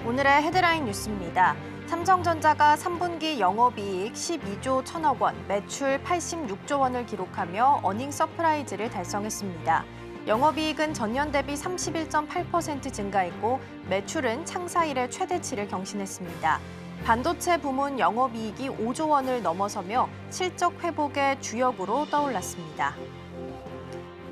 오늘의 헤드라인 뉴스입니다. 삼성전자가 3분기 영업이익 12조 1천억 원, 매출 86조 원을 기록하며 어닝 서프라이즈를 달성했습니다. 영업이익은 전년 대비 31.8% 증가했고 매출은 창사 이래 최대치를 경신했습니다. 반도체 부문 영업이익이 5조 원을 넘어서며 실적 회복의 주역으로 떠올랐습니다.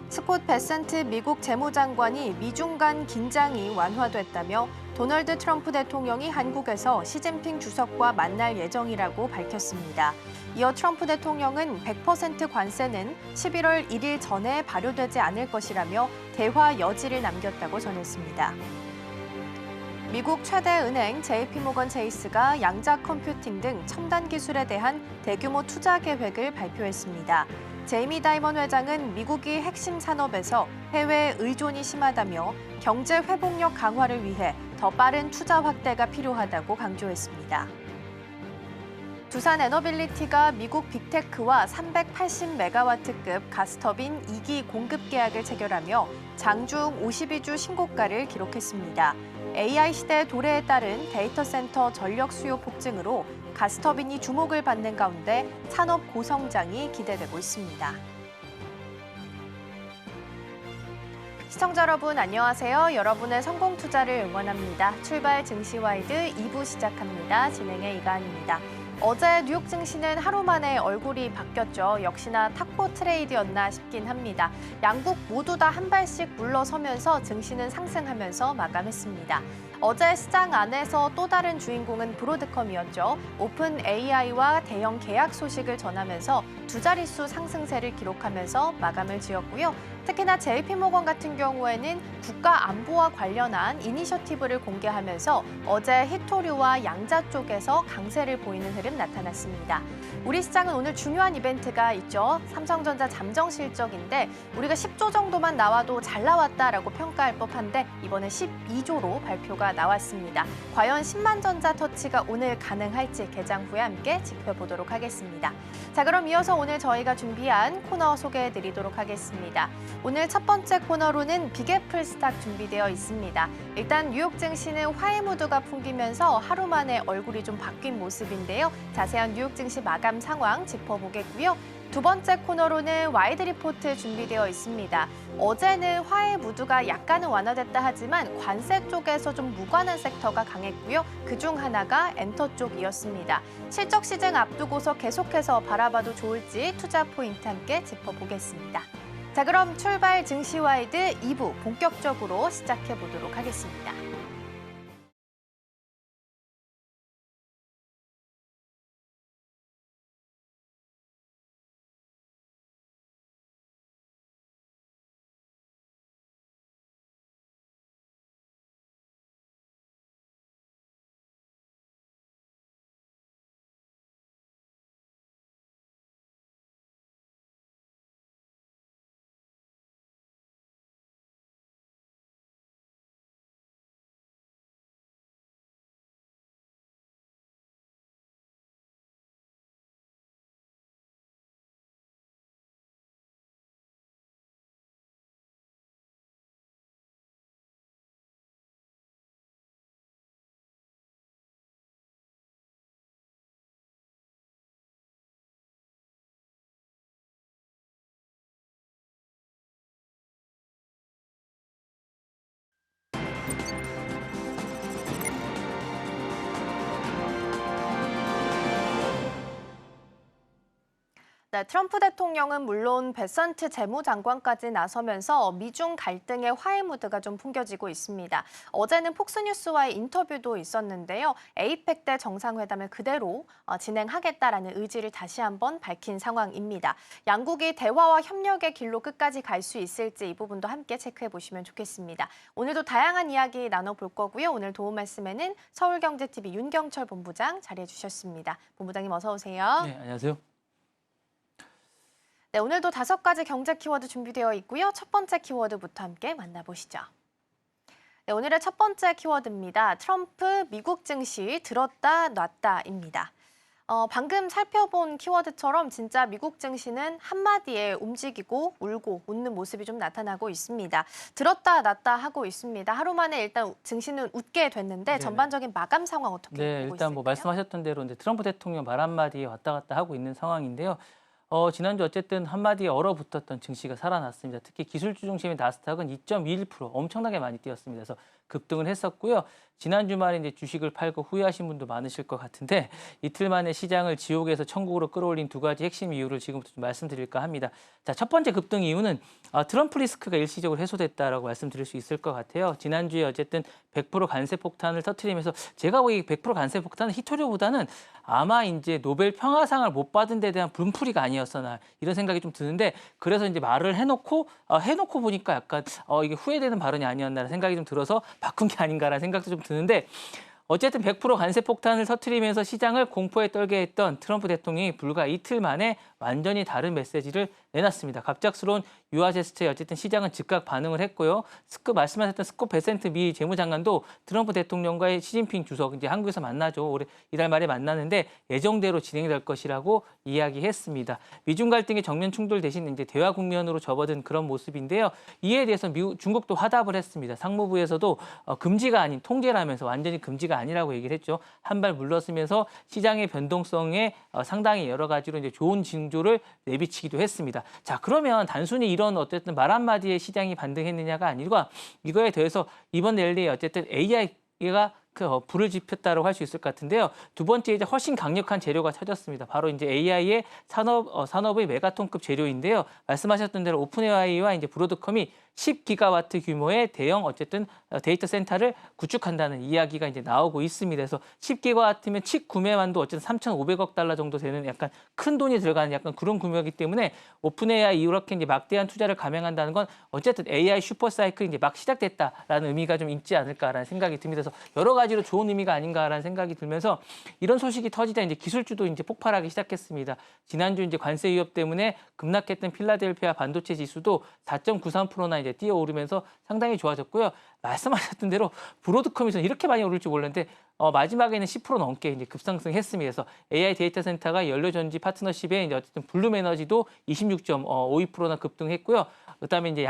스콧 베센트 미국 재무장관이 미중 간 긴장이 완화됐다며 도널드 트럼프 대통령이 한국에서 시진핑 주석과 만날 예정이라고 밝혔습니다. 이어 트럼프 대통령은 100% 관세는 11월 1일 전에 발효되지 않을 것이라며 대화 여지를 남겼다고 전했습니다. 미국 최대 은행 JP모건 체이스가 양자 컴퓨팅 등 첨단 기술에 대한 대규모 투자 계획을 발표했습니다. 제이미 다이먼 회장은 미국이 핵심 산업에서 해외 의존이 심하다며 경제 회복력 강화를 위해 더 빠른 투자 확대가 필요하다고 강조했습니다. 두산 에너빌리티가 미국 빅테크와 380메가와트급 가스터빈 2기 공급 계약을 체결하며 장중 52주 신고가를 기록했습니다. AI 시대 도래에 따른 데이터 센터 전력 수요 폭증으로 가스터빈이 주목을 받는 가운데 산업 고성장이 기대되고 있습니다. 시청자 여러분 안녕하세요. 여러분의 성공 투자를 응원합니다. 출발 증시와이드 2부 시작합니다. 진행의 이가은입니다. 어제 뉴욕 증시는 하루 만에 얼굴이 바뀌었죠. 역시나 탁보 트레이드였나 싶긴 합니다. 양국 모두 다 한 발씩 물러서면서 증시는 상승하면서 마감했습니다. 어제 시장 안에서 또 다른 주인공은 브로드컴이었죠. 오픈 AI와 대형 계약 소식을 전하면서 두 자릿수 상승세를 기록하면서 마감을 지었고요. 특히나 JP모건 같은 경우에는 국가 안보와 관련한 이니셔티브를 공개하면서 어제 히토류와 양자 쪽에서 강세를 보이는 흐름 나타났습니다. 우리 시장은 오늘 중요한 이벤트가 있죠. 삼성전자 잠정 실적인데 우리가 10조 정도만 나와도 잘 나왔다라고 평가할 법한데 이번에 12조로 발표가 나왔습니다. 과연 10만 전자 터치가 오늘 가능할지 개장 후에 함께 짚어보도록 하겠습니다. 자, 그럼 이어서 오늘 저희가 준비한 코너 소개해드리도록 하겠습니다. 오늘 첫 번째 코너로는 빅애플 스탁 준비되어 있습니다. 일단 뉴욕 증시는 화해 무드가 풍기면서 하루 만에 얼굴이 좀 바뀐 모습인데요. 자세한 뉴욕 증시 마감 상황 짚어보겠고요. 두 번째 코너로는 와이드 리포트 준비되어 있습니다. 어제는 화해 무드가 약간은 완화됐다 하지만 관세 쪽에서 좀 무관한 섹터가 강했고요. 그중 하나가 엔터 쪽이었습니다. 실적 시즌 앞두고서 계속해서 바라봐도 좋을지 투자 포인트 함께 짚어보겠습니다. 자, 그럼 출발 증시와이드 2부 본격적으로 시작해 보도록 하겠습니다. 네, 트럼프 대통령은 물론 베선트 재무장관까지 나서면서 미중 갈등의 화해 무드가 좀 풍겨지고 있습니다. 어제는 폭스뉴스와의 인터뷰도 있었는데요. 에이펙 대 정상회담을 그대로 진행하겠다라는 의지를 다시 한번 밝힌 상황입니다. 양국이 대화와 협력의 길로 끝까지 갈 수 있을지 이 부분도 함께 체크해 보시면 좋겠습니다. 오늘도 다양한 이야기 나눠볼 거고요. 오늘 도움 말씀에는 서울경제TV 윤경철 본부장 자리해 주셨습니다. 본부장님 어서 오세요. 네, 안녕하세요. 네, 오늘도 5가지 경제 키워드 준비되어 있고요. 첫 번째 키워드부터 함께 만나보시죠. 네, 오늘의 첫 번째 키워드입니다. 트럼프 미국 증시 들었다 놨다입니다. 방금 살펴본 키워드처럼 진짜 미국 증시는 한마디에 움직이고 울고 웃는 모습이 좀 나타나고 있습니다. 들었다 놨다 하고 있습니다. 하루 만에 일단 증시는 웃게 됐는데 네네. 전반적인 마감 상황 어떻게 네, 보고 일단 있을까요? 말씀하셨던 대로 이제 트럼프 대통령 말 한마디에 왔다 갔다 하고 있는 상황인데요. 지난주 어쨌든 한마디에 얼어붙었던 증시가 살아났습니다. 특히 기술주 중심의 나스닥은 2.21% 엄청나게 많이 뛰었습니다. 그래서 급등을 했었고요. 지난 주말에 이제 주식을 팔고 후회하신 분도 많으실 것 같은데 이틀 만에 시장을 지옥에서 천국으로 끌어올린 두 가지 핵심 이유를 지금부터 좀 말씀드릴까 합니다. 자, 첫 번째 급등 이유는 트럼프 리스크가 일시적으로 해소됐다라고 말씀드릴 수 있을 것 같아요. 지난주에 어쨌든 100% 관세 폭탄을 터뜨리면서 제가 보기에 100% 관세 폭탄은 히토리오보다는 아마 이제 노벨 평화상을 못 받은 데 대한 분풀이가 아니었나 이런 생각이 좀 드는데 그래서 이제 말을 해놓고 보니까 약간 이게 후회되는 발언이 아니었나라는 생각이 좀 들어서 바꾼 게 아닌가라는 생각도 좀 드는데 어쨌든 100% 관세 폭탄을 터뜨리면서 시장을 공포에 떨게 했던 트럼프 대통령이 불과 이틀 만에 완전히 다른 메시지를 내놨습니다. 갑작스러운 유화 제스처에 어쨌든 시장은 즉각 반응을 했고요. 말씀하셨던 스콧 베센트 미 재무장관도 트럼프 대통령과의 시진핑 주석 이제 한국에서 만나죠. 올해 이달 말에 만나는데 예정대로 진행될 것이라고 이야기했습니다. 미중 갈등의 정면 충돌 대신 이제 대화 국면으로 접어든 그런 모습인데요. 이에 대해서 중국도 화답을 했습니다. 상무부에서도 금지가 아닌 통제라면서 완전히 금지가 아니라고 얘기를 했죠. 한 발 물러서면서 시장의 변동성에 상당히 여러 가지로 이제 좋은 징조를 내비치기도 했습니다. 자, 그러면 단순히 이런 어쨌든 말 한마디에 시장이 반등했느냐가 아니라 이거에 대해서 이번 랠리에 어쨌든 AI가 불을 지폈다고 할 수 있을 것 같은데요. 두 번째 이제 훨씬 강력한 재료가 찾았습니다. 바로 이제 AI의 산업의 메가톤급 재료인데요. 말씀하셨던 대로 오픈AI와 이제 브로드컴이 10기가와트 규모의 대형 어쨌든 데이터 센터를 구축한다는 이야기가 이제 나오고 있습니다. 그래서 10기가와트면 칩 구매만도 어쨌든 3,500억 달러 정도 되는 약간 큰 돈이 들어가는 약간 그런 규모이기 때문에 오픈AI 이렇게 이제 막대한 투자를 감행한다는 건 어쨌든 AI 슈퍼 사이클이 이제 막 시작됐다라는 의미가 좀 있지 않을까라는 생각이 듭니다. 그래서 여러 가지로 좋은 의미가 아닌가라는 생각이 들면서 이런 소식이 터지자 이제 기술주도 이제 폭발하기 시작했습니다. 지난주 이제 관세 위협 때문에 급락했던 필라델피아 반도체 지수도 4.93%나 이제 뛰어오르면서 상당히 좋아졌고요. 말씀하셨던 대로 브로드컴에서는 이렇게 많이 오를 줄 몰랐는데 마지막에는 10% 넘게 이제 급상승했습니다. 그래서 AI 데이터 센터가 연료전지 파트너십에 이제 어쨌든 블룸 에너지도 26.52%나 급등했고요. 그다음에 이제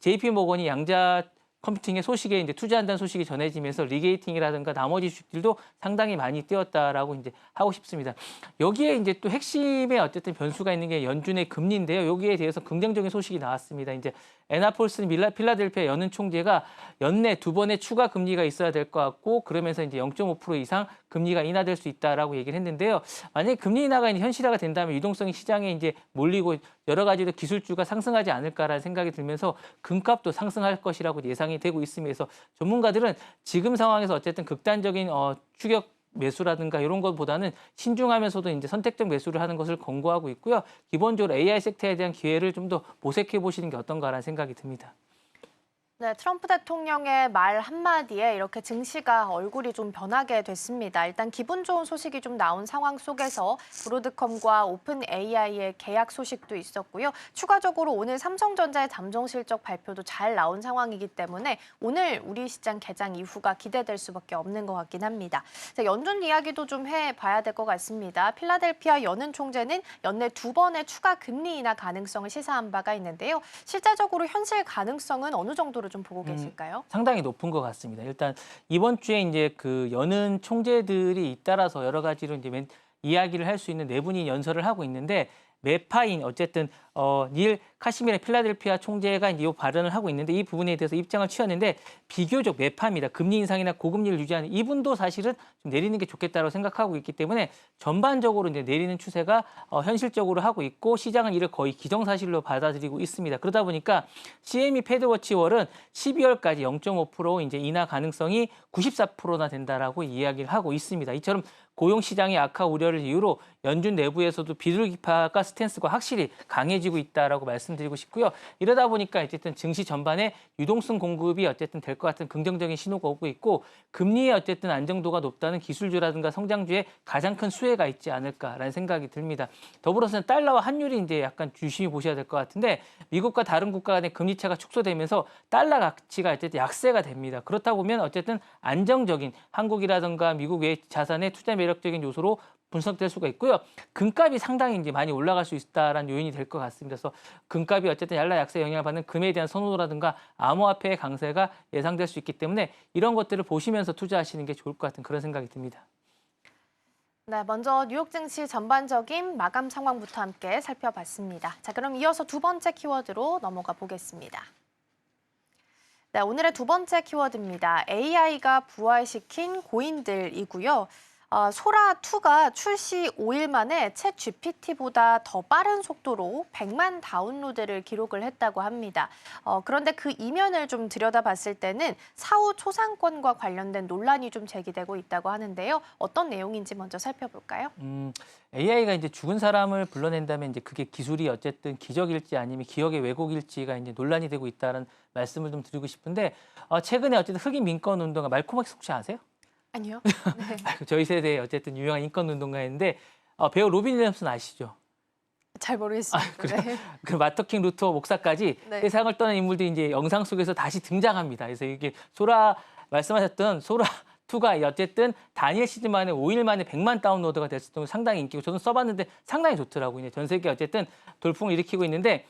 JP 모건이 양자 컴퓨팅의 소식에 이제 투자한다는 소식이 전해지면서 리게이팅이라든가 나머지 주식들도 상당히 많이 뛰었다라고 이제 하고 싶습니다. 여기에 이제 또 핵심의 어쨌든 변수가 있는 게 연준의 금리인데요. 여기에 대해서 긍정적인 소식이 나왔습니다. 이제 에나폴슨 필라델피아 연은 총재가 연내 두 번의 추가 금리가 있어야 될 것 같고 그러면서 이제 0.5% 이상 금리가 인하될 수 있다라고 얘기를 했는데요. 만약에 금리 인하가 이제 현실화가 된다면 유동성이 시장에 이제 몰리고 여러 가지로 기술주가 상승하지 않을까라는 생각이 들면서 금값도 상승할 것이라고 예상이 되고 있습니다. 그래서 전문가들은 지금 상황에서 어쨌든 극단적인 추격 매수라든가 이런 것보다는 신중하면서도 이제 선택적 매수를 하는 것을 권고하고 있고요. 기본적으로 AI 섹터에 대한 기회를 좀 더 모색해 보시는 게 어떤가라는 생각이 듭니다. 네, 트럼프 대통령의 말 한마디에 이렇게 증시가 얼굴이 좀 변하게 됐습니다. 일단 기분 좋은 소식이 좀 나온 상황 속에서 브로드컴과 오픈 AI의 계약 소식도 있었고요. 추가적으로 오늘 삼성전자의 잠정 실적 발표도 잘 나온 상황이기 때문에 오늘 우리 시장 개장 이후가 기대될 수밖에 없는 것 같긴 합니다. 자, 연준 이야기도 좀 해봐야 될 것 같습니다. 필라델피아 연은 총재는 연내 두 번의 추가 금리 인하 가능성을 시사한 바가 있는데요. 실제적으로 현실 가능성은 어느 정도로 좀 보고 계실까요? 상당히 높은 것 같습니다. 일단 이번 주에 이제 그 여는 총재들이 잇따라서 여러 가지로 이제 이야기를 할 수 있는 네 분이 연설을 하고 있는데 매파인 어쨌든 닐 카시미르 필라델피아 총재가 이제 이 발언을 하고 있는데 이 부분에 대해서 입장을 취하는데 비교적 매파입니다. 금리 인상이나 고금리를 유지하는 이분도 사실은 좀 내리는 게 좋겠다고 생각하고 있기 때문에 전반적으로 이제 내리는 추세가 현실적으로 하고 있고 시장은 이를 거의 기정사실로 받아들이고 있습니다. 그러다 보니까 CME 패드워치월은 12월까지 0.5% 이제 인하 가능성이 94%나 된다라고 이야기를 하고 있습니다. 이처럼 고용 시장의 악화 우려를 이유로 연준 내부에서도 비둘기파가 스탠스가 확실히 강해지고 있다라고 말씀드리고 싶고요. 이러다 보니까 어쨌든 증시 전반에 유동성 공급이 어쨌든 될 것 같은 긍정적인 신호가 오고 있고 금리의 어쨌든 안정도가 높다는 기술주라든가 성장주에 가장 큰 수혜가 있지 않을까라는 생각이 듭니다. 더불어서는 달러와 환율이 이제 약간 유심히 보셔야 될 것 같은데 미국과 다른 국가 간의 금리 차가 축소되면서 달러 가치가 어쨌든 약세가 됩니다. 그렇다 보면 어쨌든 안정적인 한국이라든가 미국 외 자산의 투자 매력적인 요소로 분석될 수가 있고요. 금값이 상당히 이제 많이 올라갈 수 있다라는 요인이 될 것 같습니다. 그래서 금값이 어쨌든 달러 약세 영향을 받는 금에 대한 선호도라든가 암호화폐의 강세가 예상될 수 있기 때문에 이런 것들을 보시면서 투자하시는 게 좋을 것 같은 그런 생각이 듭니다. 네, 먼저 뉴욕 증시 전반적인 마감 상황부터 함께 살펴봤습니다. 자, 그럼 이어서 두 번째 키워드로 넘어가 보겠습니다. 네, 오늘의 두 번째 키워드입니다. AI가 부활시킨 고인들이고요. 소라2가 출시 5일 만에 챗 GPT보다 더 빠른 속도로 100만 다운로드를 기록을 했다고 합니다. 그런데 그 이면을 좀 들여다봤을 때는 사후 초상권과 관련된 논란이 좀 제기되고 있다고 하는데요. 어떤 내용인지 먼저 살펴볼까요? AI가 이제 죽은 사람을 불러낸다면 이제 그게 기술이 어쨌든 기적일지 아니면 기억의 왜곡일지가 이제 논란이 되고 있다는 말씀을 좀 드리고 싶은데 최근에 어쨌든 흑인 민권 운동가 말콤 X 혹시 아세요? 아니요. 네. 저희 세대의 어쨌든 유명한 인권 운동가인데 배우 로빈 윌리엄슨 아시죠? 잘 모르겠습니다. 네. 그 마터킹 루터 목사까지 네. 세상을 떠난 인물들이 이제 영상 속에서 다시 등장합니다. 그래서 이게 말씀하셨던 소라2가 어쨌든 다니엘 시즌 만에 5일 만에 100만 다운로드가 됐을 정도로 상당히 인기고 저는 써봤는데 상당히 좋더라고요. 전 세계 어쨌든 돌풍을 일으키고 있는데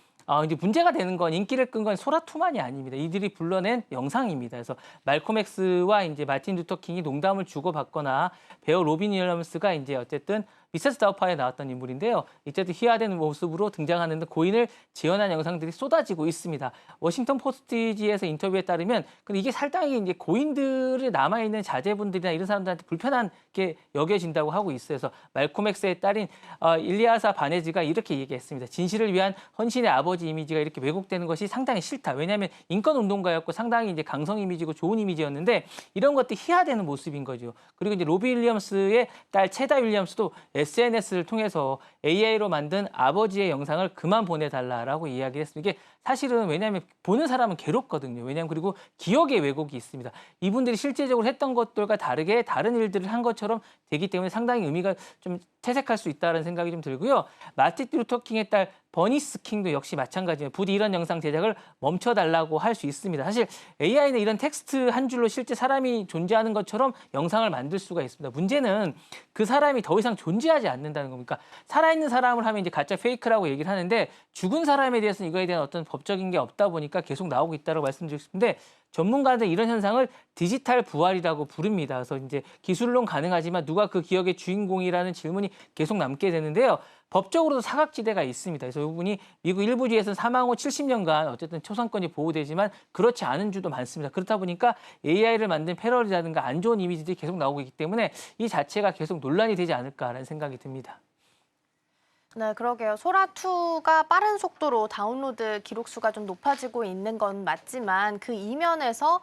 이제 문제가 되는 건 인기를 끈 건 소라2만이 아닙니다. 이들이 불러낸 영상입니다. 그래서 말콤 X와 이제 마틴 루터 킹이 농담을 주고받거나 배우 로빈 윌리엄스가 이제 어쨌든 미세스 다우파에 나왔던 인물인데요. 어쨌든 희화된 모습으로 등장하는 고인을 재현한 영상들이 쏟아지고 있습니다. 워싱턴 포스트지에서 인터뷰에 따르면 근데 이게 상당히 이제 고인들이 남아있는 자제분들이나 이런 사람들한테 불편하게 여겨진다고 하고 있어요. 그래서 말콤 X의 딸인 일리아사 바네즈가 이렇게 얘기했습니다. 진실을 위한 헌신의 아버지 이미지가 이렇게 왜곡되는 것이 상당히 싫다. 왜냐하면 인권 운동가였고 상당히 이제 강성 이미지고 좋은 이미지였는데 이런 것들이 희화되는 모습인 거죠. 그리고 이제 로비 윌리엄스의 딸 체다 윌리엄스도 SNS를 통해서 AI로 만든 아버지의 영상을 그만 보내달라라고 이야기를 했습니다. 이게 사실은 왜냐하면 보는 사람은 괴롭거든요. 왜냐하면 그리고 기억의 왜곡이 있습니다. 이분들이 실제적으로 했던 것들과 다르게 다른 일들을 한 것처럼 되기 때문에 상당히 의미가 좀 퇴색할 수 있다는 생각이 좀 들고요. 마틴 루터 킹의 딸 버니스 킹도 역시 마찬가지예요. 부디 이런 영상 제작을 멈춰달라고 할 수 있습니다. 사실 AI는 이런 텍스트 한 줄로 실제 사람이 존재하는 것처럼 영상을 만들 수가 있습니다. 문제는 그 사람이 더 이상 존재하지 않는다는 겁니다. 살아있는 사람을 하면 이제 가짜 페이크라고 얘기를 하는데 죽은 사람에 대해서는 이거에 대한 어떤 법적인 게 없다 보니까 계속 나오고 있다고 말씀드리고 싶은데 전문가들은 이런 현상을 디지털 부활이라고 부릅니다. 그래서 이제 기술론 가능하지만 누가 그 기억의 주인공이라는 질문이 계속 남게 되는데요. 법적으로도 사각지대가 있습니다. 그래서 이 부분이 미국 일부 주에서는 사망 후 70년간 어쨌든 초상권이 보호되지만 그렇지 않은 주도 많습니다. 그렇다 보니까 AI를 만든 패러디라든가 안 좋은 이미지들이 계속 나오고 있기 때문에 이 자체가 계속 논란이 되지 않을까라는 생각이 듭니다. 네, 그러게요. 소라2가 빠른 속도로 다운로드 기록 수가 좀 높아지고 있는 건 맞지만 그 이면에서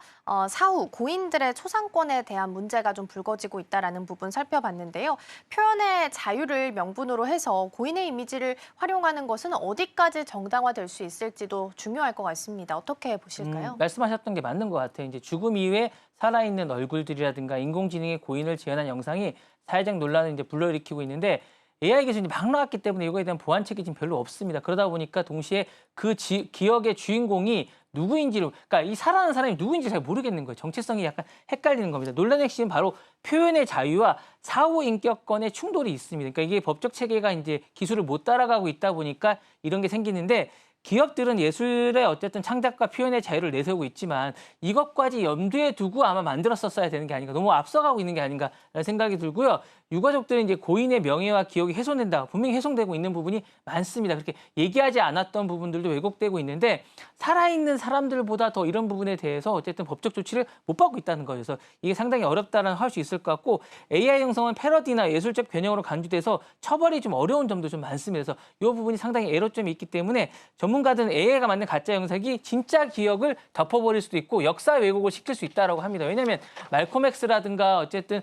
사후 고인들의 초상권에 대한 문제가 좀 불거지고 있다는 부분 살펴봤는데요. 표현의 자유를 명분으로 해서 고인의 이미지를 활용하는 것은 어디까지 정당화될 수 있을지도 중요할 것 같습니다. 어떻게 보실까요? 말씀하셨던 게 맞는 것 같아요. 이제 죽음 이후에 살아있는 얼굴들이라든가 인공지능의 고인을 재현한 영상이 사회적 논란을 이제 불러일으키고 있는데 AI 기술이 막 나왔기 때문에 이거에 대한 보완책이 지금 별로 없습니다. 그러다 보니까 동시에 그 기억의 주인공이 누구인지를, 그러니까 이 살아가는 사람이 누구인지 잘 모르겠는 거예요. 정체성이 약간 헷갈리는 겁니다. 논란의 핵심은 바로 표현의 자유와 사후 인격권의 충돌이 있습니다. 그러니까 이게 법적 체계가 이제 기술을 못 따라가고 있다 보니까 이런 게 생기는데 기업들은 예술의 어쨌든 창작과 표현의 자유를 내세우고 있지만 이것까지 염두에 두고 아마 만들었었어야 되는 게 아닌가, 너무 앞서가고 있는 게 아닌가라는 생각이 들고요. 유가족들은 이제 고인의 명예와 기억이 훼손된다. 분명히 훼손되고 있는 부분이 많습니다. 그렇게 얘기하지 않았던 부분들도 왜곡되고 있는데 살아있는 사람들보다 더 이런 부분에 대해서 어쨌든 법적 조치를 못 받고 있다는 거예요. 그래서 이게 상당히 어렵다는 할 수 있을 것 같고 AI 형성은 패러디나 예술적 변형으로 간주돼서 처벌이 좀 어려운 점도 좀 많습니다. 그래서 이 부분이 상당히 애로점이 있기 때문에 전문가들은 AI가 만든 가짜 영상이 진짜 기억을 덮어버릴 수도 있고 역사 왜곡을 시킬 수 있다고 합니다. 왜냐하면 말콤 X라든가 어쨌든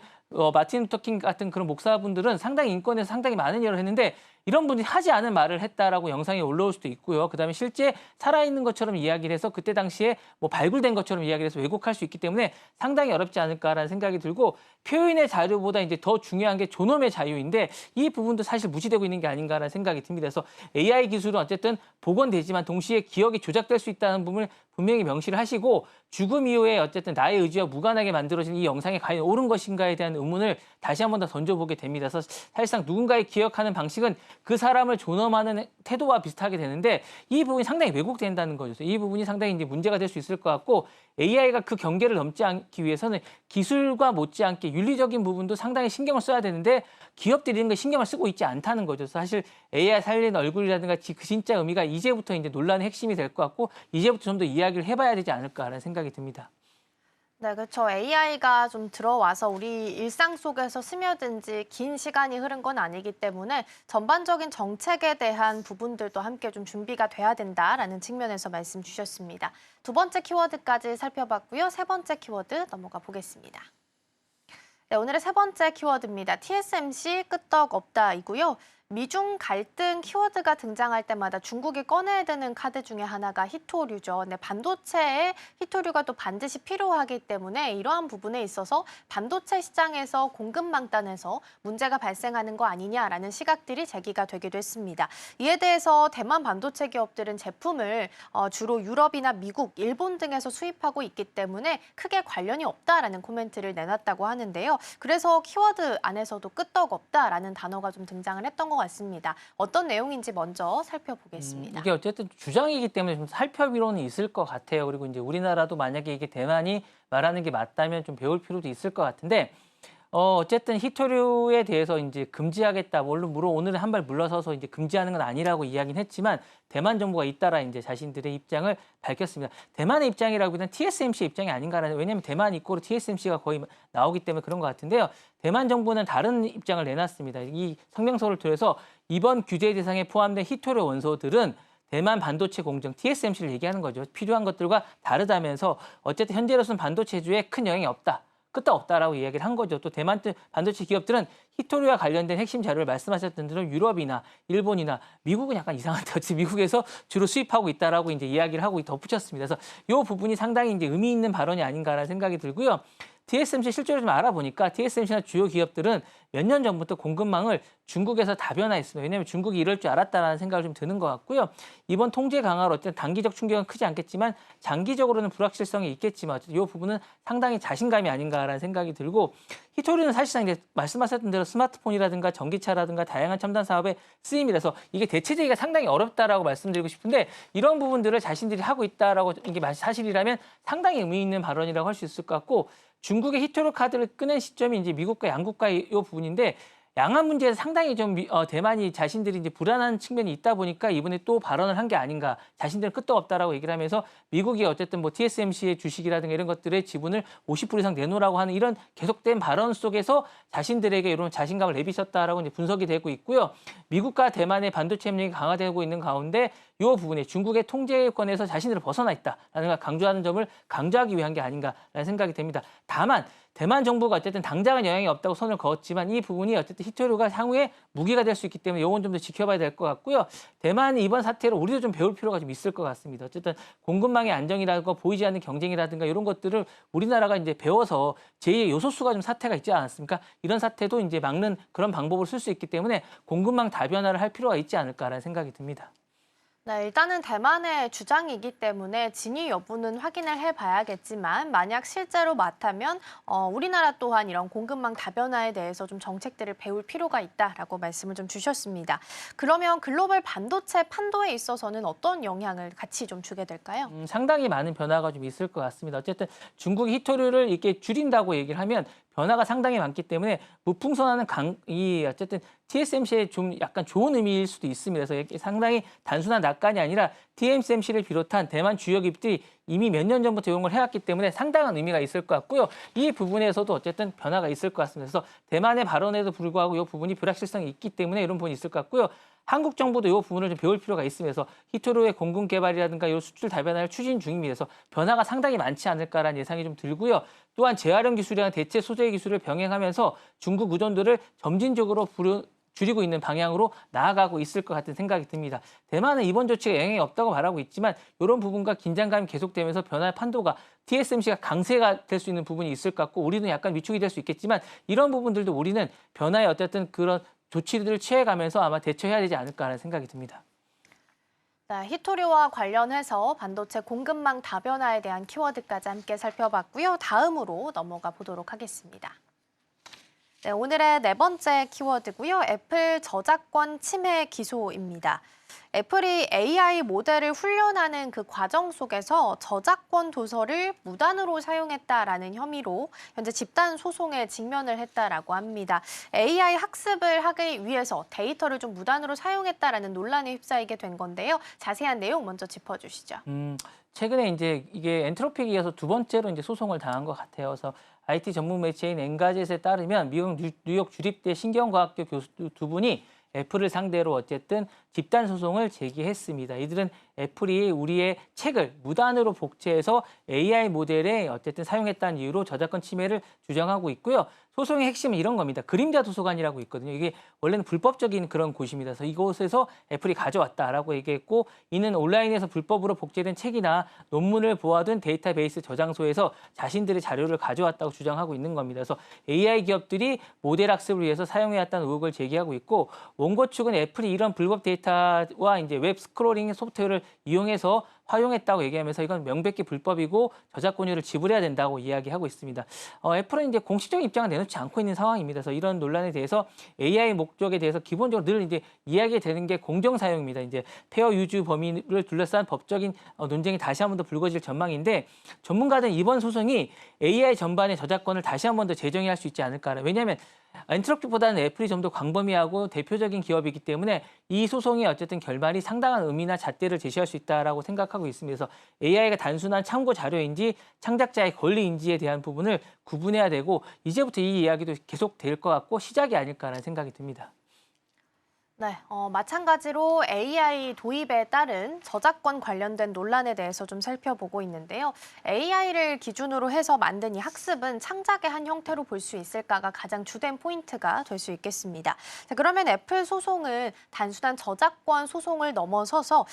마틴 루터 킹 같은 그런 목사분들은 상당히 인권에서 상당히 많은 일을 했는데 이런 분이 하지 않은 말을 했다라고 영상이 올라올 수도 있고요. 그다음에 실제 살아있는 것처럼 이야기를 해서 그때 당시에 뭐 발굴된 것처럼 이야기를 해서 왜곡할 수 있기 때문에 상당히 어렵지 않을까라는 생각이 들고 표현의 자유보다 이제 더 중요한 게 존엄의 자유인데 이 부분도 사실 무시되고 있는 게 아닌가라는 생각이 듭니다. 그래서 AI 기술은 어쨌든 복원되지만 동시에 기억이 조작될 수 있다는 부분을 분명히 명시를 하시고 죽음 이후에 어쨌든 나의 의지와 무관하게 만들어진 이 영상이 과연 옳은 것인가에 대한 의문을 다시 한 번 더 던져보게 됩니다. 그래서 사실상 누군가의 기억하는 방식은 그 사람을 존엄하는 태도와 비슷하게 되는데 이 부분이 상당히 왜곡된다는 거죠. 이 부분이 상당히 이제 문제가 될 수 있을 것 같고 AI가 그 경계를 넘지 않기 위해서는 기술과 못지않게 윤리적인 부분도 상당히 신경을 써야 되는데 기업들이 이런 거 신경을 쓰고 있지 않다는 거죠. 사실 AI 살리는 얼굴이라든가 그 진짜 의미가 이제부터 이제 논란의 핵심이 될 것 같고 이제부터 좀 더 이야기를 해봐야 되지 않을까라는 생각이 듭니다. 네, 그렇죠. AI가 좀 들어와서 우리 일상 속에서 스며든 지 긴 시간이 흐른 건 아니기 때문에 전반적인 정책에 대한 부분들도 함께 좀 준비가 돼야 된다라는 측면에서 말씀 주셨습니다. 두 번째 키워드까지 살펴봤고요. 세 번째 키워드 넘어가 보겠습니다. 네, 오늘의 세 번째 키워드입니다. TSMC 끄떡 없다이고요. 미중 갈등 키워드가 등장할 때마다 중국이 꺼내야 되는 카드 중에 하나가 히토류죠. 네, 반도체에 히토류가 또 반드시 필요하기 때문에 이러한 부분에 있어서 반도체 시장에서 공급망단에서 문제가 발생하는 거 아니냐라는 시각들이 제기가 되기도 했습니다. 이에 대해서 대만 반도체 기업들은 제품을 주로 유럽이나 미국, 일본 등에서 수입하고 있기 때문에 크게 관련이 없다라는 코멘트를 내놨다고 하는데요. 그래서 키워드 안에서도 끄떡없다라는 단어가 좀 등장을 했던 것 같습니다. 어떤 내용인지 먼저 살펴보겠습니다. 이게 어쨌든 주장이기 때문에 좀 살펴비로는 있을 것 같아요. 그리고 이제 우리나라도 만약에 이게 대만이 말하는 게 맞다면 좀 배울 필요도 있을 것 같은데 어쨌든 히토류에 대해서 이제 금지하겠다. 물론 오늘은 한 발 물러서서 이제 금지하는 건 아니라고 이야기는 했지만 대만 정부가 잇따라 이제 자신들의 입장을 밝혔습니다. 대만의 입장이라기보다는 TSMC 입장이 아닌가라는, 왜냐하면 대만 이꼬르 TSMC가 거의 나오기 때문에 그런 것 같은데요. 대만 정부는 다른 입장을 내놨습니다. 이 성명서를 통해서 이번 규제 대상에 포함된 히토류 원소들은 대만 반도체 공정 TSMC를 얘기하는 거죠. 필요한 것들과 다르다면서 어쨌든 현재로서는 반도체주에 큰 영향이 없다. 끄떡없다라고 이야기를 한 거죠. 또 대만 반도체 기업들은 히토류와 관련된 핵심 자료를 말씀하셨던 대로 유럽이나 일본이나 미국은 약간 이상한데 어찌 미국에서 주로 수입하고 있다라고 이제 이야기를 하고 덧붙였습니다. 그래서 이 부분이 상당히 이제 의미 있는 발언이 아닌가라는 생각이 들고요. TSMC 실제로 좀 알아보니까 TSMC나 주요 기업들은 몇 년 전부터 공급망을 중국에서 다변화했습니다. 왜냐하면 중국이 이럴 줄 알았다라는 생각이 좀 드는 것 같고요. 이번 통제 강화로 어쨌든 단기적 충격은 크지 않겠지만 장기적으로는 불확실성이 있겠지만 이 부분은 상당히 자신감이 아닌가라는 생각이 들고 히토류는 사실상 이제 말씀하셨던 대로 스마트폰이라든가 전기차라든가 다양한 첨단 사업에 쓰임이라서 이게 대체되기가 상당히 어렵다라고 말씀드리고 싶은데 이런 부분들을 자신들이 하고 있다라고 이게 사실이라면 상당히 의미 있는 발언이라고 할 수 있을 것 같고 중국의 히토류 카드를 꺼낸 시점이 이제 미국과 양국과의 이 부분인데 양안 문제에서 상당히 좀 대만이 자신들이 이제 불안한 측면이 있다 보니까 이번에 또 발언을 한 게 아닌가. 자신들은 끄떡없다라고 얘기를 하면서 미국이 어쨌든 뭐 TSMC의 주식이라든가 이런 것들의 지분을 50% 이상 내놓으라고 하는 이런 계속된 발언 속에서 자신들에게 이런 자신감을 내비쳤다라고 이제 분석이 되고 있고요. 미국과 대만의 반도체 협력이 강화되고 있는 가운데 이 부분에 중국의 통제권에서 자신들을 벗어나 있다라는 걸 강조하는 점을 강조하기 위한 게 아닌가라는 생각이 됩니다. 다만 대만 정부가 어쨌든 당장은 영향이 없다고 선을 그었지만 이 부분이 어쨌든 히토류가 향후에 무기가 될 수 있기 때문에 이건 좀 더 지켜봐야 될 것 같고요. 대만이 이번 사태로 우리도 좀 배울 필요가 좀 있을 것 같습니다. 어쨌든 공급망의 안정이라든가 보이지 않는 경쟁이라든가 이런 것들을 우리나라가 이제 배워서 제2의 요소수가 좀 사태가 있지 않았습니까? 이런 사태도 이제 막는 그런 방법을 쓸 수 있기 때문에 공급망 다변화를 할 필요가 있지 않을까라는 생각이 듭니다. 네, 일단은 대만의 주장이기 때문에 진위 여부는 확인을 해봐야겠지만 만약 실제로 맞다면 우리나라 또한 이런 공급망 다변화에 대해서 좀 정책들을 배울 필요가 있다라고 말씀을 좀 주셨습니다. 그러면 글로벌 반도체 판도에 있어서는 어떤 영향을 같이 좀 주게 될까요? 상당히 많은 변화가 좀 있을 것 같습니다. 어쨌든 중국이 히토류를 이렇게 줄인다고 얘기를 하면 변화가 상당히 많기 때문에 무풍선하는 어쨌든 TSMC의 좀 약간 좋은 의미일 수도 있습니다. 그래서 이렇게 상당히 단순한 낙관이 아니라 TSMC를 비롯한 대만 주요 기업들이 이미 몇 년 전부터 이런 걸 해왔기 때문에 상당한 의미가 있을 것 같고요. 이 부분에서도 어쨌든 변화가 있을 것 같습니다. 그래서 대만의 발언에도 불구하고 이 부분이 불확실성이 있기 때문에 이런 부분이 있을 것 같고요. 한국 정부도 이 부분을 좀 배울 필요가 있으면서 히토류의 공급 개발이라든가 이 수출 다변화를 추진 중입니다. 그래서 변화가 상당히 많지 않을까라는 예상이 좀 들고요. 또한 재활용 기술이랑 대체 소재 기술을 병행하면서 중국 의존도를 점진적으로 줄이고 있는 방향으로 나아가고 있을 것 같은 생각이 듭니다. 대만은 이번 조치가 영향이 없다고 말하고 있지만 이런 부분과 긴장감이 계속되면서 변화의 판도가 TSMC가 강세가 될 수 있는 부분이 있을 것 같고 우리는 약간 위축이 될 수 있겠지만 이런 부분들도 우리는 변화에 어쨌든 그런 조치들을 취해가면서 아마 대처해야 되지 않을까라는 생각이 듭니다. 네, 히토리와 관련해서 반도체 공급망 다변화에 대한 키워드까지 함께 살펴봤고요. 다음으로 넘어가 보도록 하겠습니다. 네, 오늘의 네 번째 키워드고요. 애플 저작권 침해 기소입니다. 애플이 AI 모델을 훈련하는 그 과정 속에서 저작권 도서를 무단으로 사용했다라는 혐의로 현재 집단 소송에 직면을 했다라고 합니다. AI 학습을 하기 위해서 데이터를 좀 무단으로 사용했다라는 논란에 휩싸이게 된 건데요. 자세한 내용 먼저 짚어주시죠. 최근에 이제 이게 엔트로픽에 이어서 두 번째로 이제 소송을 당한 것 같아요. 그래서 IT 전문 매체인 엔가젯에 따르면 미국 뉴욕 주립대 신경과학교 교수 두 분이 애플을 상대로 어쨌든 집단 소송을 제기했습니다. 이들은 애플이 우리의 책을 무단으로 복제해서 AI 모델에 어쨌든 사용했다는 이유로 저작권 침해를 주장하고 있고요. 소송의 핵심은 이런 겁니다. 그림자 도서관이라고 있거든요. 이게 원래는 불법적인 그런 곳입니다. 그래서 이곳에서 애플이 가져왔다라고 얘기했고, 이는 온라인에서 불법으로 복제된 책이나 논문을 보아둔 데이터베이스 저장소에서 자신들의 자료를 가져왔다고 주장하고 있는 겁니다. 그래서 AI 기업들이 모델 학습을 위해서 사용해왔다는 의혹을 제기하고 있고, 원고 측은 애플이 이런 불법 데이터와 이제 웹 스크롤링 소프트웨어를 이용해서 활용했다고 얘기하면서 이건 명백히 불법이고 저작권료를 지불해야 된다고 이야기하고 있습니다. 애플은 이제 공식적인 입장을 내놓지 않고 있는 상황입니다. 그래서 이런 논란에 대해서 AI 목적에 대해서 기본적으로 늘 이제 이야기되는 게 공정 사용입니다. 이제 페어 유즈 범위를 둘러싼 법적인 논쟁이 다시 한 번 더 불거질 전망인데, 전문가들은 이번 소송이 AI 전반의 저작권을 다시 한 번 더 재정의할 수 있지 않을까. 왜냐하면 엔트로피보다는 애플이 좀 더 광범위하고 대표적인 기업이기 때문에 이 소송이 어쨌든 결말이 상당한 의미나 잣대를 제시할 수 있다라고 생각하고 있습니다. 그래서 AI가 단순한 참고 자료인지 창작자의 권리인지에 대한 부분을 구분해야 되고, 이제부터 이 이야기도 계속 될 것 같고 시작이 아닐까라는 생각이 듭니다. 네, 마찬가지로 AI 도입에 따른 저작권 관련된 논란에 대해서 좀 살펴보고 있는데요. AI를 기준으로 해서 만든 이 학습은 창작의 한 형태로 볼 수 있을까가 가장 주된 포인트가 될 수 있겠습니다. 자, 그러면 애플 소송은 단순한 저작권 소송을 넘어서서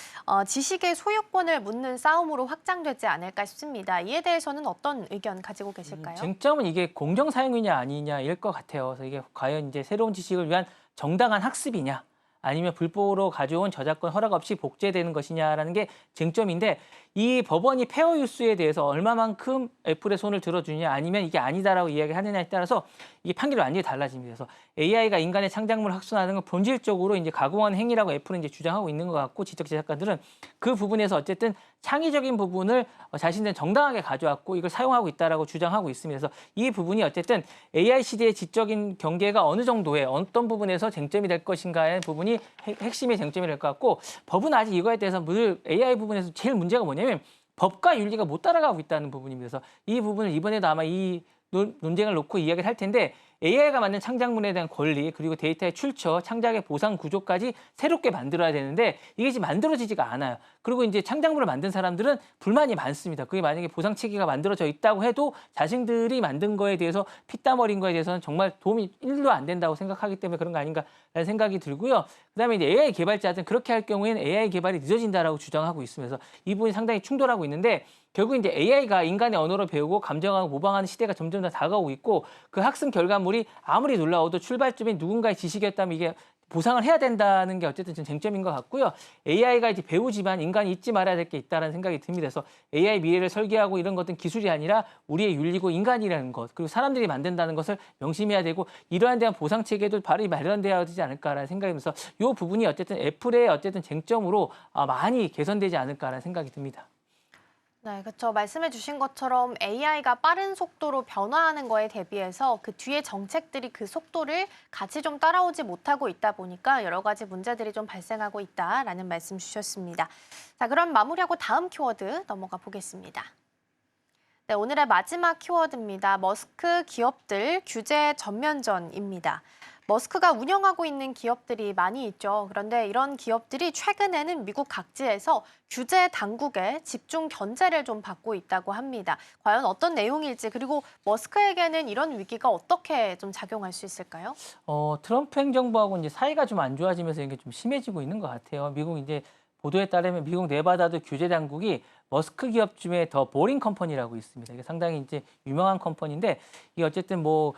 지식의 소유권을 묻는 싸움으로 확장되지 않을까 싶습니다. 이에 대해서는 어떤 의견 가지고 계실까요? 쟁점은 이게 공정 사용이냐 아니냐일 것 같아요. 그래서 이게 과연 이제 새로운 지식을 위한 정당한 학습이냐, 아니면 불법으로 가져온 저작권 허락 없이 복제되는 것이냐라는 게 쟁점인데, 이 법원이 페어 유스에 대해서 얼마만큼 애플의 손을 들어주냐, 아니면 이게 아니다라고 이야기하느냐에 따라서 이게 판결이 완전히 달라집니다. 그래서 AI가 인간의 창작물을 학습하는 건 본질적으로 이제 가공하는 행위라고 애플은 이제 주장하고 있는 것 같고, 지적 제작가들은 그 부분에서 어쨌든 창의적인 부분을 자신들은 정당하게 가져왔고 이걸 사용하고 있다라고 주장하고 있습니다. 그래서 이 부분이 어쨌든 AI 시대의 지적인 경계가 어느 정도의 어떤 부분에서 쟁점이 될 것인가의 부분이 핵심의 쟁점이 될 것 같고, 법은 아직 이거에 대해서 늘 AI 부분에서 제일 문제가 뭐냐면 법과 윤리가 못 따라가고 있다는 부분입니다. 그래서 이 부분을 이번에도 아마 이 논쟁을 놓고 이야기를 할 텐데, AI가 만든 창작물에 대한 권리, 그리고 데이터의 출처, 창작의 보상 구조까지 새롭게 만들어야 되는데 이게 지금 만들어지지가 않아요. 그리고 이제 창작물을 만든 사람들은 불만이 많습니다. 그게 만약에 보상 체계가 만들어져 있다고 해도 자신들이 만든 거에 대해서 피땀 흘린 거에 대해서는 정말 도움이 1도 안 된다고 생각하기 때문에 그런 거 아닌가라는 생각이 들고요. 그다음에 이제 AI 개발자들은 그렇게 할 경우에는 AI 개발이 늦어진다라고 주장하고 있으면서 이 부분이 상당히 충돌하고 있는데, 결국 이제 AI가 인간의 언어로 배우고 감정하고 모방하는 시대가 점점 더 다가오고 있고, 그 학습 결과물이 아무리 놀라워도 출발점이 누군가의 지식이었다면 이게 보상을 해야 된다는 게 어쨌든 쟁점인 것 같고요. AI가 이제 배우지만 인간이 잊지 말아야 될 게 있다는 생각이 듭니다. 그래서 AI 미래를 설계하고 이런 것은 기술이 아니라 우리의 윤리고 인간이라는 것, 그리고 사람들이 만든다는 것을 명심해야 되고, 이러한 대한 보상 체계도 바로 마련돼야 되지 않을까라는 생각이면서 이 부분이 어쨌든 애플의 어쨌든 쟁점으로 많이 개선되지 않을까라는 생각이 듭니다. 네, 그렇죠. 말씀해 주신 것처럼 AI가 빠른 속도로 변화하는 거에 대비해서 그 뒤에 정책들이 그 속도를 같이 좀 따라오지 못하고 있다 보니까 여러 가지 문제들이 좀 발생하고 있다라는 말씀 주셨습니다. 자, 그럼 마무리하고 다음 키워드 넘어가 보겠습니다. 네, 오늘의 마지막 키워드입니다. 머스크 기업들 규제 전면전입니다. 머스크가 운영하고 있는 기업들이 많이 있죠. 그런데 이런 기업들이 최근에는 미국 각지에서 규제 당국의 집중 견제를 좀 받고 있다고 합니다. 과연 어떤 내용일지, 그리고 머스크에게는 이런 위기가 어떻게 좀 작용할 수 있을까요? 트럼프 행정부하고 이제 사이가 좀 안 좋아지면서 이게 좀 심해지고 있는 것 같아요. 미국 이제 보도에 따르면 미국 네바다주 규제 당국이 머스크 기업 중에 더 보링 컴퍼니라고 있습니다. 이게 상당히 이제 유명한 컴퍼니인데, 이게 어쨌든 뭐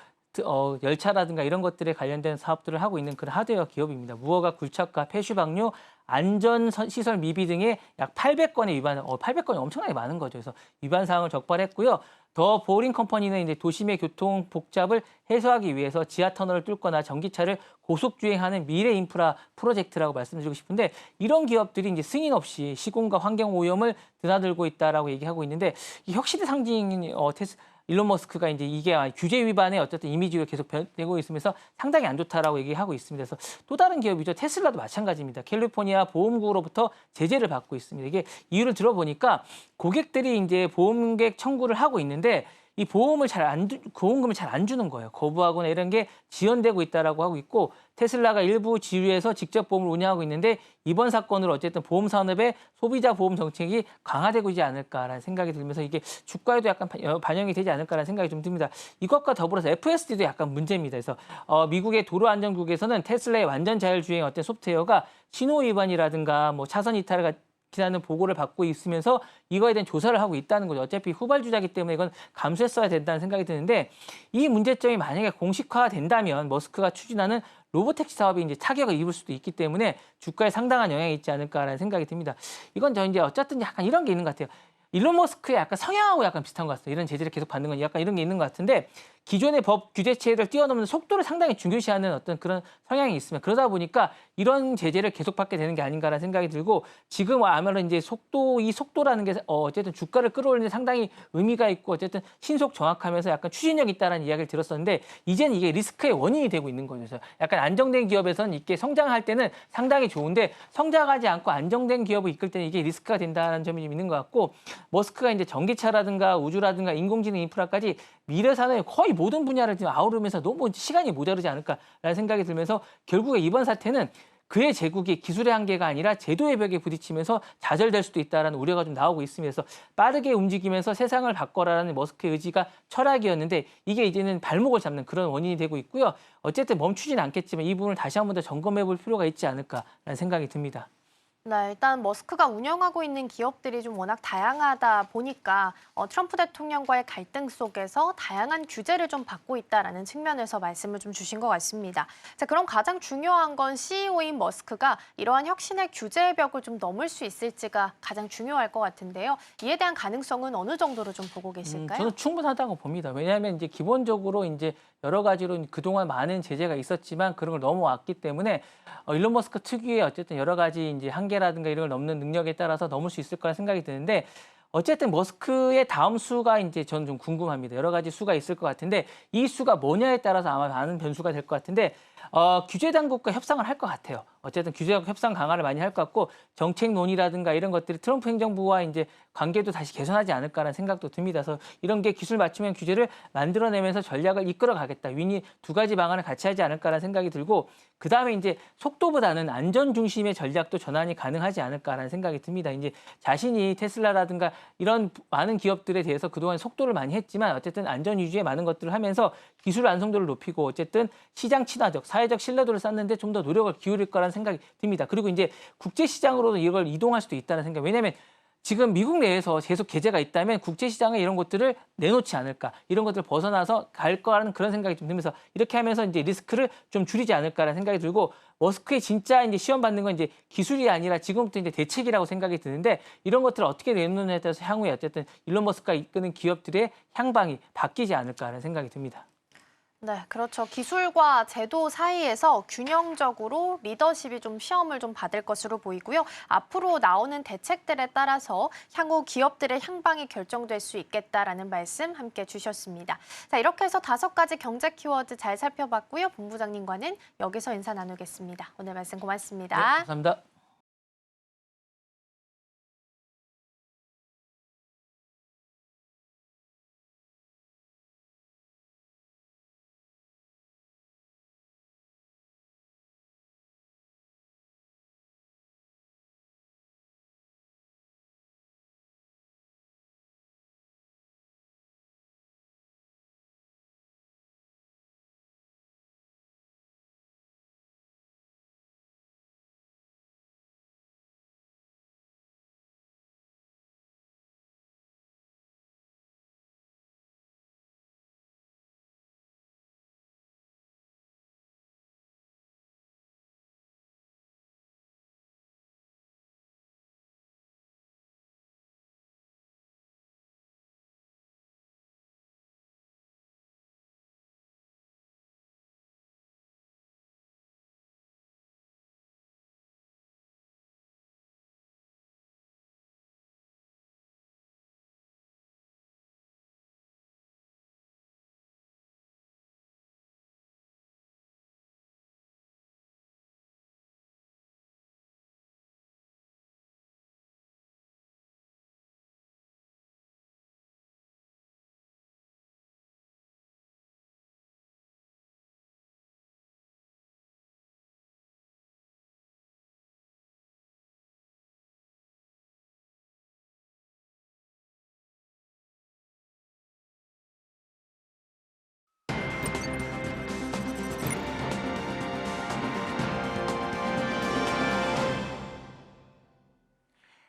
열차라든가 이런 것들에 관련된 사업들을 하고 있는 그런 하드웨어 기업입니다. 무허가 굴착과 폐슈 방류, 안전 시설 미비 등의 약 800건의 위반, 800건이 엄청나게 많은 거죠. 그래서 위반 사항을 적발했고요. 더 보링 컴퍼니는 이제 도심의 교통 복잡을 해소하기 위해서 지하 터널을 뚫거나 전기차를 고속 주행하는 미래 인프라 프로젝트라고 말씀드리고 싶은데, 이런 기업들이 이제 승인 없이 시공과 환경 오염을 드나들고 있다라고 얘기하고 있는데, 이 혁신의 상징인 일론 머스크가 이제 이게 규제 위반의 어쨌든 이미지로 계속 되고 있으면서 상당히 안 좋다라고 얘기하고 있습니다. 그래서 또 다른 기업이죠. 테슬라도 마찬가지입니다. 캘리포니아 보험국으로부터 제재를 받고 있습니다. 이게 이유를 들어보니까 고객들이 이제 보험객 청구를 하고 있는데 이 보험금을 잘 안 주는 거예요. 거부하거나 이런 게 지연되고 있다라고 하고 있고, 테슬라가 일부 지류에서 직접 보험을 운영하고 있는데 이번 사건으로 어쨌든 보험 산업의 소비자 보험 정책이 강화되고 있지 않을까라는 생각이 들면서 이게 주가에도 약간 반영이 되지 않을까라는 생각이 좀 듭니다. 이것과 더불어서 FSD도 약간 문제입니다. 그래서 미국의 도로안전국에서는 테슬라의 완전 자율주행 어떤 소프트웨어가 신호 위반이라든가 뭐 차선 이탈을 기라는 보고를 받고 있으면서 이거에 대한 조사를 하고 있다는 거죠. 어차피 후발주자기 때문에 이건 감수했어야 된다는 생각이 드는데, 이 문제점이 만약에 공식화된다면 머스크가 추진하는 로보택시 사업이 이제 타격을 입을 수도 있기 때문에 주가에 상당한 영향이 있지 않을까라는 생각이 듭니다. 이건 저 이제 어쨌든 약간 이런 게 있는 것 같아요. 일론 머스크의 약간 성향하고 약간 비슷한 것 같아요. 이런 제재를 계속 받는 건 약간 이런 게 있는 것 같은데, 기존의 법 규제체를 뛰어넘는 속도를 상당히 중요시하는 어떤 그런 성향이 있으면, 그러다 보니까 이런 제재를 계속 받게 되는 게 아닌가라는 생각이 들고, 지금 아무래도 이제 이 속도라는 게 어쨌든 주가를 끌어올리는 데 상당히 의미가 있고 어쨌든 신속 정확하면서 약간 추진력 있다라는 이야기를 들었었는데, 이제는 이게 리스크의 원인이 되고 있는 거죠. 그래서 약간 안정된 기업에서는 이게 성장할 때는 상당히 좋은데, 성장하지 않고 안정된 기업을 이끌 때는 이게 리스크가 된다는 점이 좀 있는 것 같고, 머스크가 이제 전기차라든가 우주라든가 인공지능 인프라까지 미래 산업의 거의 모든 분야를 지금 아우르면서 너무 시간이 모자르지 않을까라는 생각이 들면서, 결국에 이번 사태는 그의 제국이 기술의 한계가 아니라 제도의 벽에 부딪히면서 좌절될 수도 있다는 우려가 좀 나오고 있으면서, 빠르게 움직이면서 세상을 바꿔라라는 머스크의 의지가 철학이었는데 이게 이제는 발목을 잡는 그런 원인이 되고 있고요. 어쨌든 멈추진 않겠지만 이 부분을 다시 한 번 더 점검해 볼 필요가 있지 않을까라는 생각이 듭니다. 네, 일단 머스크가 운영하고 있는 기업들이 좀 워낙 다양하다 보니까 트럼프 대통령과의 갈등 속에서 다양한 규제를 좀 받고 있다라는 측면에서 말씀을 좀 주신 것 같습니다. 자, 그럼 가장 중요한 건 CEO인 머스크가 이러한 혁신의 규제의 벽을 좀 넘을 수 있을지가 가장 중요할 것 같은데요. 이에 대한 가능성은 어느 정도로 좀 보고 계실까요? 저는 충분하다고 봅니다. 왜냐하면 이제 기본적으로 이제 여러 가지로 그동안 많은 제재가 있었지만 그런 걸 넘어왔기 때문에 일론 머스크 특유의 어쨌든 여러 가지 이제 한계라든가 이런 걸 넘는 능력에 따라서 넘을 수 있을 거라 생각이 드는데, 어쨌든 머스크의 다음 수가 이제 저는 좀 궁금합니다. 여러 가지 수가 있을 것 같은데 이 수가 뭐냐에 따라서 아마 많은 변수가 될 것 같은데, 규제 당국과 협상을 할 것 같아요. 어쨌든 규제하고 협상 강화를 많이 할 것 같고, 정책 논의라든가 이런 것들이 트럼프 행정부와 이제 관계도 다시 개선하지 않을까라는 생각도 듭니다. 그래서 이런 게 기술 맞춤형 규제를 만들어내면서 전략을 이끌어 가겠다. 윈이 두 가지 방안을 같이 하지 않을까라는 생각이 들고, 그다음에 이제 속도보다는 안전 중심의 전략도 전환이 가능하지 않을까라는 생각이 듭니다. 이제 자신이 테슬라라든가 이런 많은 기업들에 대해서 그동안 속도를 많이 했지만 어쨌든 안전 위주의 많은 것들을 하면서 기술 완성도를 높이고 어쨌든 시장 친화적, 사회적 신뢰도를 쌓는데 좀 더 노력을 기울일 거라는 생각이 듭니다. 그리고 이제 국제 시장으로도 이걸 이동할 수도 있다는 생각. 왜냐하면 지금 미국 내에서 계속 제재가 있다면 국제 시장에 이런 것들을 내놓지 않을까, 이런 것들을 벗어나서 갈 거라는 그런 생각이 좀 들면서 이렇게 하면서 이제 리스크를 좀 줄이지 않을까라는 생각이 들고, 머스크의 진짜 이제 시험 받는 건 이제 기술이 아니라 지금부터 이제 대책이라고 생각이 드는데, 이런 것들을 어떻게 내놓느냐에 따라서 향후에 어쨌든 일론 머스크가 이끄는 기업들의 향방이 바뀌지 않을까라는 생각이 듭니다. 네, 그렇죠. 기술과 제도 사이에서 균형적으로 리더십이 좀 시험을 좀 받을 것으로 보이고요. 앞으로 나오는 대책들에 따라서 향후 기업들의 향방이 결정될 수 있겠다라는 말씀 함께 주셨습니다. 자, 이렇게 해서 5가지 경제 키워드 잘 살펴봤고요. 본부장님과는 여기서 인사 나누겠습니다. 오늘 말씀 고맙습니다. 네, 감사합니다.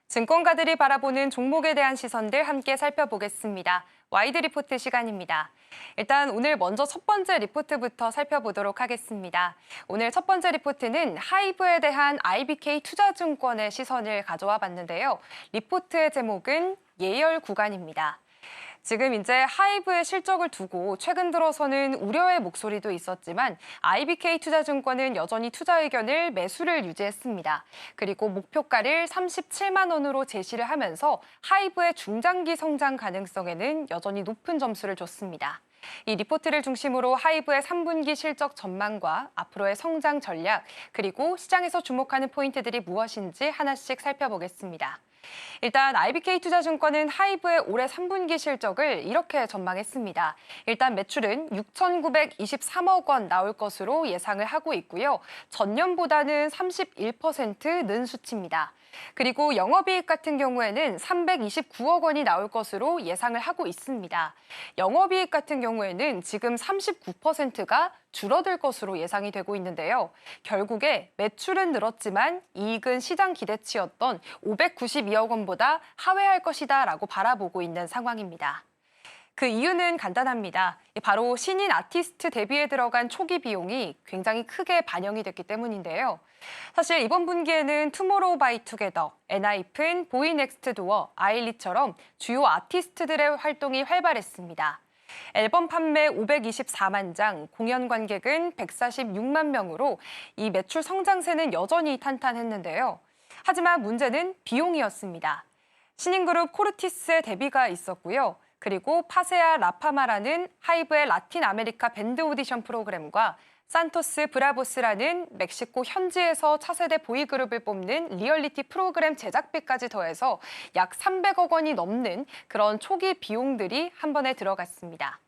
증권가들이 바라보는 종목에 대한 시선들 함께 살펴보겠습니다. 와이드 리포트 시간입니다. 일단 오늘 먼저 첫 번째 리포트부터 살펴보도록 하겠습니다. 오늘 첫 번째 리포트는 하이브에 대한 IBK 투자증권의 시선을 가져와 봤는데요. 리포트의 제목은 예열 구간입니다. 지금 이제 하이브의 실적을 두고 최근 들어서는 우려의 목소리도 있었지만 IBK 투자증권은 여전히 투자 의견을 매수를 유지했습니다. 그리고 목표가를 37만 원으로 제시를 하면서 하이브의 중장기 성장 가능성에는 여전히 높은 점수를 줬습니다. 이 리포트를 중심으로 하이브의 3분기 실적 전망과 앞으로의 성장 전략, 그리고 시장에서 주목하는 포인트들이 무엇인지 하나씩 살펴보겠습니다. 일단 IBK 투자증권은 하이브의 올해 3분기 실적을 이렇게 전망했습니다. 일단 매출은 6,923억 원 나올 것으로 예상을 하고 있고요. 전년보다는 31% 는 수치입니다. 그리고 영업이익 같은 경우에는 329억 원이 나올 것으로 예상을 하고 있습니다. 영업이익 같은 경우에는 지금 39%가 줄어들 것으로 예상이 되고 있는데요. 결국에 매출은 늘었지만 이익은 시장 기대치였던 592억 원보다 하회할 것이다라고 바라보고 있는 상황입니다. 그 이유는 간단합니다. 바로 신인 아티스트 데뷔에 들어간 초기 비용이 굉장히 크게 반영이 됐기 때문인데요. 사실 이번 분기에는 투모로우 바이 투게더, 엔하이픈, 보이넥스트 도어, 아일리처럼 주요 아티스트들의 활동이 활발했습니다. 앨범 판매 524만 장, 공연 관객은 146만 명으로 이 매출 성장세는 여전히 탄탄했는데요. 하지만 문제는 비용이었습니다. 신인 그룹 코르티스의 데뷔가 있었고요. 그리고 파세아 라파마라는 하이브의 라틴 아메리카 밴드 오디션 프로그램과 산토스 브라보스라는 멕시코 현지에서 차세대 보이그룹을 뽑는 리얼리티 프로그램 제작비까지 더해서 약 300억 원이 넘는 그런 초기 비용들이 한 번에 들어갔습니다.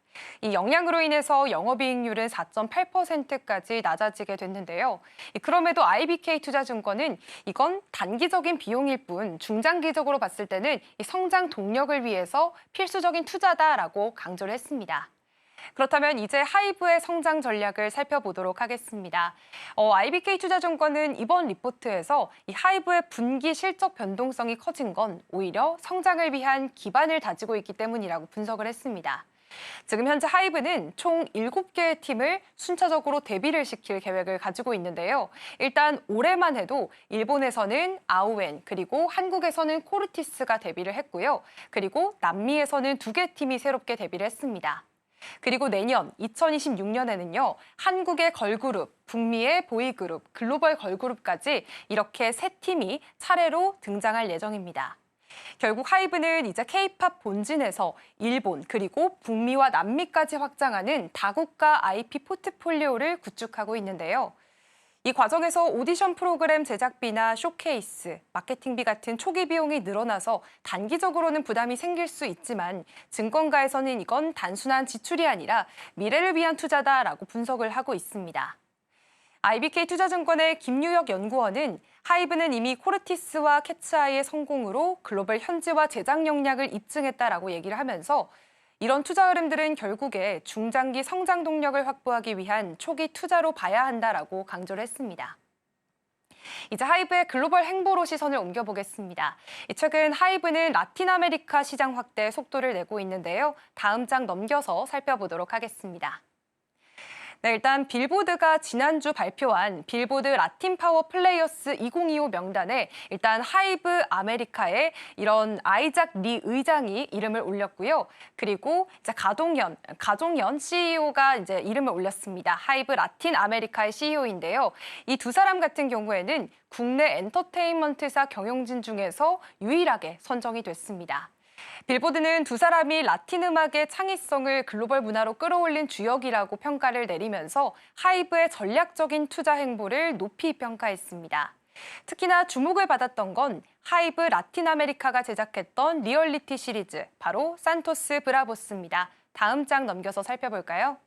이 영향으로 인해서 영업이익률은 4.8%까지 낮아지게 됐는데요. 그럼에도 IBK 투자증권은 이건 단기적인 비용일 뿐 중장기적으로 봤을 때는 이 성장 동력을 위해서 필수적인 투자다라고 강조를 했습니다. 그렇다면 이제 하이브의 성장 전략을 살펴보도록 하겠습니다. IBK 투자증권은 이번 리포트에서 이 하이브의 분기 실적 변동성이 커진 건 오히려 성장을 위한 기반을 다지고 있기 때문이라고 분석을 했습니다. 지금 현재 하이브는 총 7개의 팀을 순차적으로 데뷔를 시킬 계획을 가지고 있는데요. 일단 올해만 해도 일본에서는 아우엔, 그리고 한국에서는 코르티스가 데뷔를 했고요. 그리고 남미에서는 2개 팀이 새롭게 데뷔를 했습니다. 그리고 내년 2026년에는요. 한국의 걸그룹, 북미의 보이그룹, 글로벌 걸그룹까지 이렇게 3팀이 차례로 등장할 예정입니다. 결국 하이브는 이제 K-팝 본진에서 일본 그리고 북미와 남미까지 확장하는 다국가 IP 포트폴리오를 구축하고 있는데요. 이 과정에서 오디션 프로그램 제작비나 쇼케이스, 마케팅비 같은 초기 비용이 늘어나서 단기적으로는 부담이 생길 수 있지만 증권가에서는 이건 단순한 지출이 아니라 미래를 위한 투자다라고 분석을 하고 있습니다. IBK 투자증권의 김유혁 연구원은 하이브는 이미 코르티스와 캐츠아이의 성공으로 글로벌 현지화 제작 역량을 입증했다라고 얘기를 하면서 이런 투자 흐름들은 결국에 중장기 성장 동력을 확보하기 위한 초기 투자로 봐야 한다라고 강조를 했습니다. 이제 하이브의 글로벌 행보로 시선을 옮겨보겠습니다. 최근 하이브는 라틴 아메리카 시장 확대에 속도를 내고 있는데요. 다음 장 넘겨서 살펴보도록 하겠습니다. 네, 일단 빌보드가 지난주 발표한 빌보드 라틴 파워 플레이어스 2025 명단에 일단 하이브 아메리카의 이런 아이작 리 의장이 이름을 올렸고요. 그리고 이제 가종현 CEO가 이제 이름을 올렸습니다. 하이브 라틴 아메리카의 CEO인데요. 이 두 사람 같은 경우에는 국내 엔터테인먼트사 경영진 중에서 유일하게 선정이 됐습니다. 빌보드는 두 사람이 라틴 음악의 창의성을 글로벌 문화로 끌어올린 주역이라고 평가를 내리면서 하이브의 전략적인 투자 행보를 높이 평가했습니다. 특히나 주목을 받았던 건 하이브 라틴 아메리카가 제작했던 리얼리티 시리즈, 바로 산토스 브라보스입니다. 다음 장 넘겨서 살펴볼까요?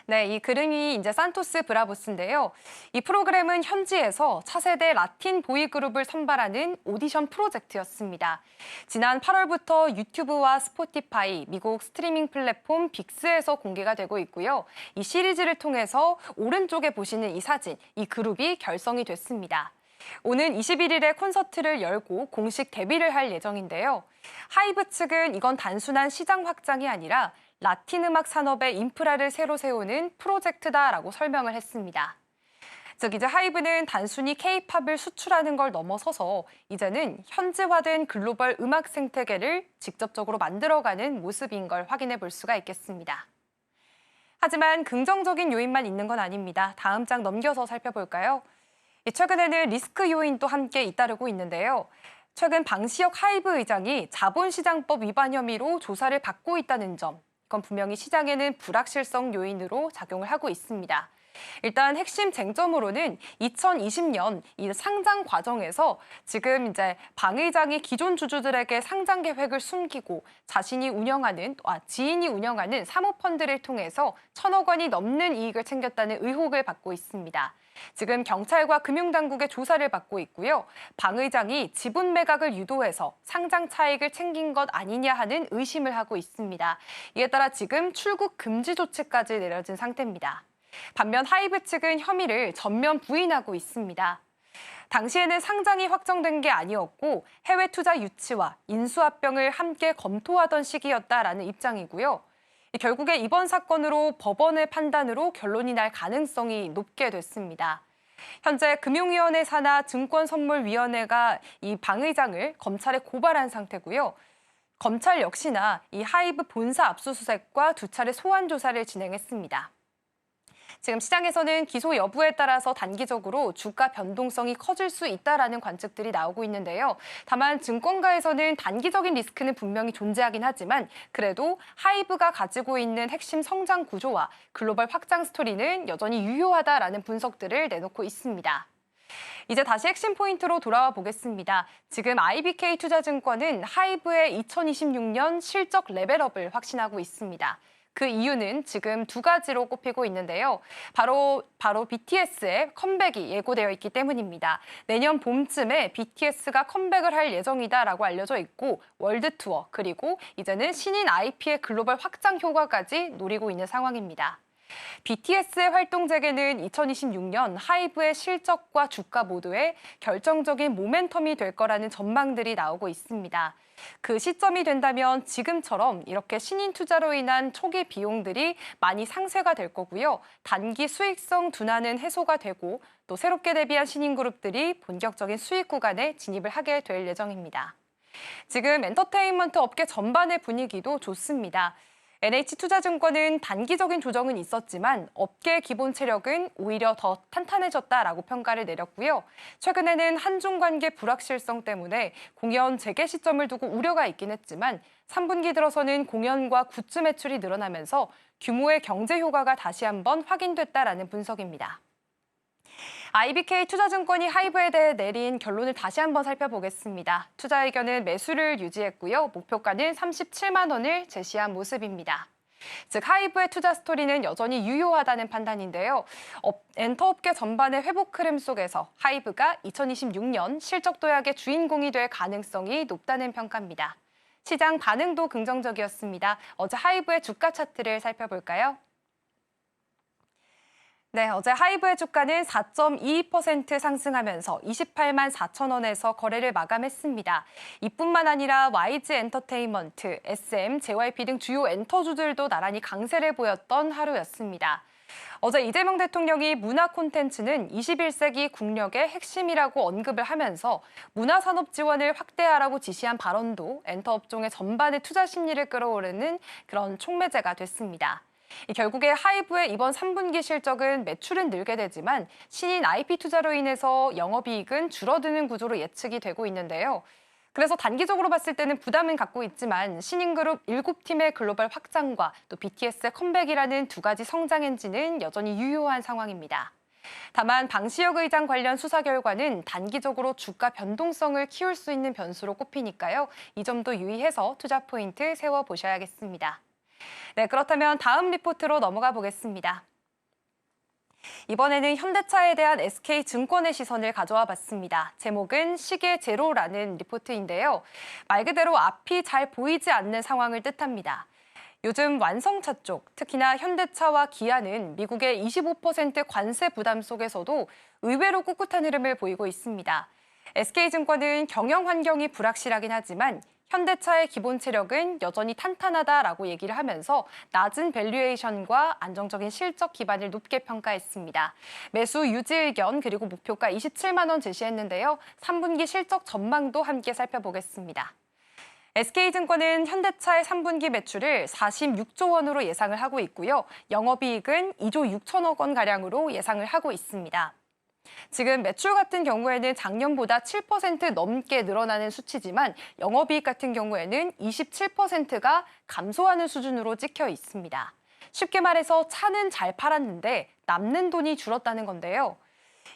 네, 이 그림이 이제 산토스 브라보스인데요. 이 프로그램은 현지에서 차세대 라틴 보이그룹을 선발하는 오디션 프로젝트였습니다. 지난 8월부터 유튜브와 스포티파이, 미국 스트리밍 플랫폼 빅스에서 공개가 되고 있고요. 이 시리즈를 통해서 오른쪽에 보시는 이 사진, 이 그룹이 결성이 됐습니다. 오는 21일에 콘서트를 열고 공식 데뷔를 할 예정인데요. 하이브 측은 이건 단순한 시장 확장이 아니라 라틴 음악 산업의 인프라를 새로 세우는 프로젝트다라고 설명을 했습니다. 즉 이제 하이브는 단순히 K-팝을 수출하는 걸 넘어서서 이제는 현지화된 글로벌 음악 생태계를 직접적으로 만들어가는 모습인 걸 확인해 볼 수가 있겠습니다. 하지만 긍정적인 요인만 있는 건 아닙니다. 다음 장 넘겨서 살펴볼까요? 최근에는 리스크 요인도 함께 잇따르고 있는데요. 최근 방시혁 하이브 의장이 자본시장법 위반 혐의로 조사를 받고 있다는 점, 이건 분명히 시장에는 불확실성 요인으로 작용을 하고 있습니다. 일단 핵심 쟁점으로는 2020년 이 상장 과정에서 지금 이제 방 의장이 기존 주주들에게 상장 계획을 숨기고 지인이 운영하는 사모펀드를 통해서 1,000억 원이 넘는 이익을 챙겼다는 의혹을 받고 있습니다. 지금 경찰과 금융당국의 조사를 받고 있고요. 방 의장이 지분 매각을 유도해서 상장 차익을 챙긴 것 아니냐 하는 의심을 하고 있습니다. 이에 따라 지금 출국 금지 조치까지 내려진 상태입니다. 반면 하이브 측은 혐의를 전면 부인하고 있습니다. 당시에는 상장이 확정된 게 아니었고 해외 투자 유치와 인수합병을 함께 검토하던 시기였다라는 입장이고요. 결국에 이번 사건으로 법원의 판단으로 결론이 날 가능성이 높게 됐습니다. 현재 금융위원회 산하 증권선물위원회가 이 방 의장을 검찰에 고발한 상태고요. 검찰 역시나 이 하이브 본사 압수수색과 2차례 소환 조사를 진행했습니다. 지금 시장에서는 기소 여부에 따라서 단기적으로 주가 변동성이 커질 수 있다라는 관측들이 나오고 있는데요. 다만 증권가에서는 단기적인 리스크는 분명히 존재하긴 하지만 그래도 하이브가 가지고 있는 핵심 성장 구조와 글로벌 확장 스토리는 여전히 유효하다라는 분석들을 내놓고 있습니다. 이제 다시 핵심 포인트로 돌아와 보겠습니다. 지금 IBK 투자증권은 하이브의 2026년 실적 레벨업을 확신하고 있습니다. 그 이유는 지금 2가지로 꼽히고 있는데요. 바로 BTS의 컴백이 예고되어 있기 때문입니다. 내년 봄쯤에 BTS가 컴백을 할 예정이다라고 알려져 있고 월드 투어 그리고 이제는 신인 IP의 글로벌 확장 효과까지 노리고 있는 상황입니다. BTS의 활동 재개는 2026년 하이브의 실적과 주가 모두에 결정적인 모멘텀이 될 거라는 전망들이 나오고 있습니다. 그 시점이 된다면 지금처럼 이렇게 신인 투자로 인한 초기 비용들이 많이 상쇄가 될 거고요. 단기 수익성 둔화는 해소가 되고 또 새롭게 데뷔한 신인 그룹들이 본격적인 수익 구간에 진입을 하게 될 예정입니다. 지금 엔터테인먼트 업계 전반의 분위기도 좋습니다. NH투자증권은 단기적인 조정은 있었지만 업계 기본 체력은 오히려 더 탄탄해졌다라고 평가를 내렸고요. 최근에는 한중 관계 불확실성 때문에 공연 재개 시점을 두고 우려가 있긴 했지만 3분기 들어서는 공연과 굿즈 매출이 늘어나면서 규모의 경제 효과가 다시 한번 확인됐다라는 분석입니다. IBK 투자증권이 하이브에 대해 내린 결론을 다시 한번 살펴보겠습니다. 투자 의견은 매수를 유지했고요. 목표가는 37만 원을 제시한 모습입니다. 즉 하이브의 투자 스토리는 여전히 유효하다는 판단인데요. 엔터업계 전반의 회복 흐름 속에서 하이브가 2026년 실적 도약의 주인공이 될 가능성이 높다는 평가입니다. 시장 반응도 긍정적이었습니다. 어제 하이브의 주가 차트를 살펴볼까요? 네, 어제 하이브의 주가는 4.22% 상승하면서 28만 4천 원에서 거래를 마감했습니다. 이뿐만 아니라 YG 엔터테인먼트, SM, JYP 등 주요 엔터주들도 나란히 강세를 보였던 하루였습니다. 어제 이재명 대통령이 문화 콘텐츠는 21세기 국력의 핵심이라고 언급을 하면서 문화산업 지원을 확대하라고 지시한 발언도 엔터업종의 전반의 투자 심리를 끌어오르는 그런 촉매제가 됐습니다. 결국에 하이브의 이번 3분기 실적은 매출은 늘게 되지만 신인 IP 투자로 인해서 영업이익은 줄어드는 구조로 예측이 되고 있는데요. 그래서 단기적으로 봤을 때는 부담은 갖고 있지만 신인그룹 7팀의 글로벌 확장과 또 BTS의 컴백이라는 2가지 성장 엔진은 여전히 유효한 상황입니다. 다만 방시혁 의장 관련 수사 결과는 단기적으로 주가 변동성을 키울 수 있는 변수로 꼽히니까요. 이 점도 유의해서 투자 포인트 세워보셔야겠습니다. 네, 그렇다면 다음 리포트로 넘어가 보겠습니다. 이번에는 현대차에 대한 SK증권의 시선을 가져와 봤습니다. 제목은 시계 제로라는 리포트인데요. 말 그대로 앞이 잘 보이지 않는 상황을 뜻합니다. 요즘 완성차 쪽, 특히나 현대차와 기아는 미국의 25% 관세 부담 속에서도 의외로 꿋꿋한 흐름을 보이고 있습니다. SK증권은 경영 환경이 불확실하긴 하지만 현대차의 기본 체력은 여전히 탄탄하다라고 얘기를 하면서 낮은 밸류에이션과 안정적인 실적 기반을 높게 평가했습니다. 매수 유지 의견 그리고 목표가 27만 원 제시했는데요. 3분기 실적 전망도 함께 살펴보겠습니다. SK증권은 현대차의 3분기 매출을 46조 원으로 예상을 하고 있고요. 영업이익은 2조 6천억 원가량으로 예상을 하고 있습니다. 지금 매출 같은 경우에는 작년보다 7% 넘게 늘어나는 수치지만 영업이익 같은 경우에는 27%가 감소하는 수준으로 찍혀 있습니다. 쉽게 말해서 차는 잘 팔았는데 남는 돈이 줄었다는 건데요.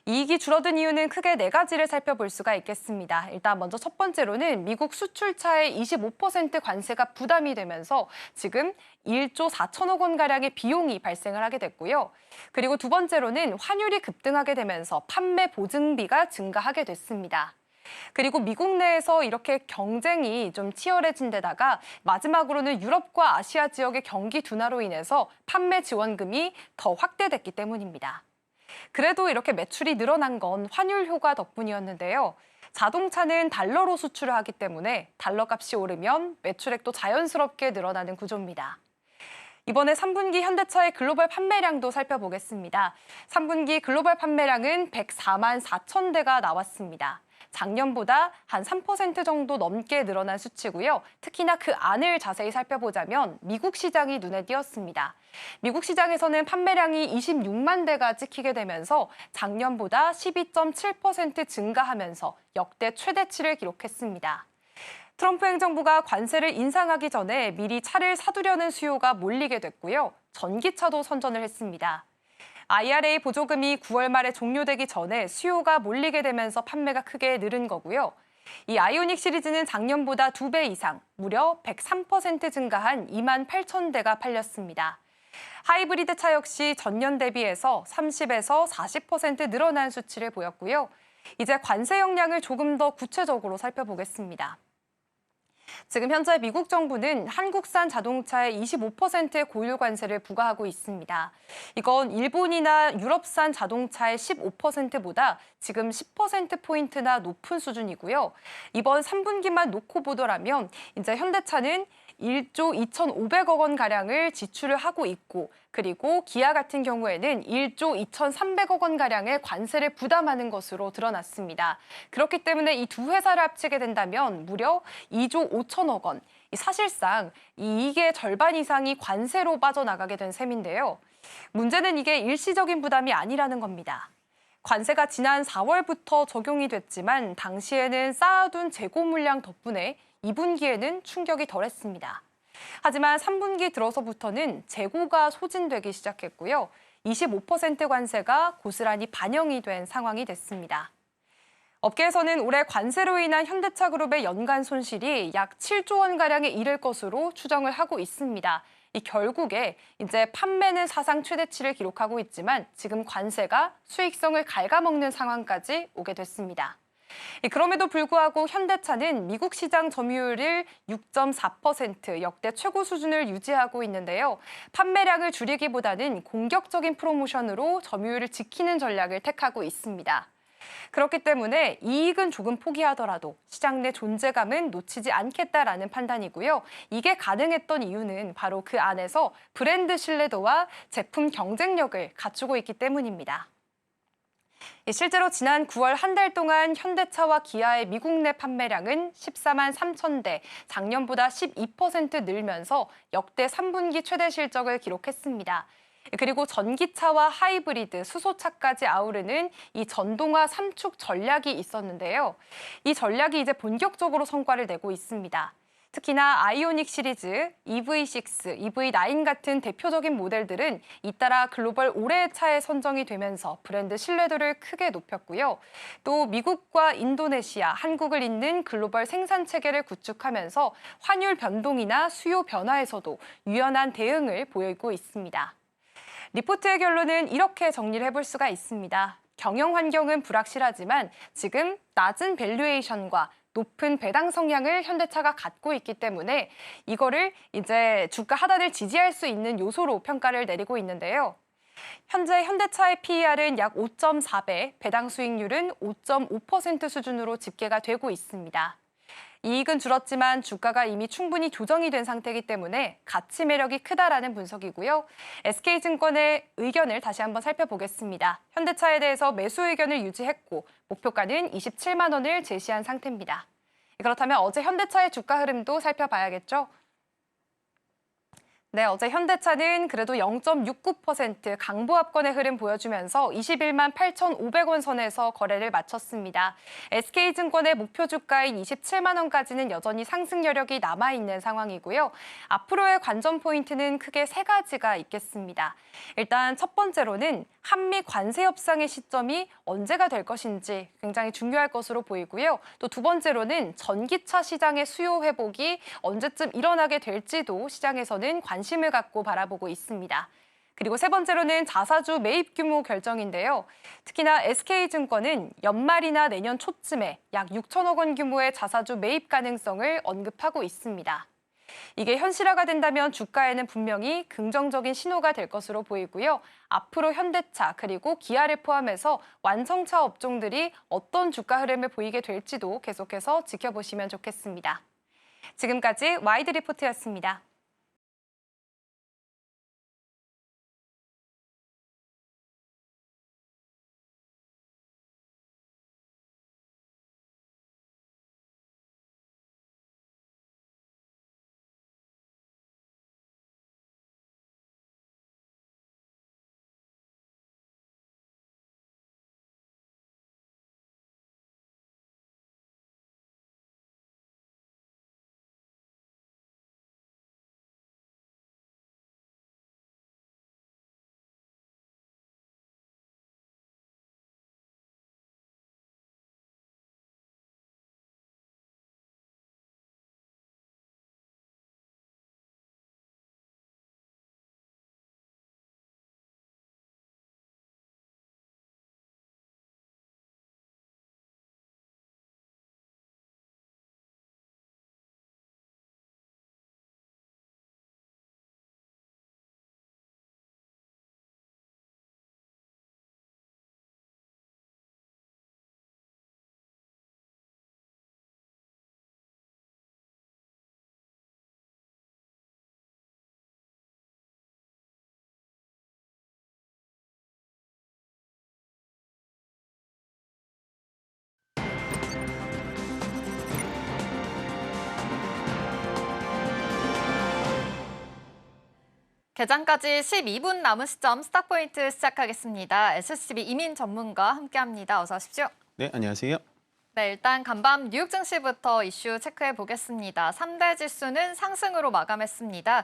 이익이 줄어든 이유는 크게 네 가지를 살펴볼 수가 있겠습니다. 일단 먼저 첫 번째로는 미국 수출차의 25% 관세가 부담이 되면서 지금 1조 4천억 원가량의 비용이 발생을 하게 됐고요. 그리고 두 번째로는 환율이 급등하게 되면서 판매 보증비가 증가하게 됐습니다. 그리고 미국 내에서 이렇게 경쟁이 좀 치열해진 데다가 마지막으로는 유럽과 아시아 지역의 경기 둔화로 인해서 판매 지원금이 더 확대됐기 때문입니다. 그래도 이렇게 매출이 늘어난 건 환율 효과 덕분이었는데요. 자동차는 달러로 수출을 하기 때문에 달러 값이 오르면 매출액도 자연스럽게 늘어나는 구조입니다. 이번에 3분기 현대차의 글로벌 판매량도 살펴보겠습니다. 3분기 글로벌 판매량은 104만 4천 대가 나왔습니다. 작년보다 한 3% 정도 넘게 늘어난 수치고요. 특히나 그 안을 자세히 살펴보자면 미국 시장이 눈에 띄었습니다. 미국 시장에서는 판매량이 26만 대가 찍히게 되면서 작년보다 12.7% 증가하면서 역대 최대치를 기록했습니다. 트럼프 행정부가 관세를 인상하기 전에 미리 차를 사두려는 수요가 몰리게 됐고요. 전기차도 선전을 했습니다. IRA 보조금이 9월 말에 종료되기 전에 수요가 몰리게 되면서 판매가 크게 늘은 거고요. 이 아이오닉 시리즈는 작년보다 2배 이상, 무려 103% 증가한 2만 8천 대가 팔렸습니다. 하이브리드 차 역시 전년 대비해서 30에서 40% 늘어난 수치를 보였고요. 이제 관세 역량을 조금 더 구체적으로 살펴보겠습니다. 지금 현재 미국 정부는 한국산 자동차에 25%의 고율 관세를 부과하고 있습니다. 이건 일본이나 유럽산 자동차의 15%보다 지금 10%포인트나 높은 수준이고요. 이번 3분기만 놓고 보더라면 이제 현대차는 1조 2,500억 원가량을 지출을 하고 있고 그리고 기아 같은 경우에는 1조 2,300억 원가량의 관세를 부담하는 것으로 드러났습니다. 그렇기 때문에 이 두 회사를 합치게 된다면 무려 2조 5천억 원, 사실상 이익의 절반 이상이 관세로 빠져나가게 된 셈인데요. 문제는 이게 일시적인 부담이 아니라는 겁니다. 관세가 지난 4월부터 적용이 됐지만 당시에는 쌓아둔 재고 물량 덕분에 2분기에는 충격이 덜했습니다. 하지만 3분기 들어서부터는 재고가 소진되기 시작했고요. 25% 관세가 고스란히 반영이 된 상황이 됐습니다. 업계에서는 올해 관세로 인한 현대차 그룹의 연간 손실이 약 7조 원가량에 이를 것으로 추정을 하고 있습니다. 이 결국에 이제 판매는 사상 최대치를 기록하고 있지만 지금 관세가 수익성을 갉아먹는 상황까지 오게 됐습니다. 그럼에도 불구하고 현대차는 미국 시장 점유율을 6.4% 역대 최고 수준을 유지하고 있는데요. 판매량을 줄이기보다는 공격적인 프로모션으로 점유율을 지키는 전략을 택하고 있습니다. 그렇기 때문에 이익은 조금 포기하더라도 시장 내 존재감은 놓치지 않겠다라는 판단이고요. 이게 가능했던 이유는 바로 그 안에서 브랜드 신뢰도와 제품 경쟁력을 갖추고 있기 때문입니다. 실제로 지난 9월 한 달 동안 현대차와 기아의 미국 내 판매량은 14만 3천 대, 작년보다 12% 늘면서 역대 3분기 최대 실적을 기록했습니다. 그리고 전기차와 하이브리드, 수소차까지 아우르는 이 전동화 3축 전략이 있었는데요. 이 전략이 이제 본격적으로 성과를 내고 있습니다. 특히나 아이오닉 시리즈, EV6, EV9 같은 대표적인 모델들은 잇따라 글로벌 올해의 차에 선정이 되면서 브랜드 신뢰도를 크게 높였고요. 또 미국과 인도네시아, 한국을 잇는 글로벌 생산 체계를 구축하면서 환율 변동이나 수요 변화에서도 유연한 대응을 보이고 있습니다. 리포트의 결론은 이렇게 정리를 해볼 수가 있습니다. 경영 환경은 불확실하지만 지금 낮은 밸류에이션과 높은 배당 성향을 현대차가 갖고 있기 때문에 이거를 이제 주가 하단을 지지할 수 있는 요소로 평가를 내리고 있는데요. 현재 현대차의 PER은 약 5.4배, 배당 수익률은 5.5% 수준으로 집계가 되고 있습니다. 이익은 줄었지만 주가가 이미 충분히 조정이 된 상태이기 때문에 가치 매력이 크다라는 분석이고요. SK증권의 의견을 다시 한번 살펴보겠습니다. 현대차에 대해서 매수 의견을 유지했고 목표가는 27만 원을 제시한 상태입니다. 그렇다면 어제 현대차의 주가 흐름도 살펴봐야겠죠. 네, 어제 현대차는 그래도 0.69% 강보합권의 흐름 보여주면서 21만 8,500원 선에서 거래를 마쳤습니다. SK증권의 목표 주가인 27만 원까지는 여전히 상승 여력이 남아있는 상황이고요. 앞으로의 관전 포인트는 크게 세 가지가 있겠습니다. 일단 첫 번째로는 한미 관세 협상의 시점이 언제가 될 것인지 굉장히 중요할 것으로 보이고요. 또 두 번째로는 전기차 시장의 수요 회복이 언제쯤 일어나게 될지도 시장에서는 관심을 갖고 바라보고 있습니다. 그리고 세 번째로는 자사주 매입 규모 결정인데요. 특히나 SK증권은 연말이나 내년 초쯤에 약 6천억 원 규모의 자사주 매입 가능성을 언급하고 있습니다. 이게 현실화가 된다면 주가에는 분명히 긍정적인 신호가 될 것으로 보이고요. 앞으로 현대차 그리고 기아를 포함해서 완성차 업종들이 어떤 주가 흐름을 보이게 될지도 계속해서 지켜보시면 좋겠습니다. 지금까지 와이드 리포트였습니다. 개장까지 12분 남은 시점 스타포인트 시작하겠습니다. SCB 이민 전문가와 함께합니다. 어서 오십시오. 네, 안녕하세요. 네, 일단 간밤 뉴욕 증시부터 이슈 체크해 보겠습니다. 3대 지수는 상승으로 마감했습니다.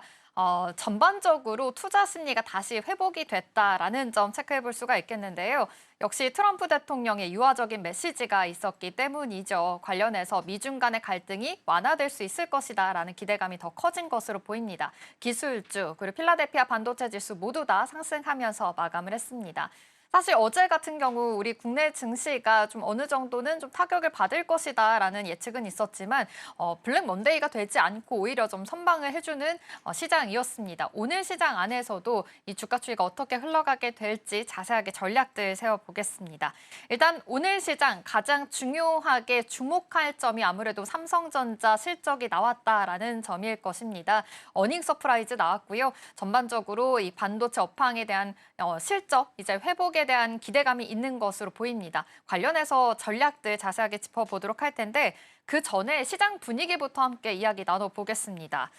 전반적으로 투자 심리가 다시 회복이 됐다라는 점 체크해 볼 수가 있겠는데요. 역시 트럼프 대통령의 유화적인 메시지가 있었기 때문이죠. 관련해서 미중 간의 갈등이 완화될 수 있을 것이다라는 기대감이 더 커진 것으로 보입니다. 기술주 그리고 필라델피아 반도체 지수 모두 다 상승하면서 마감을 했습니다. 사실 어제 같은 경우 우리 국내 증시가 좀 어느 정도는 좀 타격을 받을 것이다라는 예측은 있었지만 블랙 먼데이가 되지 않고 오히려 좀 선방을 해주는 시장이었습니다. 오늘 시장 안에서도 이 주가 추이가 어떻게 흘러가게 될지 자세하게 전략들 세워보겠습니다. 일단 오늘 시장 가장 중요하게 주목할 점이 아무래도 삼성전자 실적이 나왔다라는 점일 것입니다. 어닝 서프라이즈 나왔고요. 전반적으로 이 반도체 업황에 대한 실적, 이제 회복에 대한 기대감이 있는 것으로 보입니다. 관련해서 전략들 자세하게 짚어보도록 할 텐데 그 전에 시장 분위기부터 함께 이야기 나눠보겠습니다.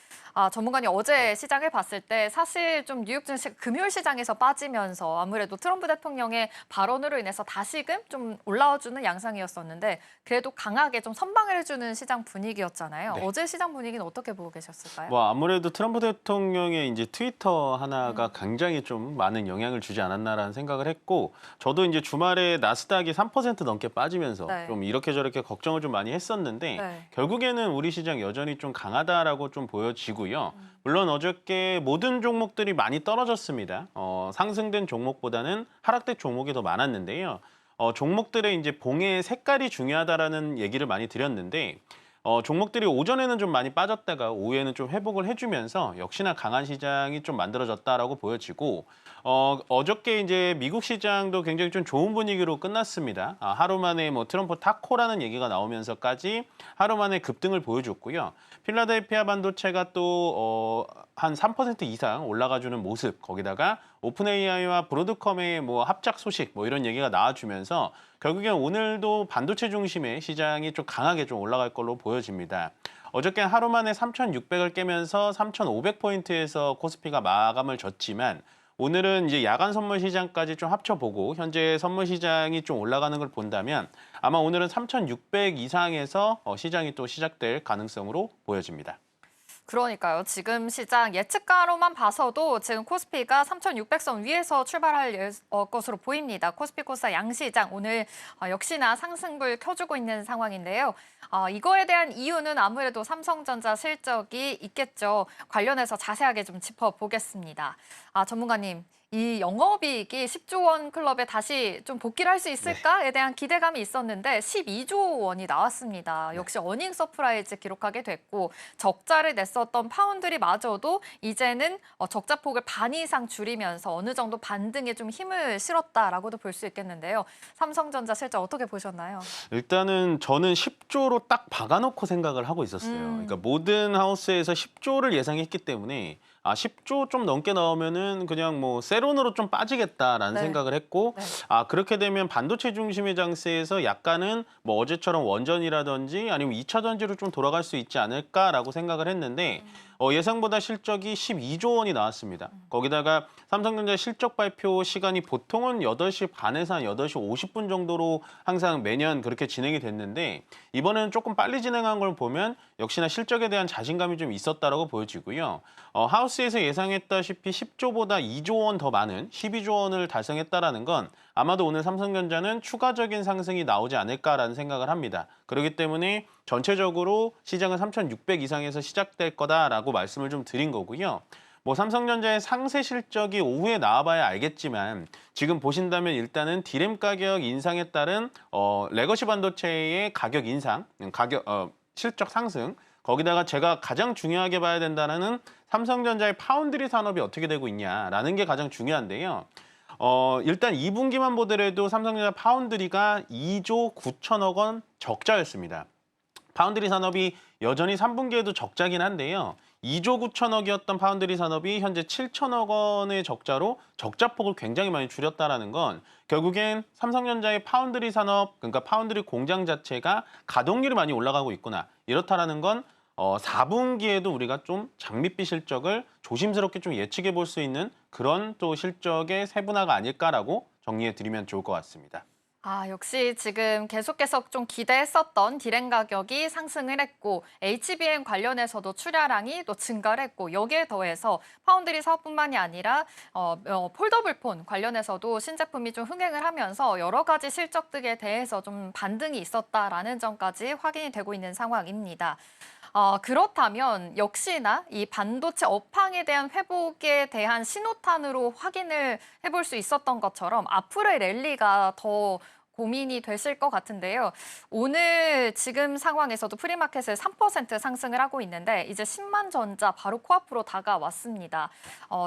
전문가님 어제 시장을 봤을 때 사실 좀 뉴욕 증시 금요일 시장에서 빠지면서 아무래도 트럼프 대통령의 발언으로 인해서 다시금 좀 올라와주는 양상이었었는데 그래도 강하게 좀 선방을 해주는 시장 분위기였잖아요. 네. 어제 시장 분위기는 어떻게 보고 계셨을까요? 뭐 아무래도 트럼프 대통령의 이제 트위터 하나가 굉장히 좀 많은 영향을 주지 않았나라는 생각을 했고 저도 이제 주말에 나스닥이 3% 넘게 빠지면서 네. 좀 이렇게 저렇게 걱정을 좀 많이 했었는데 네. 결국에는 우리 시장 여전히 좀 강하다라고 좀 보여지고요. 물론 어저께 모든 종목들이 많이 떨어졌습니다. 상승된 종목보다는 하락된 종목이 더 많았는데요. 종목들의 이제 봉의 색깔이 중요하다라는 얘기를 많이 드렸는데 종목들이 오전에는 좀 많이 빠졌다가 오후에는 좀 회복을 해주면서 역시나 강한 시장이 좀 만들어졌다라고 보여지고 어저께 이제 미국 시장도 굉장히 좀 좋은 분위기로 끝났습니다. 하루 만에 뭐 트럼프 타코라는 얘기가 나오면서까지 하루 만에 급등을 보여줬고요. 필라델피아 반도체가 또 한 3% 이상 올라가주는 모습, 거기다가 오픈 AI와 브로드컴의 뭐 합작 소식 뭐 이런 얘기가 나와주면서 결국엔 오늘도 반도체 중심의 시장이 좀 강하게 좀 올라갈 걸로 보여집니다. 어저께 하루 만에 3,600을 깨면서 3,500포인트에서 코스피가 마감을 졌지만 오늘은 이제 야간 선물 시장까지 좀 합쳐보고 현재 선물 시장이 좀 올라가는 걸 본다면 아마 오늘은 3,600 이상에서 시장이 또 시작될 가능성으로 보여집니다. 그러니까요. 지금 시장 예측가로만 봐서도 지금 코스피가 3,600선 위에서 출발할 것으로 보입니다. 코스피 코스닥 양시장 오늘 역시나 상승불 켜주고 있는 상황인데요. 이거에 대한 이유는 아무래도 삼성전자 실적이 있겠죠. 관련해서 자세하게 좀 짚어보겠습니다. 전문가님. 이 영업이익이 10조 원 클럽에 다시 좀 복귀를 할 수 있을까에 대한 기대감이 있었는데 12조 원이 나왔습니다. 역시 어닝 서프라이즈 기록하게 됐고 적자를 냈었던 파운드리마저도 이제는 적자폭을 반 이상 줄이면서 어느 정도 반등에 좀 힘을 실었다라고도 볼 수 있겠는데요. 삼성전자 실적 어떻게 보셨나요? 일단은 저는 10조로 딱 박아놓고 생각을 하고 있었어요. 그러니까 모든 하우스에서 10조를 예상했기 때문에 10조 좀 넘게 나오면은 그냥 뭐 세론으로 좀 빠지겠다라는 네. 생각을 했고 그렇게 되면 반도체 중심의 장세에서 약간은 뭐 어제처럼 원전이라든지 아니면 2차 전지로 좀 돌아갈 수 있지 않을까라고 생각을 했는데 예상보다 실적이 12조 원이 나왔습니다. 거기다가 삼성전자 실적 발표 시간이 보통은 8시 반에서 한 8시 50분 정도로 항상 매년 그렇게 진행이 됐는데 이번에는 조금 빨리 진행한 걸 보면 역시나 실적에 대한 자신감이 좀 있었다라고 보여지고요. 하우스에서 예상했다시피 10조보다 2조 원 더 많은 12조 원을 달성했다라는 건 아마도 오늘 삼성전자는 추가적인 상승이 나오지 않을까라는 생각을 합니다. 그렇기 때문에 전체적으로 시장은 3,600 이상에서 시작될 거다라고 말씀을 좀 드린 거고요. 뭐 삼성전자의 상세 실적이 오후에 나와봐야 알겠지만 지금 보신다면 일단은 디램 가격 인상에 따른 레거시 반도체의 가격 인상, 실적 상승, 거기다가 제가 가장 중요하게 봐야 된다는 삼성전자의 파운드리 산업이 어떻게 되고 있냐라는 게 가장 중요한데요. 일단 2분기만 보더라도 삼성전자 파운드리가 2조 9천억 원 적자였습니다. 파운드리 산업이 여전히 3분기에도 적자긴 한데요. 2조 9천억이었던 파운드리 산업이 현재 7천억 원의 적자로 적자폭을 굉장히 많이 줄였다라는 건 결국엔 삼성전자의 파운드리 산업, 그러니까 파운드리 공장 자체가 가동률이 많이 올라가고 있구나. 이렇다라는 건 4분기에도 우리가 좀 장밋빛 실적을 조심스럽게 좀 예측해 볼 수 있는 그런 또 실적의 세분화가 아닐까라고 정리해 드리면 좋을 것 같습니다. 역시 지금 계속해서 좀 기대했었던 디램 가격이 상승을 했고 HBM 관련해서도 출하량이 또 증가를 했고 여기에 더해서 파운드리 사업뿐만이 아니라 폴더블 폰 관련해서도 신제품이 좀 흥행을 하면서 여러 가지 실적들에 대해서 좀 반등이 있었다라는 점까지 확인이 되고 있는 상황입니다. 그렇다면 역시나 이 반도체 업황에 대한 회복에 대한 신호탄으로 확인을 해볼 수 있었던 것처럼 앞으로의 랠리가 더 고민이 되실 것 같은데요. 오늘 지금 상황에서도 프리마켓을 3% 상승을 하고 있는데 이제 10만 전자 바로 코앞으로 다가왔습니다.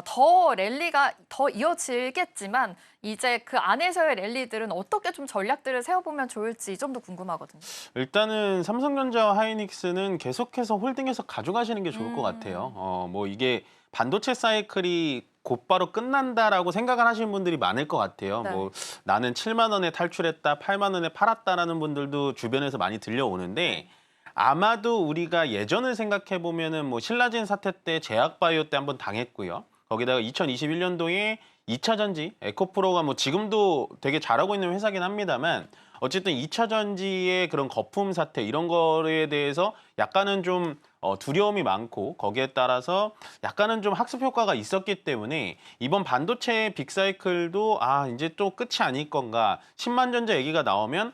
더 랠리가 더 이어지겠지만 이제 그 안에서의 랠리들은 어떻게 좀 전략들을 세워보면 좋을지 이 점도 궁금하거든요. 일단은 삼성전자와 하이닉스는 계속해서 홀딩해서 가져가시는 게 좋을 것 같아요. 뭐 이게 반도체 사이클이 곧바로 끝난다라고 생각을 하시는 분들이 많을 것 같아요. 네. 뭐 나는 7만 원에 탈출했다, 8만 원에 팔았다라는 분들도 주변에서 많이 들려오는데 아마도 우리가 예전을 생각해 보면은 뭐 신라진 사태 때 제약바이오 때 한번 당했고요. 거기다가 2021년도에 2차 전지, 에코프로가 뭐 지금도 되게 잘하고 있는 회사긴 합니다만 어쨌든 2차 전지의 그런 거품 사태 이런 거에 대해서 약간은 좀 두려움이 많고 거기에 따라서 약간은 좀 학습 효과가 있었기 때문에 이번 반도체 빅사이클도 이제 또 끝이 아닐 건가 10만 전자 얘기가 나오면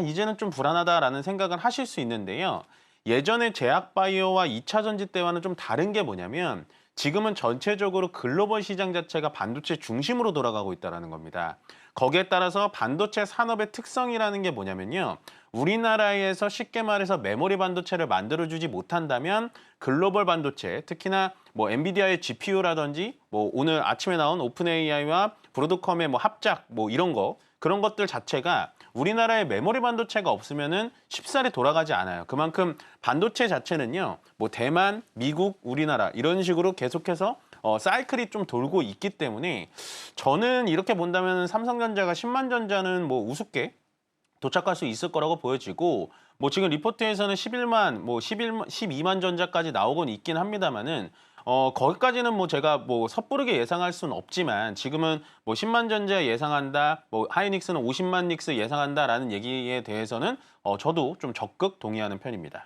이제는 좀 불안하다라는 생각을 하실 수 있는데요. 예전에 제약바이오와 2차 전지 때와는 좀 다른 게 뭐냐면 지금은 전체적으로 글로벌 시장 자체가 반도체 중심으로 돌아가고 있다는 겁니다. 거기에 따라서 반도체 산업의 특성이라는 게 뭐냐면요. 우리나라에서 쉽게 말해서 메모리 반도체를 만들어주지 못한다면 글로벌 반도체, 특히나 뭐 엔비디아의 GPU라든지 뭐 오늘 아침에 나온 오픈 AI와 브로드컴의 뭐 합작 뭐 이런 거 그런 것들 자체가 우리나라에 메모리 반도체가 없으면은 쉽사리 돌아가지 않아요. 그만큼 반도체 자체는요, 뭐 대만, 미국, 우리나라 이런 식으로 계속해서 사이클이 좀 돌고 있기 때문에 저는 이렇게 본다면 삼성전자가 10만 전자는 뭐 우습게 도착할 수 있을 거라고 보여지고 뭐 지금 리포트에서는 12만 전자까지 나오곤 있긴 합니다만은 거기까지는 뭐 제가 뭐 섣부르게 예상할 수는 없지만 지금은 뭐 10만 전자 예상한다, 뭐 하이닉스는 50만 닉스 예상한다라는 얘기에 대해서는 저도 좀 적극 동의하는 편입니다.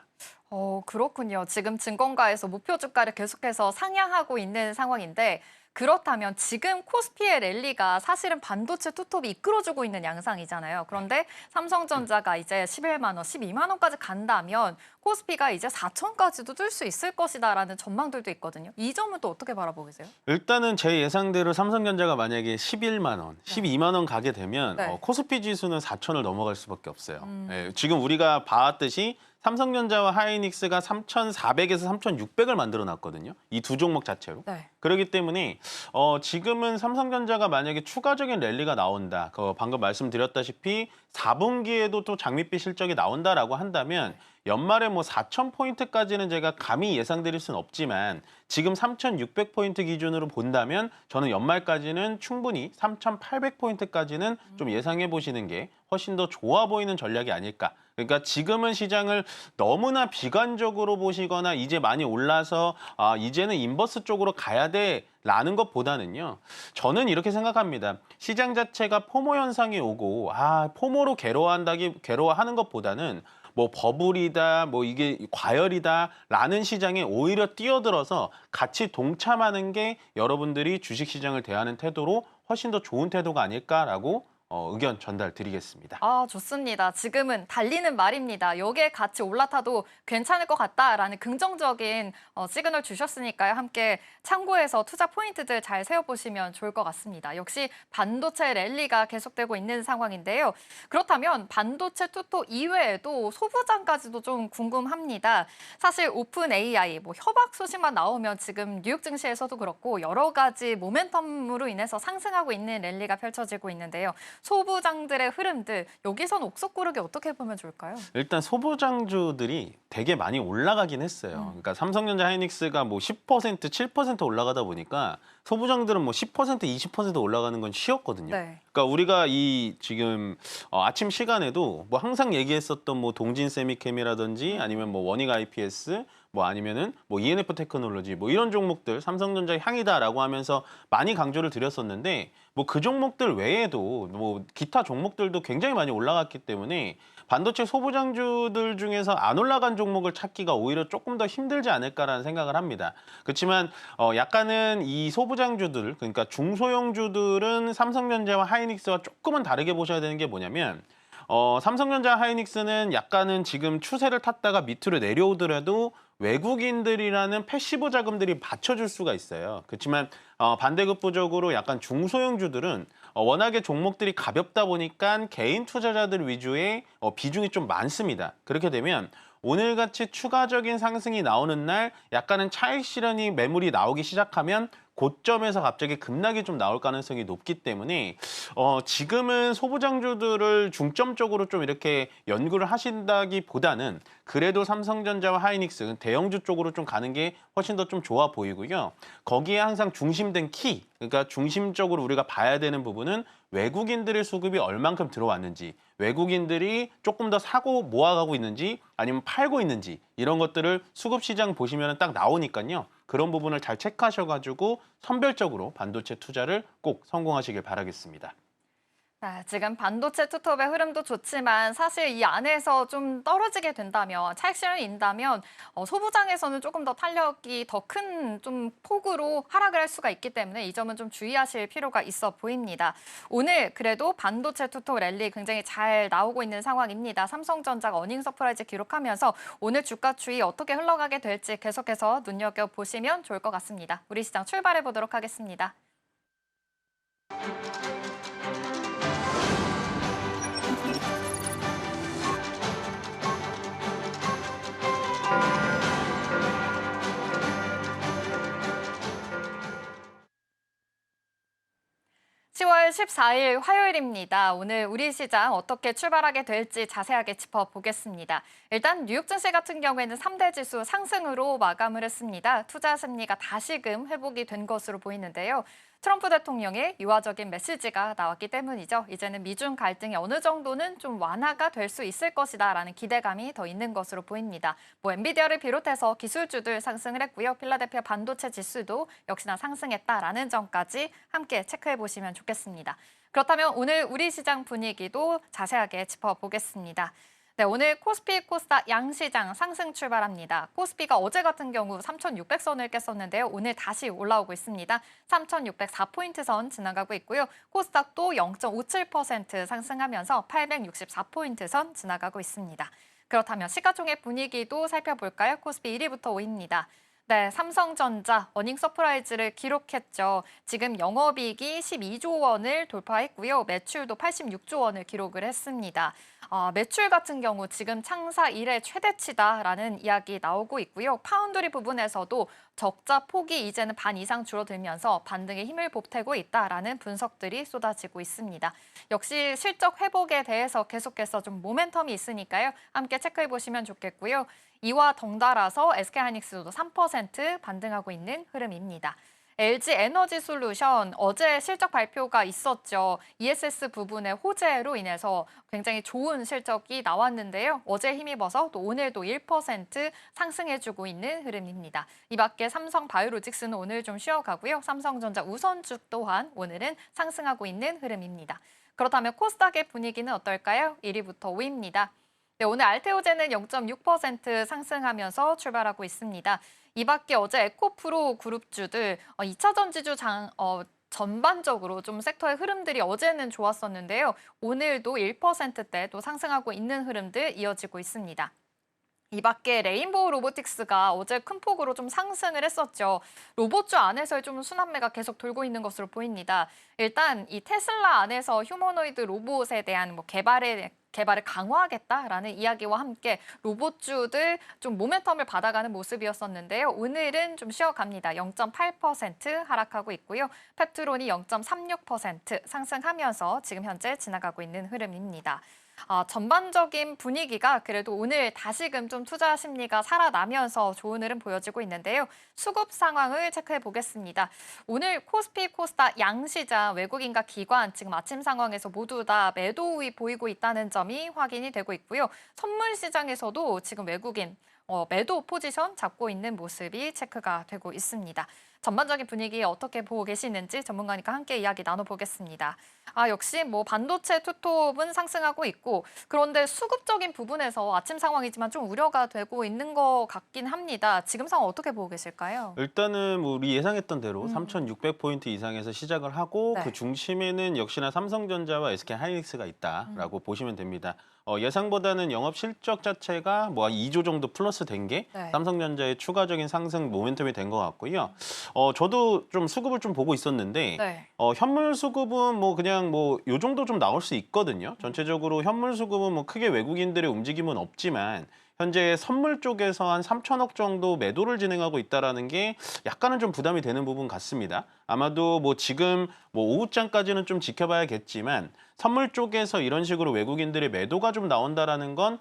그렇군요. 지금 증권가에서 목표 주가를 계속해서 상향하고 있는 상황인데 그렇다면 지금 코스피의 랠리가 사실은 반도체 투톱이 이끌어주고 있는 양상이잖아요. 그런데 삼성전자가 이제 11만 원, 12만 원까지 간다면 코스피가 이제 4천까지도 뜰 수 있을 것이다라는 전망들도 있거든요. 이 점은 또 어떻게 바라보고 계세요? 일단은 제 예상대로 삼성전자가 만약에 11만 원, 12만 원 가게 되면 네. 코스피 지수는 4천을 넘어갈 수밖에 없어요. 예, 지금 우리가 봤듯이 삼성전자와 하이닉스가 3,400에서 3,600을 만들어 놨거든요. 이 두 종목 자체로. 네. 그렇기 때문에 지금은 삼성전자가 만약에 추가적인 랠리가 나온다. 방금 말씀드렸다시피 4분기에도 또 장밋빛 실적이 나온다라고 한다면 연말에 뭐 4,000포인트까지는 제가 감히 예상드릴 수는 없지만 지금 3,600포인트 기준으로 본다면 저는 연말까지는 충분히 3,800포인트까지는 좀 예상해 보시는 게 훨씬 더 좋아 보이는 전략이 아닐까. 그러니까 지금은 시장을 너무나 비관적으로 보시거나 이제 많이 올라서 이제는 인버스 쪽으로 가야 돼라는 것보다는요. 저는 이렇게 생각합니다. 시장 자체가 포모 현상이 오고 포모로 괴로워하는 것보다는 뭐 버블이다, 뭐 이게 과열이다라는 시장에 오히려 뛰어들어서 같이 동참하는 게 여러분들이 주식시장을 대하는 태도로 훨씬 더 좋은 태도가 아닐까라고 의견 전달 드리겠습니다. 좋습니다. 지금은 달리는 말입니다. 여기에 같이 올라타도 괜찮을 것 같다라는 긍정적인 시그널 주셨으니까요. 함께 참고해서 투자 포인트들 잘 세워보시면 좋을 것 같습니다. 역시 반도체 랠리가 계속되고 있는 상황인데요. 그렇다면 반도체 투톱 이외에도 소부장까지도 좀 궁금합니다. 사실 오픈 AI, 뭐 협약 소식만 나오면 지금 뉴욕 증시에서도 그렇고 여러 가지 모멘텀으로 인해서 상승하고 있는 랠리가 펼쳐지고 있는데요. 소부장들의 흐름들, 여기선 옥석 고르기 어떻게 보면 좋을까요? 일단 소부장주들이 되게 많이 올라가긴 했어요. 그러니까 삼성전자 하이닉스가 뭐 10%, 7% 올라가다 보니까 소부장들은 뭐 10%, 20% 올라가는 건 쉬웠거든요. 네. 그러니까 우리가 이 지금 아침 시간에도 뭐 항상 얘기했었던 뭐 동진 세미캠이라든지 아니면 뭐 원익 IPS 뭐 아니면은 뭐 ENF 테크놀로지 뭐 이런 종목들 삼성전자의 향이다라고 하면서 많이 강조를 드렸었는데 뭐 그 종목들 외에도 뭐 기타 종목들도 굉장히 많이 올라갔기 때문에 반도체 소부장주들 중에서 안 올라간 종목을 찾기가 오히려 조금 더 힘들지 않을까라는 생각을 합니다. 그렇지만 약간은 이 소부장주들 그러니까 중소형주들은 삼성전자와 하이닉스와 조금은 다르게 보셔야 되는 게 뭐냐면 삼성전자 하이닉스는 약간은 지금 추세를 탔다가 밑으로 내려오더라도 외국인들이라는 패시브 자금들이 받쳐줄 수가 있어요. 그렇지만 반대급부적으로 약간 중소형주들은 워낙에 종목들이 가볍다 보니까 개인 투자자들 위주의 비중이 좀 많습니다. 그렇게 되면 오늘같이 추가적인 상승이 나오는 날 약간은 차익 실현이 매물이 나오기 시작하면 고점에서 갑자기 급락이 좀 나올 가능성이 높기 때문에 지금은 소부장주들을 중점적으로 좀 이렇게 연구를 하신다기보다는 그래도 삼성전자와 하이닉스 대형주 쪽으로 좀 가는 게 훨씬 더 좀 좋아 보이고요. 거기에 항상 중심된 키, 그러니까 중심적으로 우리가 봐야 되는 부분은 외국인들의 수급이 얼만큼 들어왔는지, 외국인들이 조금 더 사고 모아가고 있는지 아니면 팔고 있는지 이런 것들을 수급 시장 보시면 딱 나오니까요. 그런 부분을 잘 체크하셔가지고 선별적으로 반도체 투자를 꼭 성공하시길 바라겠습니다. 네, 지금 반도체 투톱의 흐름도 좋지만 사실 이 안에서 좀 떨어지게 된다면, 차익실현이 인다면 소부장에서는 조금 더 탄력이 더 큰 좀 폭으로 하락을 할 수가 있기 때문에 이 점은 좀 주의하실 필요가 있어 보입니다. 오늘 그래도 반도체 투톱 랠리 굉장히 잘 나오고 있는 상황입니다. 삼성전자가 어닝 서프라이즈 기록하면서 오늘 주가 추이 어떻게 흘러가게 될지 계속해서 눈여겨보시면 좋을 것 같습니다. 우리 시장 출발해 보도록 하겠습니다. 10월 14일 화요일입니다. 오늘 우리 시장 어떻게 출발하게 될지 자세하게 짚어보겠습니다. 일단 뉴욕 증시 같은 경우에는 3대 지수 상승으로 마감을 했습니다. 투자 심리가 다시금 회복이 된 것으로 보이는데요. 트럼프 대통령의 유화적인 메시지가 나왔기 때문이죠. 이제는 미중 갈등이 어느 정도는 좀 완화가 될 수 있을 것이다라는 기대감이 더 있는 것으로 보입니다. 엔비디아를 비롯해서 기술주들 상승을 했고요. 필라델피아 반도체 지수도 역시나 상승했다라는 점까지 함께 체크해 보시면 좋겠습니다. 그렇다면 오늘 우리 시장 분위기도 자세하게 짚어보겠습니다. 네, 오늘 코스피, 코스닥 양시장 상승 출발합니다. 코스피가 어제 같은 경우 3,600선을 깼었는데요. 오늘 다시 올라오고 있습니다. 3,604포인트 선 지나가고 있고요. 코스닥도 0.57% 상승하면서 864포인트 선 지나가고 있습니다. 그렇다면 시가총액 분위기도 살펴볼까요? 코스피 1위부터 5위입니다. 네, 삼성전자 어닝 서프라이즈를 기록했죠. 지금 영업이익이 12조 원을 돌파했고요. 매출도 86조 원을 기록을 했습니다. 매출 같은 경우 지금 창사 이래 최대치다라는 이야기 나오고 있고요. 파운드리 부분에서도 적자 폭이 이제는 반 이상 줄어들면서 반등의 힘을 보태고 있다라는 분석들이 쏟아지고 있습니다. 역시 실적 회복에 대해서 계속해서 좀 모멘텀이 있으니까요. 함께 체크해 보시면 좋겠고요. 이와 덩달아서 SK하이닉스도 3% 반등하고 있는 흐름입니다. LG 에너지 솔루션 어제 실적 발표가 있었죠. ESS 부분의 호재로 인해서 굉장히 좋은 실적이 나왔는데요. 어제 힘입어서 또 오늘도 1% 상승해주고 있는 흐름입니다. 이 밖에 삼성 바이오로직스는 오늘 좀 쉬어가고요. 삼성전자 우선주 또한 오늘은 상승하고 있는 흐름입니다. 그렇다면 코스닥의 분위기는 어떨까요? 1위부터 5위입니다. 네, 오늘 알테오제는 0.6% 상승하면서 출발하고 있습니다. 이 밖에 어제 에코프로 그룹주들 2차 전지주 전반적으로 좀 섹터의 흐름들이 어제는 좋았었는데요. 오늘도 1%대 또 상승하고 있는 흐름들 이어지고 있습니다. 이 밖에 레인보우 로보틱스가 어제 큰 폭으로 좀 상승을 했었죠. 로봇주 안에서의 좀 순환매가 계속 돌고 있는 것으로 보입니다. 일단 이 테슬라 안에서 휴머노이드 로봇에 대한 개발을 강화하겠다라는 이야기와 함께 로봇주들 좀 모멘텀을 받아가는 모습이었었는데요. 오늘은 좀 쉬어갑니다. 0.8% 하락하고 있고요. 펩트론이 0.36% 상승하면서 지금 현재 지나가고 있는 흐름입니다. 전반적인 분위기가 그래도 오늘 다시금 좀 투자 심리가 살아나면서 좋은 흐름 보여지고 있는데요. 수급 상황을 체크해 보겠습니다. 오늘 코스피, 코스닥 양시장 외국인과 기관 지금 아침 상황에서 모두 다 매도 우위 보이고 있다는 점이 확인이 되고 있고요. 선물 시장에서도 지금 외국인 매도 포지션 잡고 있는 모습이 체크가 되고 있습니다. 전반적인 분위기 어떻게 보고 계시는지 전문가님과 함께 이야기 나눠보겠습니다. 역시 반도체 투톱은 상승하고 있고 그런데 수급적인 부분에서 아침 상황이지만 좀 우려가 되고 있는 것 같긴 합니다. 지금 상황 어떻게 보고 계실까요? 일단은 우리 예상했던 대로 3,600포인트 이상에서 시작을 하고 네. 그 중심에는 역시나 삼성전자와 SK하이닉스가 있다라고 보시면 됩니다. 예상보다는 영업 실적 자체가 한 2조 정도 플러스 된 게 네. 삼성전자의 추가적인 상승 모멘텀이 된 것 같고요. 저도 좀 수급을 좀 보고 있었는데 네. 현물 수급은 그냥 요 정도 좀 나올 수 있거든요. 전체적으로 현물 수급은 크게 외국인들의 움직임은 없지만 현재 선물 쪽에서 한 3천억 정도 매도를 진행하고 있다라는 게 약간은 좀 부담이 되는 부분 같습니다. 아마도 지금 오후장까지는 좀 지켜봐야겠지만 선물 쪽에서 이런 식으로 외국인들의 매도가 좀 나온다라는 건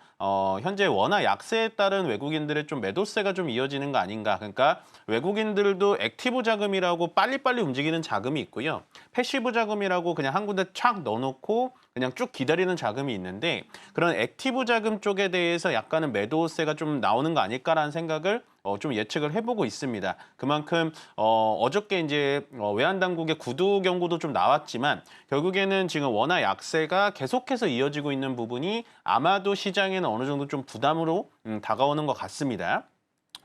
현재 원화 약세에 따른 외국인들의 좀 매도세가 좀 이어지는 거 아닌가. 그러니까 외국인들도 액티브 자금이라고 빨리빨리 움직이는 자금이 있고요. 패시브 자금이라고 그냥 한 군데 촥 넣어놓고 그냥 쭉 기다리는 자금이 있는데 그런 액티브 자금 쪽에 대해서 약간은 매도세가 좀 나오는 거 아닐까라는 생각을 좀 예측을 해보고 있습니다. 그만큼 어저께 이제 외환 당국의 구두 경고도 좀 나왔지만 결국에는 지금 원화 약세가 계속해서 이어지고 있는 부분이 아마도 시장에는 어느 정도 좀 부담으로 다가오는 것 같습니다.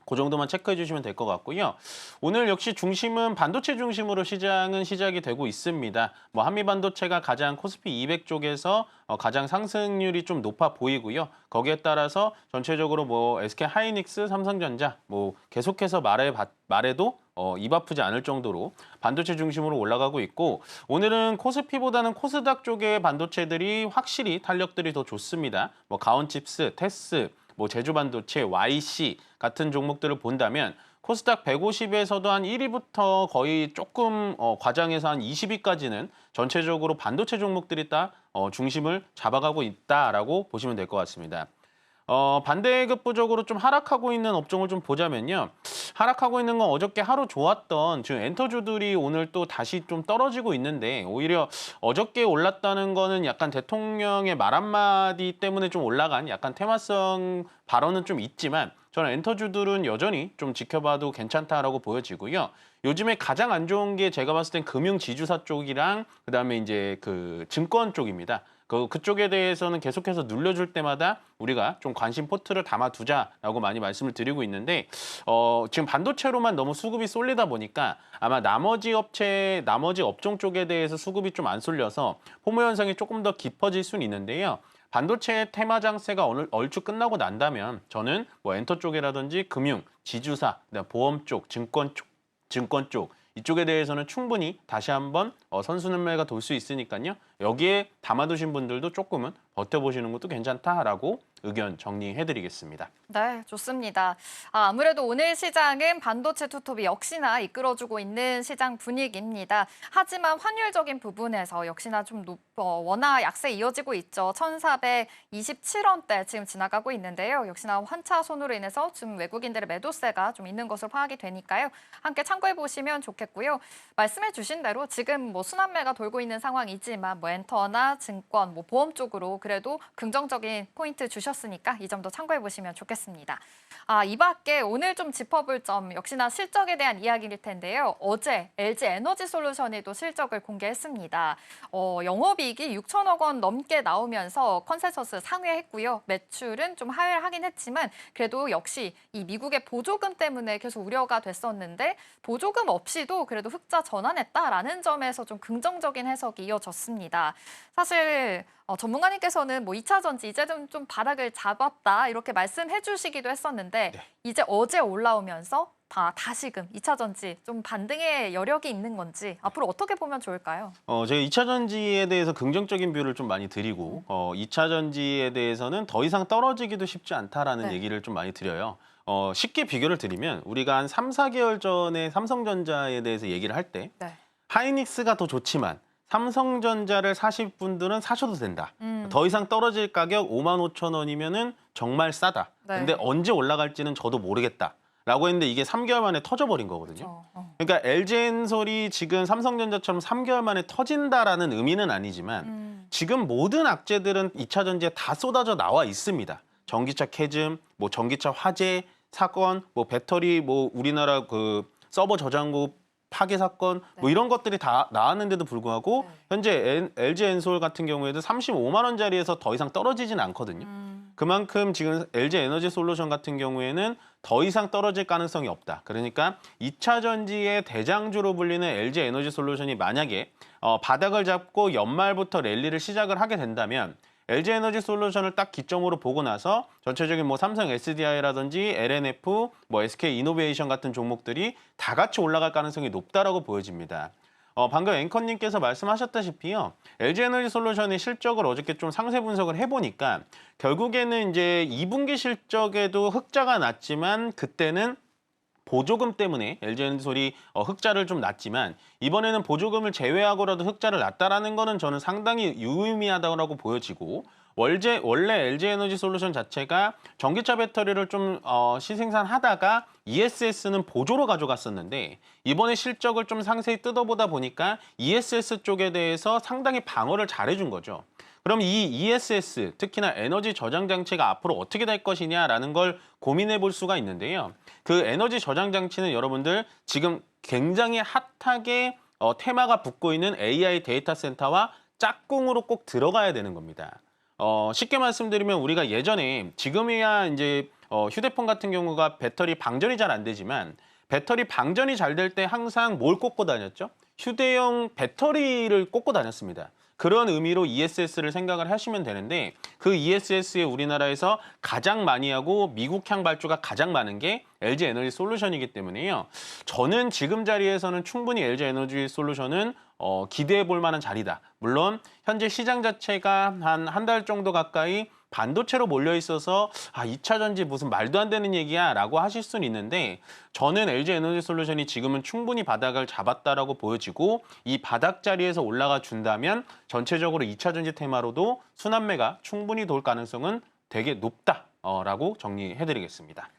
그 정도만 체크해 주시면 될 것 같고요. 오늘 역시 중심은 반도체 중심으로 시장은 시작이 되고 있습니다. 뭐 한미반도체가 가장 코스피 200 쪽에서 가장 상승률이 좀 높아 보이고요. 거기에 따라서 전체적으로 뭐 SK 하이닉스, 삼성전자 뭐 계속해서 말해도 입 아프지 않을 정도로 반도체 중심으로 올라가고 있고 오늘은 코스피보다는 코스닥 쪽의 반도체들이 확실히 탄력들이 더 좋습니다. 뭐 가온칩스, 테스, 뭐 제주반도체, YC 같은 종목들을 본다면 코스닥 150에서도 한 1위부터 거의 조금 과장해서 한 20위까지는 전체적으로 반도체 종목들이 딱 중심을 잡아가고 있다라고 보시면 될 것 같습니다. 반대급부적으로 좀 하락하고 있는 업종을 좀 보자면요. 하락하고 있는 건 어저께 하루 좋았던 지금 엔터주들이 오늘 또 다시 좀 떨어지고 있는데 오히려 어저께 올랐다는 거는 약간 대통령의 말 한마디 때문에 좀 올라간 약간 테마성 발언은 좀 있지만 저는 엔터주들은 여전히 좀 지켜봐도 괜찮다라고 보여지고요. 요즘에 가장 안 좋은 게 제가 봤을 땐 금융 지주사 쪽이랑 그다음에 이제 그 증권 쪽입니다. 그쪽에 대해서는 계속해서 눌려줄 때마다 우리가 좀 관심 포트를 담아두자라고 많이 말씀을 드리고 있는데 지금 반도체로만 너무 수급이 쏠리다 보니까 아마 나머지 업종 쪽에 대해서 수급이 좀 안 쏠려서 포모 현상이 조금 더 깊어질 수는 있는데요. 반도체 테마 장세가 얼추 끝나고 난다면 저는 뭐 엔터 쪽이라든지 금융, 지주사, 보험 쪽, 증권 쪽 이쪽에 대해서는 충분히 다시 한번 선수능매가 돌 수 있으니까요. 여기에 담아두신 분들도 조금은 버텨보시는 것도 괜찮다라고 의견 정리해드리겠습니다. 네, 좋습니다. 아무래도 오늘 시장은 반도체 투톱이 역시나 이끌어주고 있는 시장 분위기입니다. 하지만 환율적인 부분에서 역시나 좀 원화 약세 이어지고 있죠. 1,427원대 지금 지나가고 있는데요. 역시나 환차손으로 인해서 지금 외국인들의 매도세가 좀 있는 것으로 파악이 되니까요. 함께 참고해 보시면 좋겠고요. 말씀해 주신 대로 지금 뭐 순환매가 돌고 있는 상황이지만 뭐 엔터나 증권, 뭐 보험 쪽으로 그래도 긍정적인 포인트 주셨으니까 이 점도 참고해 보시면 좋겠습니다. 이 밖에 오늘 좀 짚어볼 점 역시나 실적에 대한 이야기일 텐데요. 어제 LG 에너지 솔루션이 또 실적을 공개했습니다. 영업이익이 6천억 원 넘게 나오면서 컨센서스 상회했고요. 매출은 좀 하회하긴 했지만 그래도 역시 이 미국의 보조금 때문에 계속 우려가 됐었는데 보조금 없이도 그래도 흑자 전환했다라는 점에서 좀 긍정적인 해석이 이어졌습니다. 사실 전문가님께서는 뭐 2차 전지 이제 좀 바닥을 잡았다 이렇게 말씀해 주시기도 했었는데 네. 이제 어제 올라오면서 다시금 2차 전지 좀 반등의 여력이 있는 건지 앞으로 어떻게 보면 좋을까요? 제가 2차 전지에 대해서 긍정적인 뷰를 좀 많이 드리고 2차 전지에 대해서는 더 이상 떨어지기도 쉽지 않다라는 네. 얘기를 좀 많이 드려요. 쉽게 비교를 드리면 우리가 한 3, 4개월 전에 삼성전자에 대해서 얘기를 할 때 네. 하이닉스가 더 좋지만 삼성전자를 사실 분들은 사셔도 된다. 더 이상 떨어질 가격 55,000원이면은 정말 싸다. 네. 근데 언제 올라갈지는 저도 모르겠다. 라고 했는데 이게 3개월 만에 터져버린 거거든요. 그러니까 LG엔솔이 지금 삼성전자처럼 3개월 만에 터진다라는 의미는 아니지만 지금 모든 악재들은 2차 전지에 다 쏟아져 나와 있습니다. 전기차 캐즘, 뭐 전기차 화재 사건, 뭐 배터리, 뭐 우리나라 그 서버 저장고 파괴 사건 뭐 이런 것들이 다 나왔는데도 불구하고 현재 LG엔솔 같은 경우에도 35만 원짜리에서 더 이상 떨어지진 않거든요. 그만큼 지금 LG 에너지 솔루션 같은 경우에는 더 이상 떨어질 가능성이 없다. 그러니까 2차 전지의 대장주로 불리는 LG 에너지 솔루션이 만약에 바닥을 잡고 연말부터 랠리를 시작을 하게 된다면 LG 에너지 솔루션을 딱 기점으로 보고 나서 전체적인 뭐 삼성 SDI라든지 LNF, 뭐 SK 이노베이션 같은 종목들이 다 같이 올라갈 가능성이 높다라고 보여집니다. 방금 앵커님께서 말씀하셨다시피요. LG 에너지 솔루션의 실적을 어저께 좀 상세 분석을 해보니까 결국에는 이제 2분기 실적에도 흑자가 났지만 그때는 보조금 때문에 LG엔솔이 흑자를 좀 났지만 이번에는 보조금을 제외하고라도 흑자를 났다라는 거는 저는 상당히 유의미하다고 보여지고 원래 LG에너지 솔루션 자체가 전기차 배터리를 좀 시생산하다가 ESS는 보조로 가져갔었는데 이번에 실적을 좀 상세히 뜯어보다 보니까 ESS 쪽에 대해서 상당히 방어를 잘해준 거죠. 그럼 이 ESS, 특히나 에너지 저장 장치가 앞으로 어떻게 될 것이냐라는 걸 고민해 볼 수가 있는데요. 그 에너지 저장 장치는 여러분들 지금 굉장히 핫하게 테마가 붙고 있는 AI 데이터 센터와 짝꿍으로 꼭 들어가야 되는 겁니다. 쉽게 말씀드리면 우리가 예전에 지금이야 이제 휴대폰 같은 경우가 배터리 방전이 잘 안 되지만 배터리 방전이 잘 될 때 항상 뭘 꽂고 다녔죠? 휴대용 배터리를 꽂고 다녔습니다. 그런 의미로 ESS를 생각을 하시면 되는데 그 ESS에 우리나라에서 가장 많이 하고 미국향 발주가 가장 많은 게 LG 에너지 솔루션이기 때문에요. 저는 지금 자리에서는 충분히 LG 에너지 솔루션은 기대해 볼 만한 자리다. 물론 현재 시장 자체가 한 달 정도 가까이 반도체로 몰려 있어서 2차 전지 무슨 말도 안 되는 얘기야 라고 하실 수는 있는데 저는 LG 에너지 솔루션이 지금은 충분히 바닥을 잡았다라고 보여지고 이 바닥 자리에서 올라가 준다면 전체적으로 2차 전지 테마로도 순환매가 충분히 돌 가능성은 되게 높다라고 정리해드리겠습니다.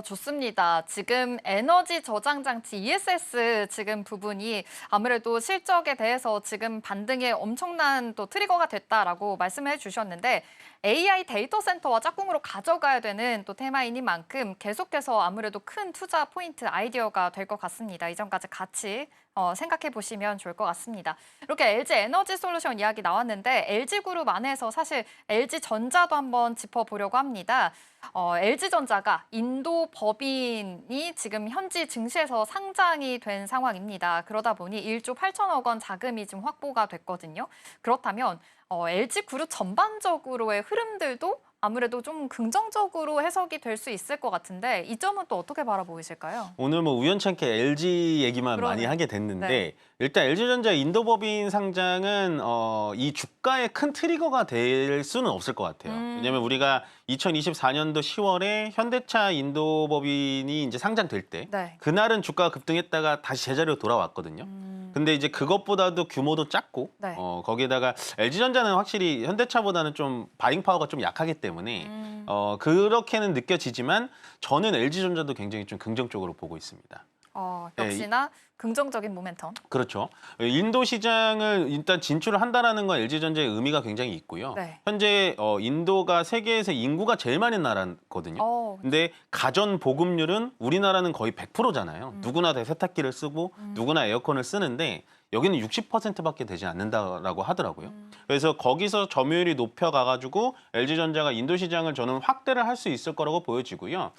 좋습니다. 지금 에너지 저장 장치 ESS 지금 부분이 아무래도 실적에 대해서 지금 반등에 엄청난 또 트리거가 됐다라고 말씀해 주셨는데 AI 데이터 센터와 짝꿍으로 가져가야 되는 또 테마이니만큼 계속해서 아무래도 큰 투자 포인트 아이디어가 될 것 같습니다. 이 점까지 같이 생각해 보시면 좋을 것 같습니다. 이렇게 LG 에너지 솔루션 이야기 나왔는데 LG그룹 안에서 사실 LG전자도 한번 짚어보려고 합니다. LG전자가 인도 법인이 지금 현지 증시에서 상장이 된 상황입니다. 그러다 보니 1조 8천억 원 자금이 지금 확보가 됐거든요. 그렇다면 LG그룹 전반적으로의 흐름들도 아무래도 좀 긍정적으로 해석이 될 수 있을 것 같은데 이 점은 또 어떻게 바라보이실까요? 오늘 뭐 우연찮게 LG 얘기만 많이 하게 됐는데 네. 일단 LG전자 인도법인 상장은 이 주가의 큰 트리거가 될 수는 없을 것 같아요. 왜냐하면 우리가 2024년도 10월에 현대차 인도법인이 이제 상장될 때 네. 그날은 주가가 급등했다가 다시 제자리로 돌아왔거든요. 근데 이제 그것보다도 규모도 작고 네. 거기에다가 LG전자는 확실히 현대차보다는 좀 바잉 파워가 좀 약하기 때문에 그렇게는 느껴지지만 저는 LG전자도 굉장히 좀 긍정적으로 보고 있습니다. 역시나 긍정적인 모멘텀. 그렇죠. 인도 시장을 일단 진출을 한다라는 건 LG전자의 의미가 굉장히 있고요. 네. 현재 인도가 세계에서 인구가 제일 많은 나라거든요. 근데 가전 보급률은 우리나라는 거의 100%잖아요. 누구나 다 세탁기를 쓰고 누구나 에어컨을 쓰는데 여기는 60%밖에 되지 않는다라고 하더라고요. 그래서 거기서 점유율이 높여가가지고 LG전자가 인도 시장을 저는 확대를 할 수 있을 거라고 보여지고요.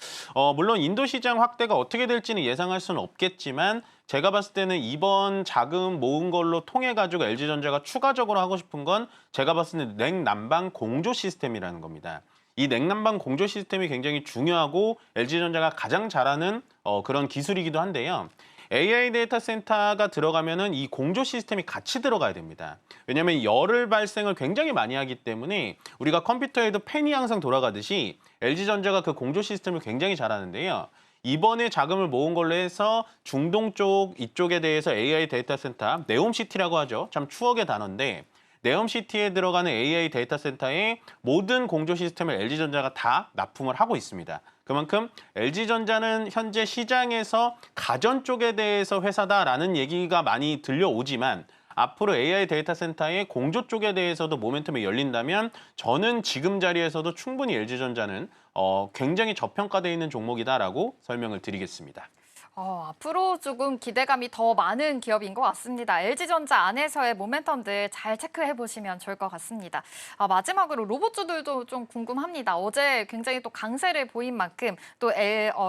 물론 인도 시장 확대가 어떻게 될지는 예상할 수는 없겠지만 제가 봤을 때는 이번 자금 모은 걸로 통해 가지고 LG전자가 추가적으로 하고 싶은 건 제가 봤을 때 냉난방 공조 시스템이라는 겁니다. 이 냉난방 공조 시스템이 굉장히 중요하고 LG전자가 가장 잘하는 그런 기술이기도 한데요. AI 데이터 센터가 들어가면은 이 공조 시스템이 같이 들어가야 됩니다. 왜냐하면 열을 발생을 굉장히 많이 하기 때문에 우리가 컴퓨터에도 팬이 항상 돌아가듯이 LG전자가 그 공조 시스템을 굉장히 잘하는데요. 이번에 자금을 모은 걸로 해서 중동 쪽 이쪽에 대해서 AI 데이터 센터, 네옴시티라고 하죠. 참 추억의 단어인데 네옴시티에 들어가는 AI 데이터 센터의 모든 공조 시스템을 LG전자가 다 납품을 하고 있습니다. 그만큼 LG전자는 현재 시장에서 가전 쪽에 대해서 회사다라는 얘기가 많이 들려오지만 앞으로 AI 데이터 센터의 공조 쪽에 대해서도 모멘텀이 열린다면 저는 지금 자리에서도 충분히 LG전자는 굉장히 저평가되어 있는 종목이다라고 설명을 드리겠습니다. 앞으로 조금 기대감이 더 많은 기업인 것 같습니다. LG전자 안에서의 모멘텀들 잘 체크해 보시면 좋을 것 같습니다. 마지막으로 로봇주들도 좀 궁금합니다. 어제 굉장히 또 강세를 보인 만큼 또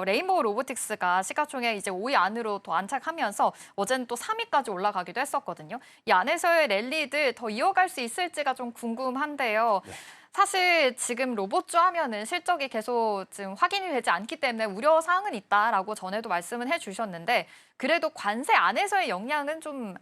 레인보우 로보틱스가 시가총액 이제 5위 안으로 또 안착하면서 어제는 또 3위까지 올라가기도 했었거든요. 이 안에서의 랠리들 더 이어갈 수 있을지가 좀 궁금한데요. 네. 사실 지금 로봇주 하면은 실적이 계속 지금 확인이 되지 않기 때문에 우려 사항은 있다라고 전에도 말씀을 해주셨는데 그래도 관세 안에서의 영향은 좀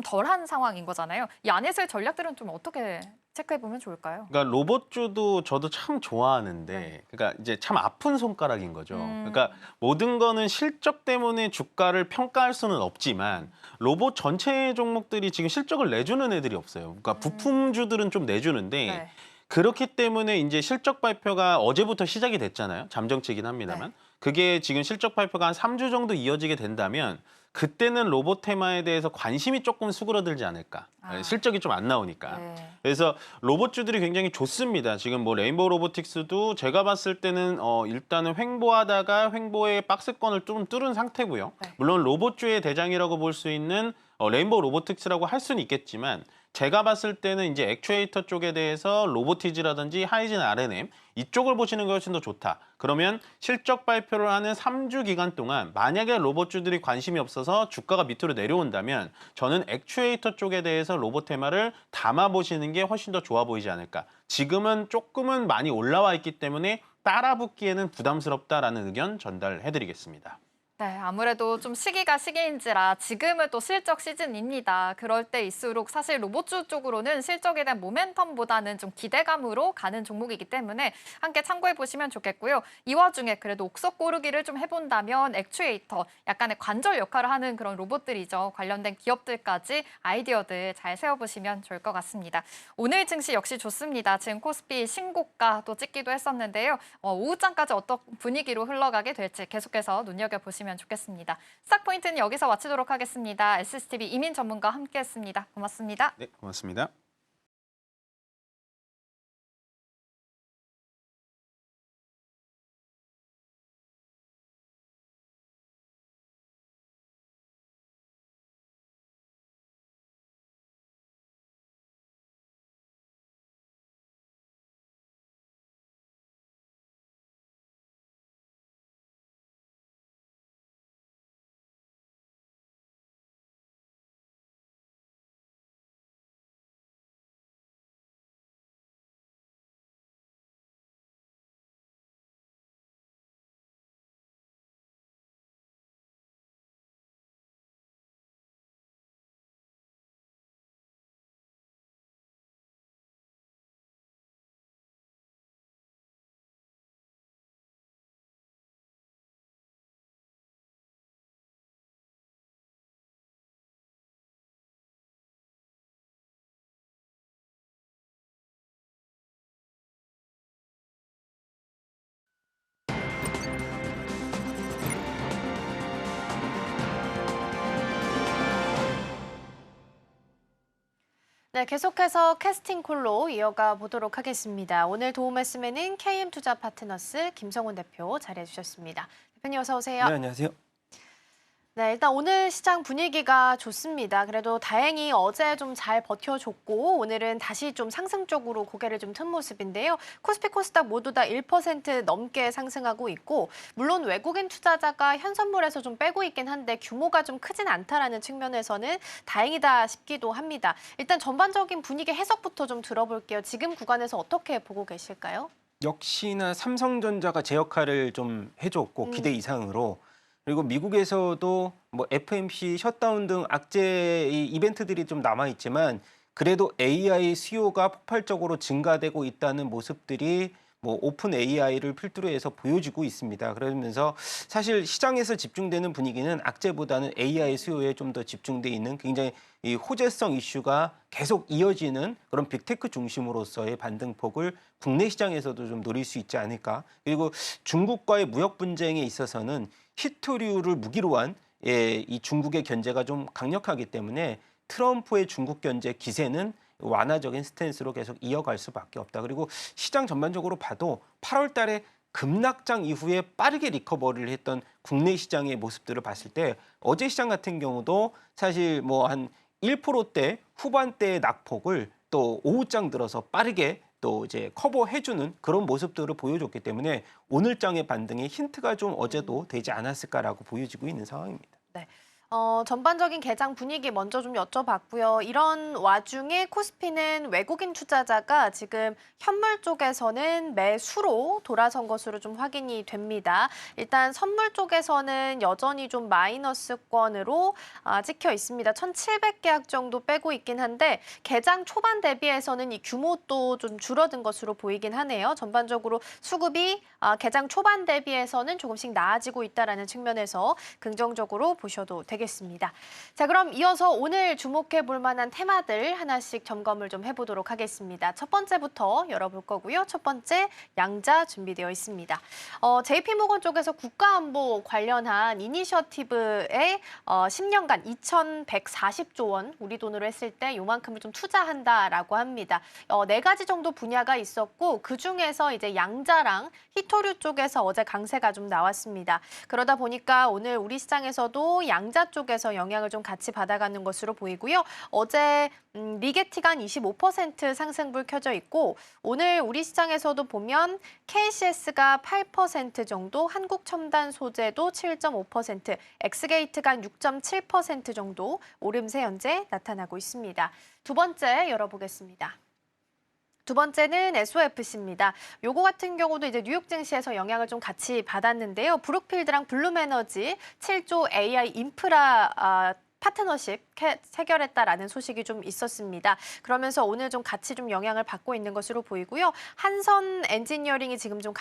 덜한 상황인 거잖아요. 이 안에서의 전략들은 좀 어떻게 체크해 보면 좋을까요? 그러니까 로봇주도 저도 참 좋아하는데, 그러니까 이제 참 아픈 손가락인 거죠. 그러니까 모든 거는 실적 때문에 주가를 평가할 수는 없지만 로봇 전체 종목들이 지금 실적을 내주는 애들이 없어요. 그러니까 부품주들은 좀 내주는데. 네. 그렇기 때문에 이제 실적 발표가 어제부터 시작이 됐잖아요. 잠정치긴 합니다만. 네. 그게 지금 실적 발표가 한 3주 정도 이어지게 된다면 그때는 로봇 테마에 대해서 관심이 조금 수그러들지 않을까. 실적이 좀 안 나오니까. 네. 그래서 로봇주들이 굉장히 좋습니다. 지금 뭐 레인보우 로보틱스도 제가 봤을 때는 일단은 횡보하다가 횡보의 박스권을 좀 뚫은 상태고요. 네. 물론 로봇주의 대장이라고 볼 수 있는 레인보우 로보틱스라고 할 수는 있겠지만 제가 봤을 때는 이제 액추에이터 쪽에 대해서 로보티즈라든지 하이진 R&M 이쪽을 보시는 게 훨씬 더 좋다. 그러면 실적 발표를 하는 3주 기간 동안 만약에 로봇주들이 관심이 없어서 주가가 밑으로 내려온다면 저는 액추에이터 쪽에 대해서 로봇 테마를 담아보시는 게 훨씬 더 좋아 보이지 않을까. 지금은 조금은 많이 올라와 있기 때문에 따라붙기에는 부담스럽다라는 의견 전달해드리겠습니다. 네, 아무래도 좀 시기가 시기인지라 지금은 또 실적 시즌입니다. 그럴 때일수록 사실 로봇주 쪽으로는 실적에 대한 모멘텀보다는 좀 기대감으로 가는 종목이기 때문에 함께 참고해 보시면 좋겠고요. 이 와중에 그래도 옥석 고르기를 좀 해본다면 액추에이터, 약간의 관절 역할을 하는 그런 로봇들이죠. 관련된 기업들까지 아이디어들 잘 세워보시면 좋을 것 같습니다. 오늘 증시 역시 좋습니다. 지금 코스피 신고가 또 찍기도 했었는데요. 오후장까지 어떤 분위기로 흘러가게 될지 계속해서 눈여겨보시면 좋겠습니다. 스탁 포인트는 여기서 마치도록 하겠습니다. SCTV 이민 전문가와 함께했습니다. 고맙습니다. 네, 고맙습니다. 네, 계속해서 캐스팅콜로 이어가 보도록 하겠습니다. 오늘 도움말씀에는 KM투자 파트너스 김성훈 대표 자리해 주셨습니다. 대표님 어서 오세요. 네, 안녕하세요. 네, 일단 오늘 시장 분위기가 좋습니다. 그래도 다행히 어제 좀 잘 버텨줬고 오늘은 다시 좀 상승 쪽으로 고개를 좀 튼 모습인데요. 코스피, 코스닥 모두 다 1% 넘게 상승하고 있고 물론 외국인 투자자가 현선물에서 좀 빼고 있긴 한데 규모가 좀 크진 않다라는 측면에서는 다행이다 싶기도 합니다. 일단 전반적인 분위기 해석부터 좀 들어볼게요. 지금 구간에서 어떻게 보고 계실까요? 역시나 삼성전자가 제 역할을 좀 해줬고 기대 이상으로 그리고 미국에서도 뭐 FMC 셧다운 등 악재 이벤트들이 좀 남아 있지만 그래도 AI 수요가 폭발적으로 증가되고 있다는 모습들이 뭐 오픈 AI를 필두로 해서 보여지고 있습니다. 그러면서 사실 시장에서 집중되는 분위기는 악재보다는 AI 수요에 좀 더 집중돼 있는 굉장히 이 호재성 이슈가 계속 이어지는 그런 빅테크 중심으로서의 반등폭을 국내 시장에서도 좀 노릴 수 있지 않을까. 그리고 중국과의 무역 분쟁에 있어서는 히토류를 무기로 한 이 중국의 견제가 좀 강력하기 때문에 트럼프의 중국 견제 기세는 완화적인 스탠스로 계속 이어갈 수밖에 없다. 그리고 시장 전반적으로 봐도 8월 달에 급락장 이후에 빠르게 리커버리를 했던 국내 시장의 모습들을 봤을 때 어제 시장 같은 경우도 사실 뭐 한 1%대 후반대의 낙폭을 또 오후장 들어서 빠르게 또 이제 커버해주는 그런 모습들을 보여줬기 때문에 오늘 장의 반등의 힌트가 좀 어제도 되지 않았을까라고 보여지고 있는 상황입니다. 네. 전반적인 개장 분위기 먼저 좀 여쭤봤고요. 이런 와중에 코스피는 외국인 투자자가 지금 현물 쪽에서는 매수로 돌아선 것으로 좀 확인이 됩니다. 일단 선물 쪽에서는 여전히 좀 마이너스권으로 찍혀 있습니다. 1,700계약 정도 빼고 있긴 한데 개장 초반 대비해서는 이 규모도 좀 줄어든 것으로 보이긴 하네요. 전반적으로 수급이 개장 초반 대비해서는 조금씩 나아지고 있다는 측면에서 긍정적으로 보셔도 되겠습니다. 되겠습니다. 자, 그럼 이어서 오늘 주목해 볼 만한 테마들 하나씩 점검을 좀 해보도록 하겠습니다. 첫 번째부터 열어볼 거고요. 첫 번째, 양자 준비되어 있습니다. JP모건 쪽에서 국가안보 관련한 이니셔티브에 10년간 2,140조 원, 우리 돈으로 했을 때 요만큼을 좀 투자한다라고 합니다. 4가지 정도 분야가 있었고 그중에서 이제 양자랑 히토류 쪽에서 어제 강세가 좀 나왔습니다. 그러다 보니까 오늘 우리 시장에서도 양자 쪽에서 영향을 좀 같이 받아가는 것으로 보이고요. 어제 리게티가 한 25% 상승불 켜져 있고 오늘 우리 시장에서도 보면 KCS가 8% 정도, 한국첨단소재도 7.5%, 엑스게이트가 한 6.7% 정도 오름세 현재 나타나고 있습니다. 두 번째 열어보겠습니다. 두 번째는 SOFC입니다. 요거 같은 경우도 이제 뉴욕 증시에서 영향을 좀 같이 받았는데요. 브룩필드랑 블룸에너지 7조 AI 인프라 파트너십 체결했다라는 소식이 좀 있었습니다. 그러면서 오늘 좀 같이 좀 영향을 받고 있는 것으로 보이고요. 한선 엔지니어링이 지금 좀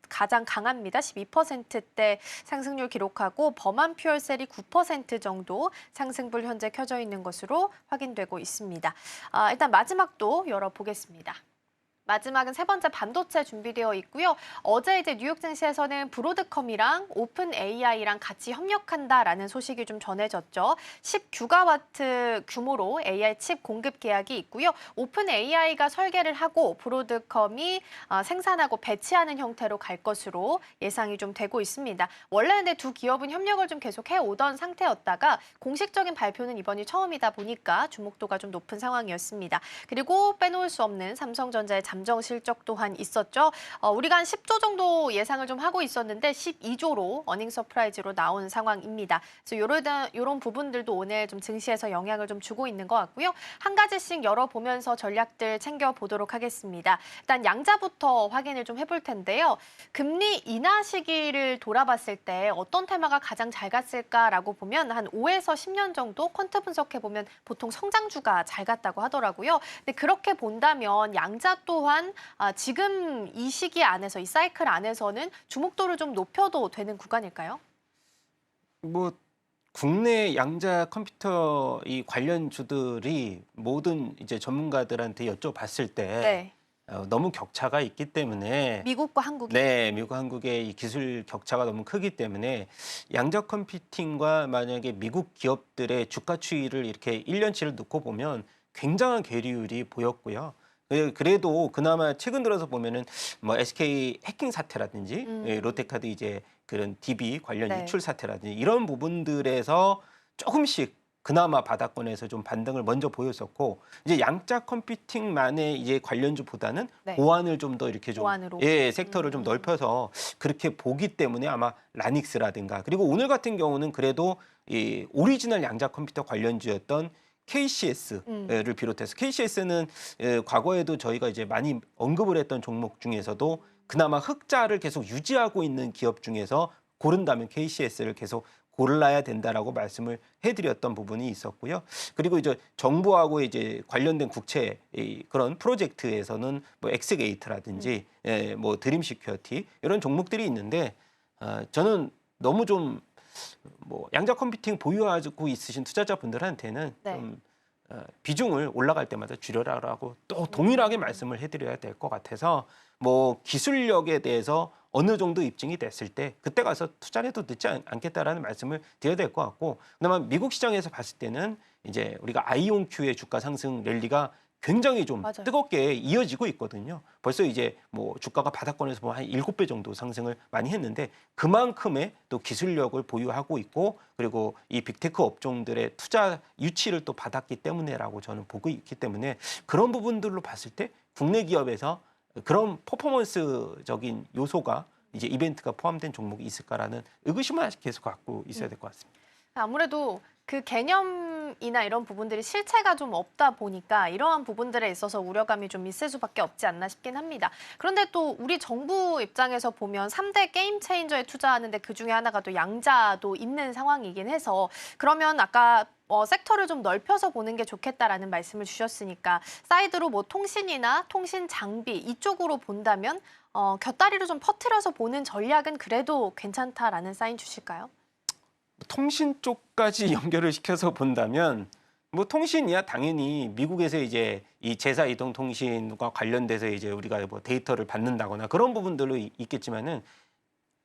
가장 강합니다. 12%대 상승률 기록하고 범한 퓨얼셀이 9% 정도 상승불 현재 켜져 있는 것으로 확인되고 있습니다. 일단 마지막도 열어보겠습니다. 마지막은 세 번째 반도체 준비되어 있고요. 어제 이제 뉴욕 증시에서는 브로드컴이랑 오픈 AI랑 같이 협력한다라는 소식이 좀 전해졌죠. 10기가와트 규모로 AI 칩 공급 계약이 있고요. 오픈 AI가 설계를 하고 브로드컴이 생산하고 배치하는 형태로 갈 것으로 예상이 좀 되고 있습니다. 원래 근데 두 기업은 협력을 좀 계속 해오던 상태였다가 공식적인 발표는 이번이 처음이다 보니까 주목도가 좀 높은 상황이었습니다. 그리고 빼놓을 수 없는 삼성전자의 잠정 실적 또한 있었죠. 우리가 한 10조 정도 예상을 좀 하고 있었는데 12조로 어닝 서프라이즈로 나온 상황입니다. 그래서 이런 부분들도 오늘 좀 증시에서 영향을 좀 주고 있는 것 같고요. 한 가지씩 열어보면서 전략들 챙겨보도록 하겠습니다. 일단 양자부터 확인을 좀 해볼 텐데요. 금리 인하 시기를 돌아봤을 때 어떤 테마가 가장 잘 갔을까라고 보면 한 5에서 10년 정도 퀀트 분석해보면 보통 성장주가 잘 갔다고 하더라고요. 근데 그렇게 본다면 양자 또한 지금 이 시기 안에서 이 사이클 안에서는 주목도를 좀 높여도 되는 구간일까요? 뭐 국내 양자 컴퓨터 이 관련주들이 모든 이제 전문가들한테 여쭤봤을 때 네. 너무 격차가 있기 때문에 미국과 한국이. 네, 미국 한국의 이 기술 격차가 너무 크기 때문에 양자 컴퓨팅과 만약에 미국 기업들의 주가 추이를 이렇게 1년치를 놓고 보면 굉장한 괴리율이 보였고요. 그래도 그나마 최근 들어서 보면은 뭐 SK 해킹 사태라든지 롯데카드 이제 그런 DB 관련 네. 유출 사태라든지 이런 부분들에서 조금씩 그나마 바닥권에서 좀 반등을 먼저 보였었고 이제 양자 컴퓨팅만의 이제 관련주보다는 네. 보안을 좀 더 이렇게 좀 보안으로. 섹터를 좀 넓혀서 그렇게 보기 때문에 아마 라닉스라든가 그리고 오늘 같은 경우는 그래도 이 오리지널 양자 컴퓨터 관련주였던 KCS를 비롯해서 KCS는 과거에도 저희가 이제 많이 언급을 했던 종목 중에서도 그나마 흑자를 계속 유지하고 있는 기업 중에서 고른다면 KCS를 계속 골라야 된다라고 말씀을 해드렸던 부분이 있었고요. 그리고 이제 정부하고 이제 관련된 국채 그런 프로젝트에서는 뭐 엑스게이트라든지 뭐 드림 시큐어티 이런 종목들이 있는데 저는 너무 좀 뭐 양자 컴퓨팅 보유하고 있으신 투자자분들한테는 네. 좀 비중을 올라갈 때마다 줄여라라고 또 동일하게 말씀을 해드려야 될 것 같아서 뭐 기술력에 대해서 어느 정도 입증이 됐을 때 그때 가서 투자를 해도 늦지 않겠다라는 말씀을 드려야 될 것 같고 그나마 미국 시장에서 봤을 때는 이제 우리가 아이온큐의 주가 상승 랠리가 굉장히 좀 맞아요. 뜨겁게 이어지고 있거든요. 벌써 이제 뭐 주가가 바닥권에서 보면 한 7배 정도 상승을 많이 했는데 그만큼의 또 기술력을 보유하고 있고 그리고 이 빅테크 업종들의 투자 유치를 또 받았기 때문에라고 저는 보고 있기 때문에 그런 부분들로 봤을 때 국내 기업에서 그런 퍼포먼스적인 요소가 이제 이벤트가 포함된 종목이 있을까라는 의구심을 계속 갖고 있어야 될 것 같습니다. 아무래도 그 개념이나 이런 부분들이 실체가 좀 없다 보니까 이러한 부분들에 있어서 우려감이 좀 있을 수밖에 없지 않나 싶긴 합니다. 그런데 또 우리 정부 입장에서 보면 3대 게임 체인저에 투자하는데 그중에 하나가 또 양자도 있는 상황이긴 해서 그러면 아까 섹터를 좀 넓혀서 보는 게 좋겠다라는 말씀을 주셨으니까 사이드로 뭐 통신이나 통신 장비 이쪽으로 본다면 곁다리로 좀 퍼뜨려서 보는 전략은 그래도 괜찮다라는 사인 주실까요? 통신 쪽까지 연결을 시켜서 본다면 뭐 통신이야 당연히 미국에서 이제 이 제사 이동 통신과 관련돼서 이제 우리가 뭐 데이터를 받는다거나 그런 부분들로 있겠지만은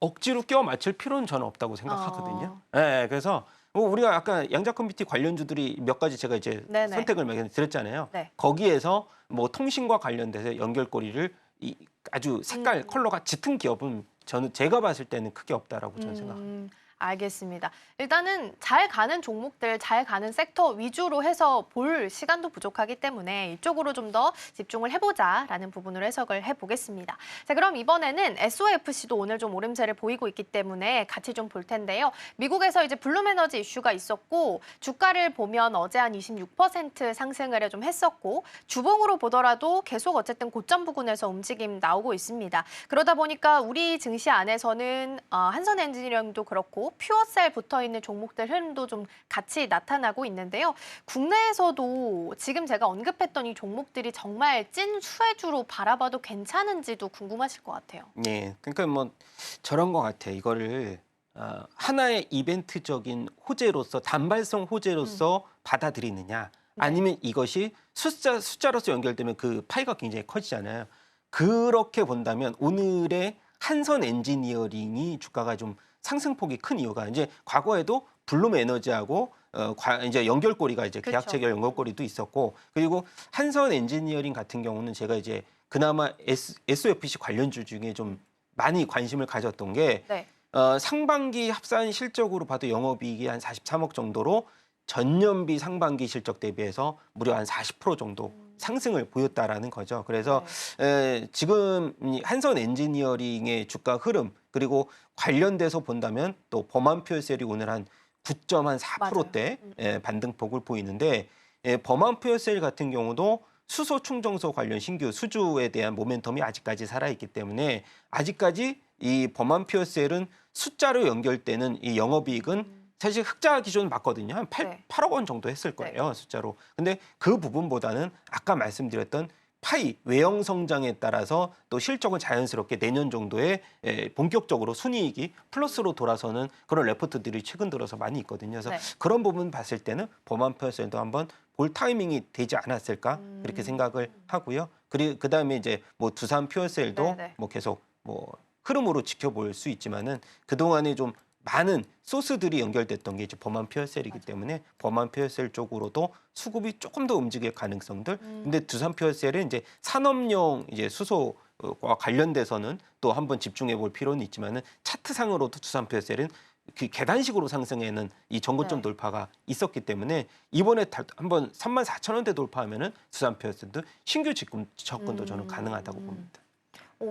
억지로 끼워 맞출 필요는 저는 없다고 생각하거든요. 네, 그래서 뭐 우리가 아까 양자 컴퓨팅 관련주들이 몇 가지 제가 이제 네네. 선택을 드렸잖아요. 네. 거기에서 뭐 통신과 관련돼서 연결고리를 아주 색깔 컬러가 짙은 기업은 제가 봤을 때는 크게 없다라고 저는 생각합니다. 알겠습니다. 일단은 잘 가는 종목들, 잘 가는 섹터 위주로 해서 볼 시간도 부족하기 때문에 이쪽으로 좀 더 집중을 해보자라는 부분으로 해석을 해보겠습니다. 자, 그럼 이번에는 SOFC도 오늘 좀 오름세를 보이고 있기 때문에 같이 좀 볼 텐데요. 미국에서 이제 블룸에너지 이슈가 있었고 주가를 보면 어제 한 26% 상승을 좀 했었고 주봉으로 보더라도 계속 어쨌든 고점 부근에서 움직임 나오고 있습니다. 그러다 보니까 우리 증시 안에서는 한선 엔지니어링도 그렇고 퓨어셀 붙어있는 종목들 흐름도 좀 같이 나타나고 있는데요. 국내에서도 지금 제가 언급했던 이 종목들이 정말 찐 수혜주로 바라봐도 괜찮은지도 궁금하실 것 같아요. 예, 그러니까 뭐 저런 것 같아. 이거를 하나의 이벤트적인 호재로서 단발성 호재로서 받아들이느냐, 아니면 이것이 숫자로서 연결되면 그 파이가 굉장히 커지잖아요. 그렇게 본다면 오늘의 한선 엔지니어링이 주가가 좀 상승폭이 큰 이유가 이제 과거에도 블룸 에너지하고 이제 연결고리가 이제 계약 체결 연결고리도 있었고, 그리고 한선 엔지니어링 같은 경우는 제가 이제 그나마 SOFC 관련주 중에 좀 많이 관심을 가졌던 게 네. 상반기 합산 실적으로 봐도 영업이익이 한 43억 정도로 전년비 상반기 실적 대비해서 무려 한 40% 정도 상승을 보였다라는 거죠. 그래서 지금 이 한선 엔지니어링의 주가 흐름 그리고 관련돼서 본다면 또 범한 퓨어셀이 오늘 한 9.4%대 반등폭을 보이는데 범한 퓨어셀 같은 경우도 수소 충전소 관련 신규 수주에 대한 모멘텀이 아직까지 살아있기 때문에 아직까지 이 범한 퓨어셀은 숫자로 연결되는 이 영업이익은 사실 흑자 기준 맞거든요. 한 8억 원 정도 했을 거예요, 숫자로. 근데 그 부분보다는 아까 말씀드렸던 파이, 외형 성장에 따라서 또 실적은 자연스럽게 내년 정도에 본격적으로 순이익이 플러스로 돌아서는 그런 레포트들이 최근 들어서 많이 있거든요. 그래서 그런 부분 봤을 때는 범한 퓨어셀도 한번 볼 타이밍이 되지 않았을까 그렇게 생각을 하고요. 그리고 그다음에 이제 뭐 두산 퓨어셀도 뭐 계속 뭐 흐름으로 지켜볼 수 있지만은 그동안에 좀 많은 소스들이 연결됐던 게 이제 범한 퓨어셀이기 때문에 범한 퓨어셀 쪽으로도 수급이 조금 더 움직일 가능성들. 근데 두산 퓨어셀은 이제 산업용 이제 수소와 관련돼서는 또 한번 집중해 볼 필요는 있지만은 차트상으로도 두산 퓨어셀은 그 계단식으로 상승에는 이 전고점 돌파가 있었기 때문에 이번에 한번 34,000원대 돌파하면은 두산 퓨어셀도 신규 접근도 저는 가능하다고 봅니다.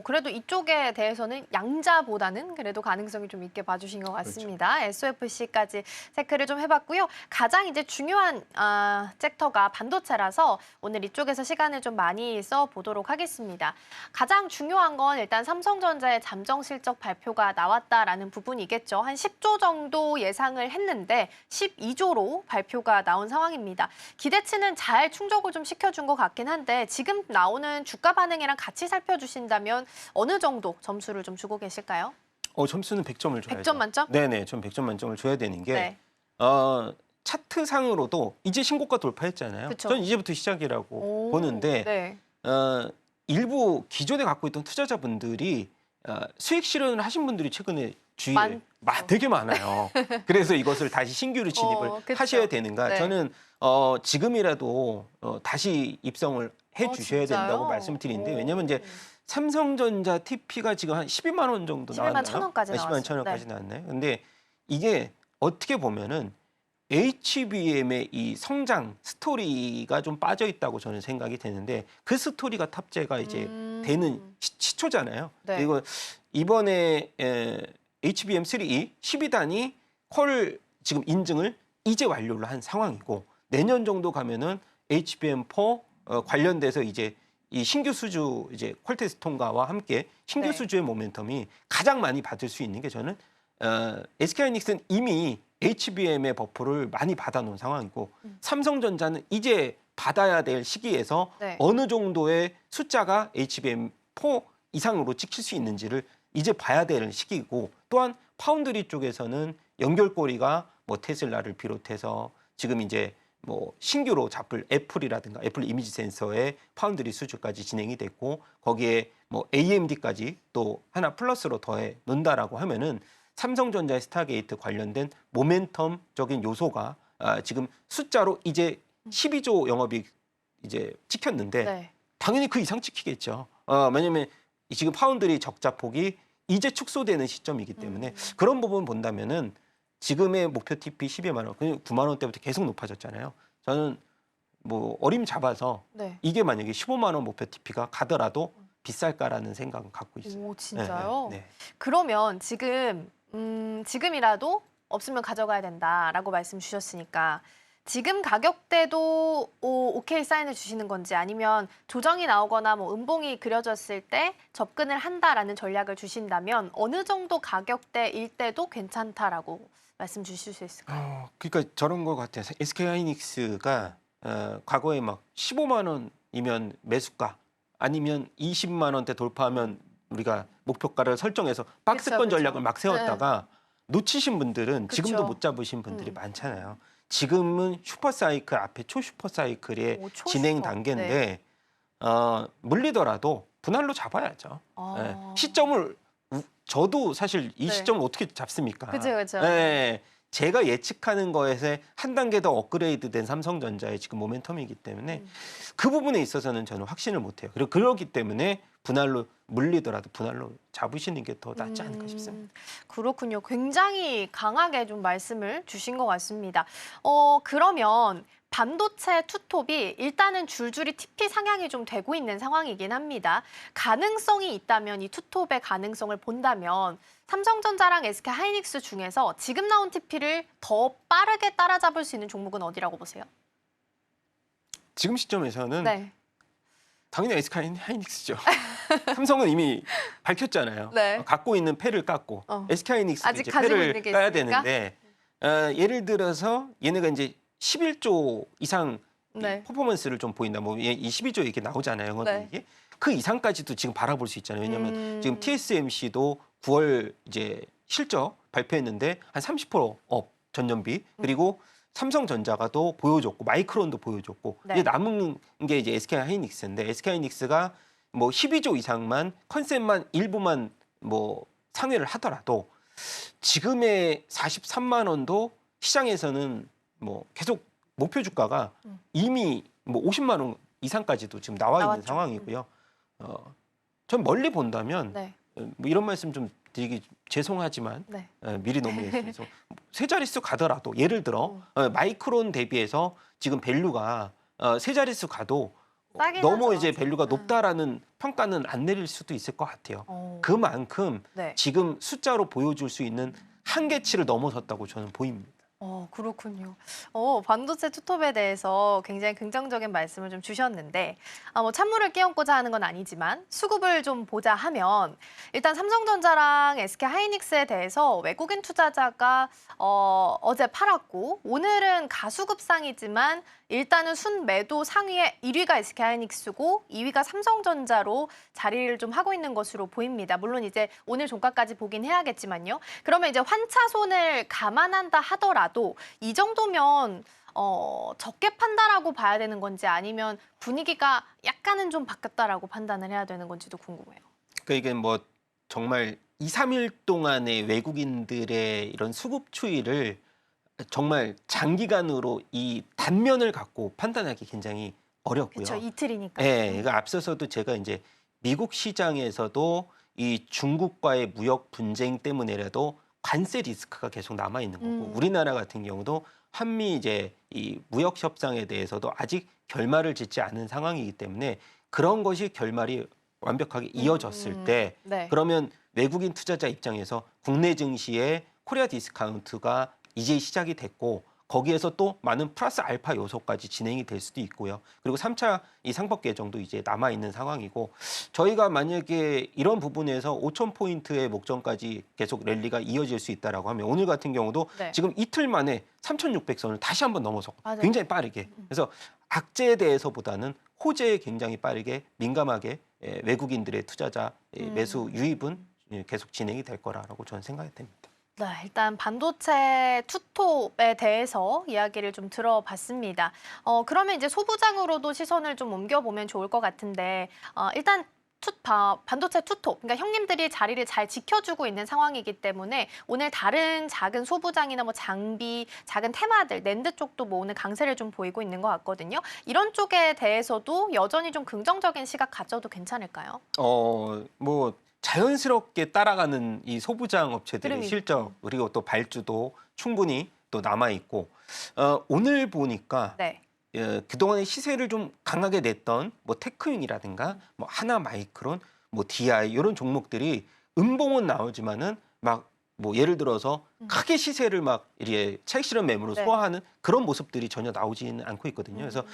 그래도 이쪽에 대해서는 양자보다는 그래도 가능성이 좀 있게 봐주신 것 같습니다. 그렇죠. SOFC까지 체크를 좀 해봤고요. 가장 이제 중요한 섹터가 반도체라서 오늘 이쪽에서 시간을 좀 많이 써보도록 하겠습니다. 가장 중요한 건 일단 삼성전자의 잠정 실적 발표가 나왔다라는 부분이겠죠. 한 10조 정도 예상을 했는데 12조로 발표가 나온 상황입니다. 기대치는 잘 충족을 좀 시켜준 것 같긴 한데 지금 나오는 주가 반응이랑 같이 살펴주신다면 어느 정도 점수를 좀 주고 계실까요? 점수는 100점을 줘야죠. 100점 만점? 네네, 전 100점 만점을 줘야 되는 게 차트상으로도 이제 신고가 돌파했잖아요. 그쵸. 전 이제부터 시작이라고 보는데 일부 기존에 갖고 있던 투자자분들이 수익 실현을 하신 분들이 최근에 주위에 되게 많아요. 그래서 이것을 다시 신규로 진입을 하셔야 되는가? 저는 지금이라도 다시 입성을 해 주셔야 된다고 말씀드리는데, 왜냐하면 이제 삼성전자 TP가 지금 한 12만 원 정도 나왔나요? 11만 1,000원까지 나왔어요. 10만 1,000원까지 나왔나요? 근데 이게 어떻게 보면은 HBM의 이 성장 스토리가 좀 빠져 있다고 저는 생각이 되는데, 그 스토리가 탑재가 이제 되는 시초잖아요. 그리고 이번에 HBM3E 12단이 퀄 지금 인증을 이제 완료를 한 상황이고, 내년 정도 가면은 HBM4 관련돼서 이제 이 신규 수주 이제 퀄테스트 통과와 함께 신규 수주의 모멘텀이 가장 많이 받을 수 있는 게, 저는 SK하이닉스는 이미 HBM의 버프를 많이 받아놓은 상황이고, 삼성전자는 이제 받아야 될 시기에서 어느 정도의 숫자가 HBM4 이상으로 찍힐 수 있는지를 이제 봐야 되는 시기이고, 또한 파운드리 쪽에서는 연결고리가 뭐 테슬라를 비롯해서 지금 이제 뭐 신규로 잡을 애플이라든가 애플 이미지 센서의 파운드리 수주까지 진행이 됐고 거기에 뭐 AMD까지 또 하나 플러스로 더해 놓는다라고 하면은 삼성전자의 스타게이트 관련된 모멘텀적인 요소가 지금 숫자로 이제 12조 영업이익 이제 찍혔는데 네. 당연히 그 이상 찍히겠죠. 왜냐하면 지금 파운드리 적자폭이 이제 축소되는 시점이기 때문에 그런 부분 본다면은 지금의 목표 TP 12만 원, 9만 원대부터 계속 높아졌잖아요. 저는 뭐 어림 잡아서 네. 이게 만약에 15만 원 목표 TP가 가더라도 비쌀까라는 생각은 갖고 있어요. 오, 진짜요? 네, 네. 그러면 지금이라도 없으면 가져가야 된다라고 말씀 주셨으니까 지금 가격대도 오케이 사인을 주시는 건지 아니면 조정이 나오거나 뭐 음봉이 그려졌을 때 접근을 한다라는 전략을 주신다면 어느 정도 가격대일 때도 괜찮다라고 말씀 주실 수 있을까요? 그러니까 저런 것 같아요. SK 하이닉스가 과거에 막 15만 원이면 매수가 아니면 20만 원대 돌파하면 우리가 목표가를 설정해서 박스권 그쵸. 전략을 막 세웠다가 놓치신 분들은 그쵸. 지금도 못 잡으신 분들이 많잖아요. 지금은 슈퍼사이클 앞에 초슈퍼사이클의 오, 초슈퍼. 진행 단계인데 물리더라도 분할로 잡아야죠. 아. 시점을 저도 사실 이 네. 시점을 어떻게 잡습니까? 그죠. 네, 제가 예측하는 것에서 한 단계 더 업그레이드된 삼성전자의 지금 모멘텀이기 때문에 그 부분에 있어서는 저는 확신을 못해요. 그리고 그렇기 때문에 분할로 물리더라도 분할로 잡으시는 게 더 낫지 않을까 싶습니다. 그렇군요. 굉장히 강하게 좀 말씀을 주신 것 같습니다. 그러면 반도체 투톱이 일단은 줄줄이 TP 상향이 좀 되고 있는 상황이긴 합니다. 가능성이 있다면 이 투톱의 가능성을 본다면 삼성전자랑 SK 하이닉스 중에서 지금 나온 TP를 더 빠르게 따라잡을 수 있는 종목은 어디라고 보세요? 지금 시점에서는 네. 당연히 SK 하이닉스죠. 삼성은 이미 밝혔잖아요. 네. 갖고 있는 패를 깎고 SK 하이닉스도 아직 이제 가지고 패를 있는 게 까야 있으니까? 되는데 예를 들어서 얘네가 이제 11조 이상 네. 퍼포먼스를 좀 보인다. 뭐 이 12조 이렇게 나오잖아요. 네. 이게 그 이상까지도 지금 바라볼 수 있잖아요. 왜냐하면 지금 TSMC도 9월 이제 실적 발표했는데 한 30%업 전년비 그리고 삼성전자가 또 보여줬고 마이크론도 보여줬고 네. 이제 남은 게 이제 SK 하이닉스인데 SK 하이닉스가 뭐 12조 이상만 컨셉만 일부만 뭐 상회를 하더라도 지금의 43만 원도 시장에서는 뭐 계속 목표 주가가 이미 뭐 50만 원 이상까지도 지금 나와 있는 나왔죠. 상황이고요. 전 멀리 본다면 네. 뭐 이런 말씀 좀 드리기 죄송하지만 네. 미리 너무 얘기해서 세 자릿수 가더라도 예를 들어 마이크론 대비해서 지금 밸류가 세 자릿수 가도 싸긴 너무 하죠. 이제 밸류가 높다라는 평가는 안 내릴 수도 있을 것 같아요. 그만큼 네. 지금 숫자로 보여줄 수 있는 한계치를 넘어섰다고 저는 보입니다. 그렇군요. 반도체 투톱에 대해서 굉장히 긍정적인 말씀을 좀 주셨는데, 뭐 찬물을 끼얹고자 하는 건 아니지만 수급을 좀 보자 하면 일단 삼성전자랑 SK 하이닉스에 대해서 외국인 투자자가 어제 팔았고 오늘은 가수급상이지만 일단은 순매도 상위에 1위가 SK 하이닉스고 2위가 삼성전자로 자리를 좀 하고 있는 것으로 보입니다. 물론 이제 오늘 종가까지 보긴 해야겠지만요. 그러면 이제 환차손을 감안한다 하더라도 이 정도면 적게 판다라고 봐야 되는 건지 아니면 분위기가 약간은 좀 바뀌었다라고 판단을 해야 되는 건지도 궁금해요. 그러니까 이게 뭐 정말 2, 3일 동안의 외국인들의 이런 수급 추이를 정말 장기간으로 이 단면을 갖고 판단하기 굉장히 어렵고요. 그렇죠. 이틀이니까. 네, 이거 앞서서도 제가 이제 미국 시장에서도 이 중국과의 무역 분쟁 때문에라도 관세 리스크가 계속 남아 있는 거고 우리나라 같은 경우도 한미 이제 이 무역 협상에 대해서도 아직 결말을 짓지 않은 상황이기 때문에 그런 것이 결말이 완벽하게 이어졌을 때 네. 그러면 외국인 투자자 입장에서 국내 증시의 코리아 디스카운트가 이제 시작이 됐고 거기에서 또 많은 플러스 알파 요소까지 진행이 될 수도 있고요. 그리고 3차 이 상법 개정도 이제 남아 있는 상황이고 저희가 만약에 이런 부분에서 5,000포인트의 목전까지 계속 랠리가 이어질 수 있다라고 하면 오늘 같은 경우도 네. 지금 이틀 만에 3,600선을 다시 한번 넘어서 맞아요. 굉장히 빠르게. 그래서 악재에 대해서보다는 호재에 굉장히 빠르게 민감하게 외국인들의 투자자 매수 유입은 계속 진행이 될 거라고 저는 생각이 됩니다. 네, 일단 반도체 투톱에 대해서 이야기를 좀 들어봤습니다. 그러면 이제 소부장으로도 시선을 좀 옮겨보면 좋을 것 같은데, 일단 반도체 투톱, 그러니까 형님들이 자리를 잘 지켜주고 있는 상황이기 때문에 오늘 다른 작은 소부장이나 뭐 장비, 작은 테마들, 낸드 쪽도 뭐 오늘 강세를 좀 보이고 있는 것 같거든요. 이런 쪽에 대해서도 여전히 좀 긍정적인 시각 가져도 괜찮을까요? 뭐 자연스럽게 따라가는 이 소부장 업체들의 흐름이- 실적 그리고 또 발주도 충분히 또 남아 있고 오늘 보니까 네. 그동안의 시세를 좀 강하게 냈던 뭐 테크윤이라든가 뭐 하나마이크론, 뭐 DI 이런 종목들이 음봉은 나오지만은 막 뭐 예를 들어서 크게 시세를 막 이렇게 차익 실현 매물로 네. 소화하는 그런 모습들이 전혀 나오지는 않고 있거든요. 그래서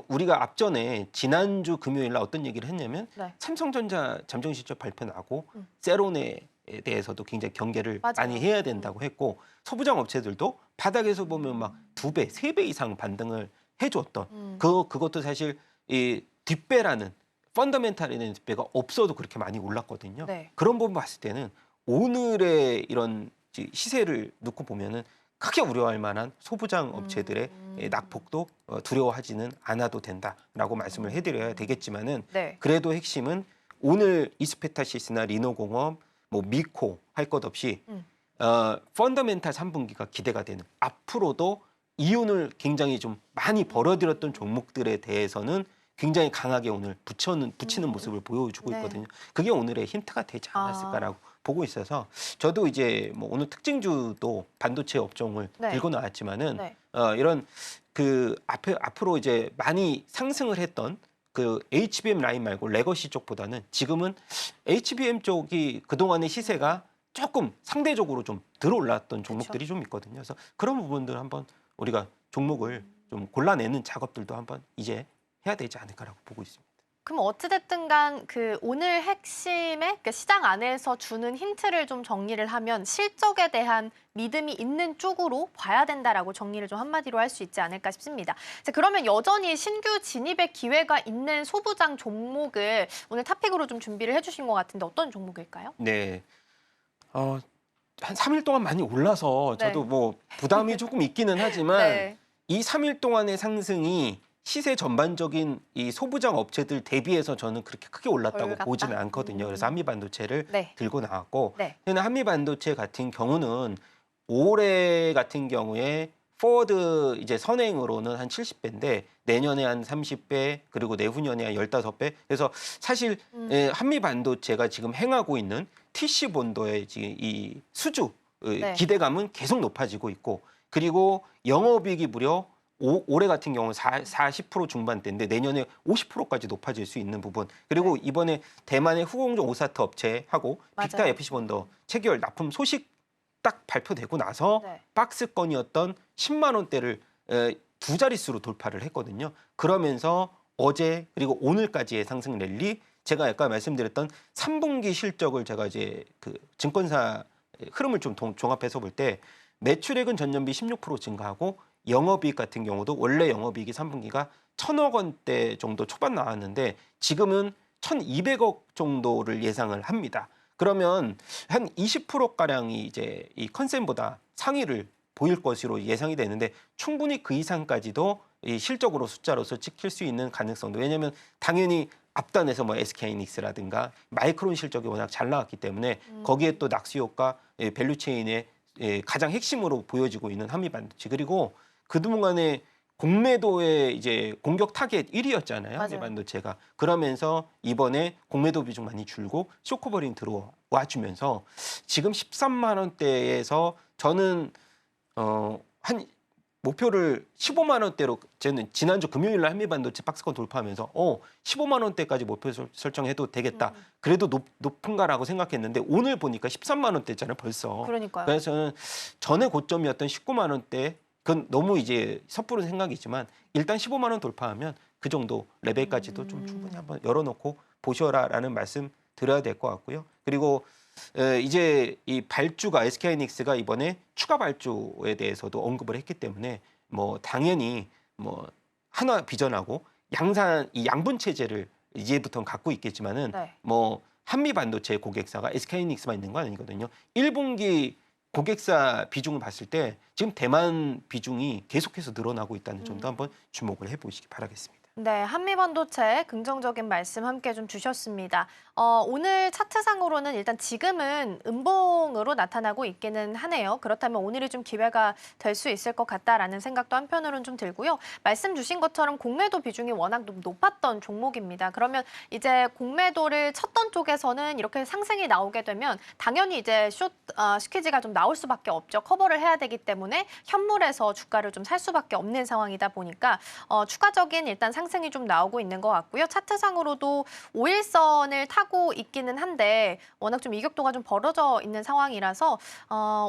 우리가 앞전에 지난주 금요일 날 어떤 얘기를 했냐면 네. 삼성전자 잠정 실적 발표 나고 음. 세론에 대해서도 굉장히 경계를 맞아요. 많이 해야 된다고 했고 소부장 업체들도 바닥에서 보면 막 2배, 3배 이상 반등을 해줬던 그것도 사실 이 뒷배라는 펀더멘탈이라는 뒷배가 없어도 그렇게 많이 올랐거든요. 네. 그런 부분 봤을 때는 오늘의 이런 시세를 놓고 보면은 크게 우려할 만한 소부장 업체들의 낙폭도 두려워하지는 않아도 된다라고 말씀을 해드려야 되겠지만은 네. 그래도 핵심은 오늘 이스페타시스나 리노공업, 뭐 미코 할 것 없이 펀더멘탈 3분기가 기대가 되는 앞으로도 이윤을 굉장히 좀 많이 벌어들였던 종목들에 대해서는 굉장히 강하게 오늘 붙이는 모습을 보여주고 네. 있거든요. 그게 오늘의 힌트가 되지 않았을까라고 보고 있어서 저도 이제 뭐 오늘 특징주도 반도체 업종을 네. 들고 나왔지만은 네. 이런 그 앞으로 이제 많이 상승을 했던 그 HBM 라인 말고 레거시 쪽보다는 지금은 HBM 쪽이 그동안의 시세가 조금 상대적으로 좀 들어올랐던 종목들이 좀 있거든요. 그래서 그런 부분들 한번 우리가 종목을 좀 골라내는 작업들도 한번 이제 해야 되지 않을까라고 보고 있습니다. 그럼 어찌됐든 간 그 오늘 핵심의 그 시장 안에서 주는 힌트를 좀 정리를 하면 실적에 대한 믿음이 있는 쪽으로 봐야 된다라고 정리를 좀 한마디로 할 수 있지 않을까 싶습니다. 자, 그러면 여전히 신규 진입의 기회가 있는 소부장 종목을 오늘 탑픽으로 좀 준비를 해주신 것 같은데 어떤 종목일까요? 네. 한 3일 동안 많이 올라서 네. 저도 뭐 부담이 조금 있기는 하지만 네. 이 3일 동안의 상승이 시세 전반적인 이 소부장 업체들 대비해서 저는 그렇게 크게 올랐다고 덜 갔다? 보지는 않거든요. 그래서 한미반도체를 네. 들고 나왔고 네. 근데 한미반도체 같은 경우는 올해 같은 경우에 포워드 이제 선행으로는 한 70배인데 내년에 한 30배 그리고 내후년에 한 15배. 그래서 사실 한미반도체가 지금 행하고 있는 TC 본도의 지금 이 수주 네. 기대감은 계속 높아지고 있고 그리고 영업이익이 무려 올해 같은 경우는 40% 중반대인데 내년에 50%까지 높아질 수 있는 부분. 그리고 이번에 대만의 후공정 오사트 업체하고 맞아요. 빅타 FC 본더 체결 납품 소식 딱 발표되고 나서 네. 박스권이었던 10만 원대를 두 자릿수로 돌파를 했거든요. 그러면서 어제 그리고 오늘까지의 상승 랠리 제가 아까 말씀드렸던 3분기 실적을 제가 이제 그 증권사 흐름을 좀 종합해서 볼 때 매출액은 전년비 16% 증가하고 영업이익 같은 경우도 원래 영업이익이 3분기가 1,000억 원대 정도 초반 나왔는데 지금은 1,200억 정도를 예상을 합니다. 그러면 한 20%가량이 이제 이 컨센보다 상위를 보일 것으로 예상이 되는데 충분히 그 이상까지도 이 실적으로 숫자로서 찍힐 수 있는 가능성도 왜냐하면 당연히 앞단에서 뭐 SK하이닉스라든가 마이크론 실적이 워낙 잘 나왔기 때문에 거기에 또 낙수 효과 밸류체인의 가장 핵심으로 보여지고 있는 한미반도체 그리고 그동안에 공매도의 이제 공격 타겟 1위였잖아요. 맞아요. 한미반도체가 그러면서 이번에 공매도 비중 많이 줄고 쇼커버링 들어와 주면서 지금 13만 원대에서 저는 한 목표를 15만 원대로 저는 지난주 금요일 날 한미반도체 박스권 돌파하면서 15만 원대까지 목표 설정해도 되겠다. 그래도 높은가라고 생각했는데 오늘 보니까 13만 원대잖아요, 벌써. 그러니까요. 그래서 저는 전에 고점이었던 19만 원대 그건 너무 이제 섣부른 생각이지만 일단 15만 원 돌파하면 그 정도 레벨까지도 좀 충분히 한번 열어놓고 보셔라라는 말씀 드려야 될 것 같고요. 그리고 이제 이 발주가 SK하이닉스가 이번에 추가 발주에 대해서도 언급을 했기 때문에 뭐 당연히 뭐 하나 비전하고 이 양분 체제를 이제부터는 갖고 있겠지만은 네. 뭐 한미 반도체 고객사가 SK하이닉스만 있는 건 아니거든요. 1분기 고객사 비중을 봤을 때 지금 대만 비중이 계속해서 늘어나고 있다는 점도 한번 주목을 해보시기 바라겠습니다. 네, 한미반도체 긍정적인 말씀 함께 좀 주셨습니다. 오늘 차트상으로는 일단 지금은 음봉으로 나타나고 있기는 하네요. 그렇다면 오늘이 좀 기회가 될 수 있을 것 같다라는 생각도 한편으로는 좀 들고요. 말씀 주신 것처럼 공매도 비중이 워낙 높았던 종목입니다. 그러면 이제 공매도를 쳤던 쪽에서는 이렇게 상승이 나오게 되면 당연히 이제 스퀴즈가 좀 나올 수밖에 없죠. 커버를 해야 되기 때문에 현물에서 주가를 좀 살 수밖에 없는 상황이다 보니까 추가적인 일단 상승이 좀 나오고 있는 것 같고요. 차트상으로도 5일선을 타고 있기는 한데 워낙 좀 이격도가 좀 벌어져 있는 상황이라서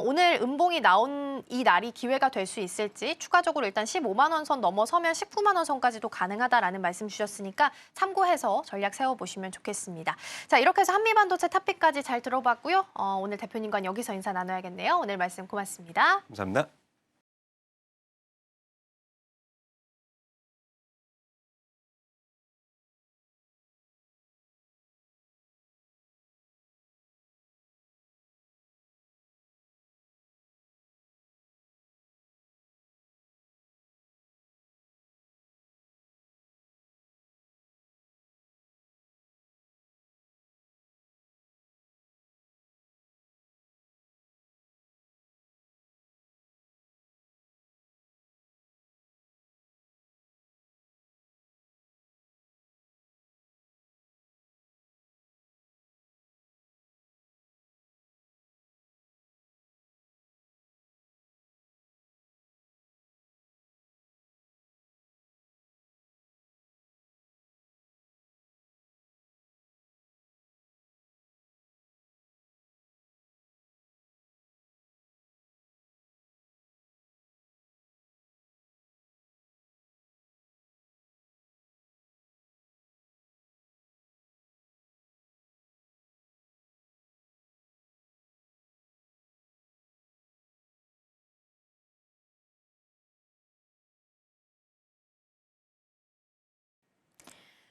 오늘 음봉이 나온 이 날이 기회가 될 수 있을지 추가적으로 일단 15만 원 선 넘어서면 19만 원 선까지도 가능하다라는 말씀 주셨으니까 참고해서 전략 세워보시면 좋겠습니다. 자, 이렇게 해서 한미반도체 탑픽까지 잘 들어봤고요. 오늘 대표님과 여기서 인사 나눠야겠네요. 오늘 말씀 고맙습니다. 감사합니다.